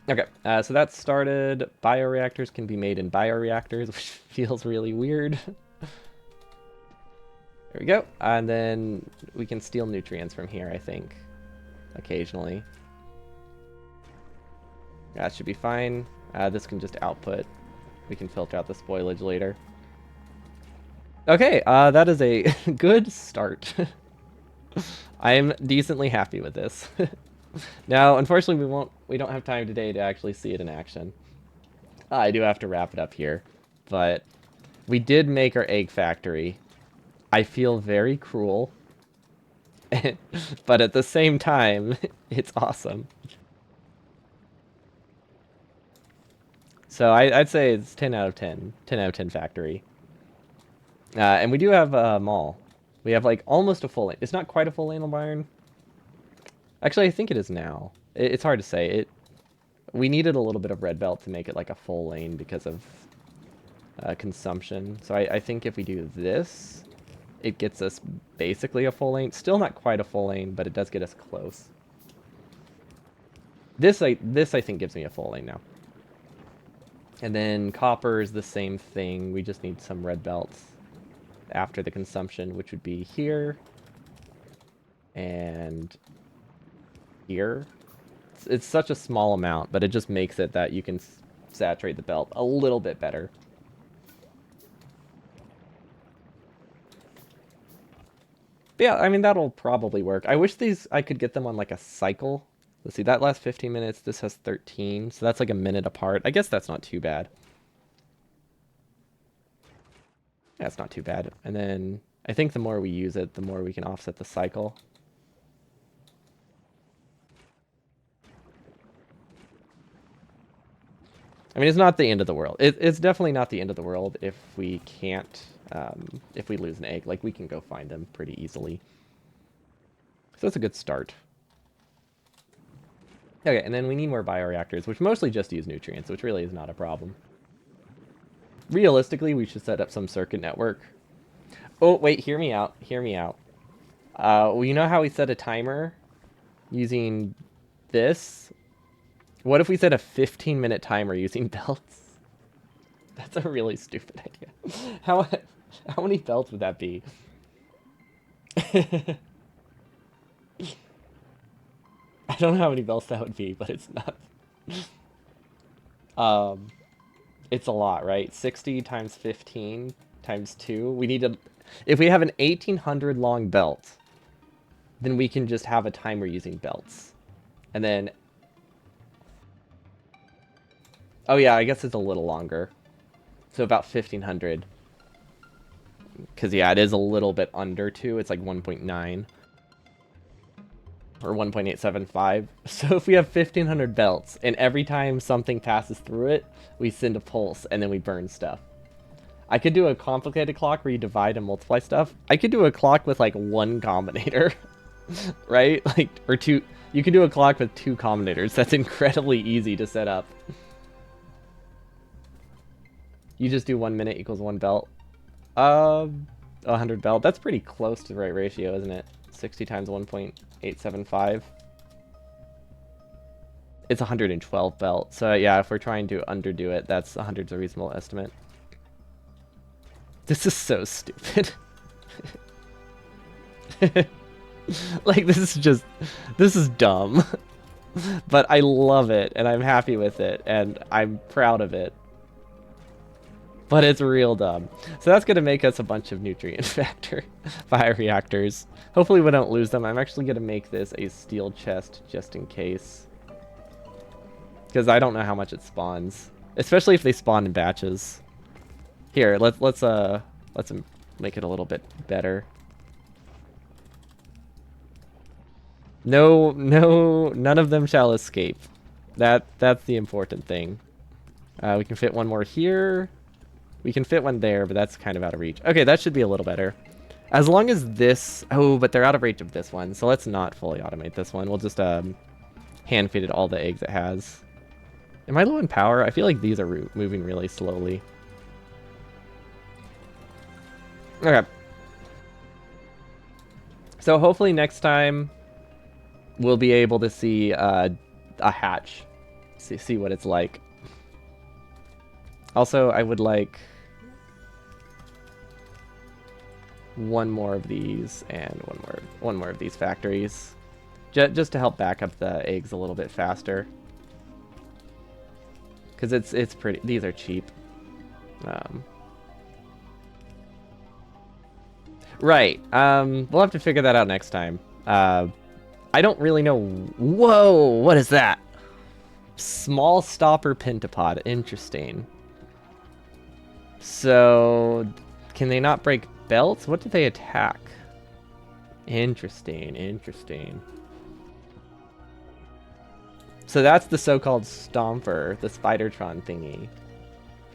Okay, so that started. Bioreactors can be made in bioreactors, which feels really weird. There we go. And then we can steal nutrients from here, I think. Occasionally. That should be fine. This can just output. We can filter out the spoilage later. Okay, that is a good start. I'm decently happy with this. Now, unfortunately, we don't have time today to actually see it in action. I do have to wrap it up here, but we did make our egg factory. I feel very cruel, but at the same time, it's awesome. So I'd say it's 10 out of 10. 10 out of 10 factory. And we do have a mall. We have like almost a full lane. It's not quite a full lane of iron. Actually, I think it is now. It's hard to say. We needed a little bit of red belt to make it like a full lane because of consumption. So I think if we do this, it gets us basically a full lane. Still not quite a full lane, but it does get us close. This I think gives me a full lane now. And then copper is the same thing. We just need some red belts after the consumption, which would be here and here. It's such a small amount, but it just makes it that you can saturate the belt a little bit better. But yeah, I mean, that'll probably work. I wish I could get them on like a cycle. Let's see, that lasts 15 minutes. This has 13, so that's like a minute apart. I guess that's not too bad. That's not too bad. And then I think the more we use it, the more we can offset the cycle. I mean, it's not the end of the world. It's definitely not the end of the world if we can't, if we lose an egg. Like, we can go find them pretty easily. So that's a good start. Okay, and then we need more bioreactors, which mostly just use nutrients, which really is not a problem. Realistically, we should set up some circuit network. Oh, wait, hear me out. Hear me out. Well, you know how we set a timer using this? What if we set a 15-minute timer using belts? That's a really stupid idea. How many belts would that be? I don't know how many belts that would be, but it's not. It's a lot, right? 60 times 15 times 2. We need to... If we have an 1800 long belt, then we can just have a timer using belts. And then... Oh yeah, I guess it's a little longer. So about 1500. Because yeah, it is a little bit under 2. It's like 1.9. Or 1.875. So if we have 1500 belts, and every time something passes through it, we send a pulse, and then we burn stuff. I could do a complicated clock where you divide and multiply stuff. I could do a clock with like one combinator. Right? Like, or two. You can do a clock with 2 combinators. That's incredibly easy to set up. You just do 1 minute equals 1 belt. 100 belt. That's pretty close to the right ratio, isn't it? 60 times 1.875. It's 112 belt. So yeah, if we're trying to underdo it, that's 100's a reasonable estimate. This is so stupid. Like, this is dumb. But I love it, and I'm happy with it, and I'm proud of it. But it's real dumb. So that's going to make us a bunch of nutrient factor bioreactors. Hopefully we don't lose them. I'm actually going to make this a steel chest just in case. Because I don't know how much it spawns. Especially if they spawn in batches. Here, let's make it a little bit better. No, none of them shall escape. That's the important thing. We can fit one more here. We can fit one there, but that's kind of out of reach. Okay, that should be a little better. As long as this... Oh, but they're out of reach of this one, so let's not fully automate this one. We'll just hand feed it all the eggs it has. Am I low in power? I feel like these are moving really slowly. Okay. So hopefully next time we'll be able to see a hatch. See what it's like. Also, I would like one more of these and one more of these factories, just to help back up the eggs a little bit faster. Because it's pretty. These are cheap. Right. We'll have to figure that out next time. I don't really know. Whoa! What is that? Small stopper pentapod. Interesting. So, can they not break belts? What do they attack? Interesting, interesting. So that's the so-called Stomper, the Spidertron thingy.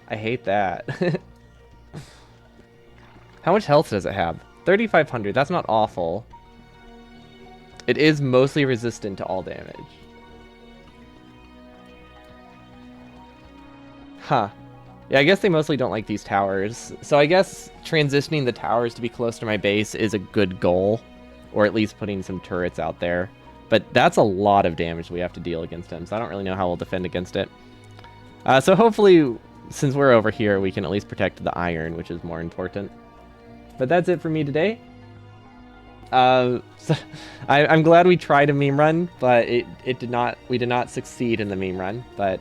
I hate that. How much health does it have? 3,500, that's not awful. It is mostly resistant to all damage. Huh. Yeah, I guess they mostly don't like these towers. So I guess transitioning the towers to be close to my base is a good goal. Or at least putting some turrets out there. But that's a lot of damage we have to deal against him, so I don't really know how we'll defend against it. So hopefully, since we're over here, we can at least protect the iron, which is more important. But that's it for me today. So I'm glad we tried a meme run, but it did not. We did not succeed in the meme run, but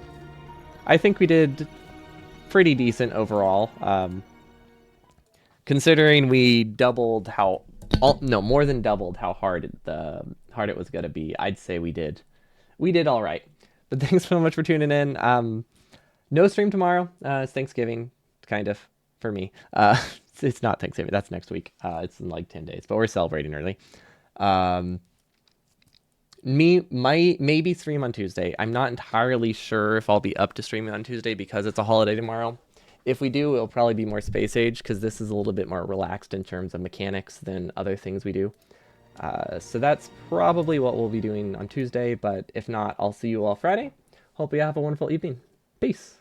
I think we did pretty decent overall. Considering we doubled how, no, more than doubled how hard it was gonna be. I'd say we did all right. But thanks so much for tuning in. No stream tomorrow. It's Thanksgiving, kind of, for me. It's not Thanksgiving. That's next week. It's in like 10 days, but we're celebrating early. Um, maybe stream on Tuesday. I'm not entirely sure if I'll be up to streaming on Tuesday because it's a holiday tomorrow. If we do, it'll probably be more Space Age because this is a little bit more relaxed in terms of mechanics than other things we do. So that's probably what we'll be doing on Tuesday, but if not, I'll see you all Friday. Hope you have a wonderful evening. Peace.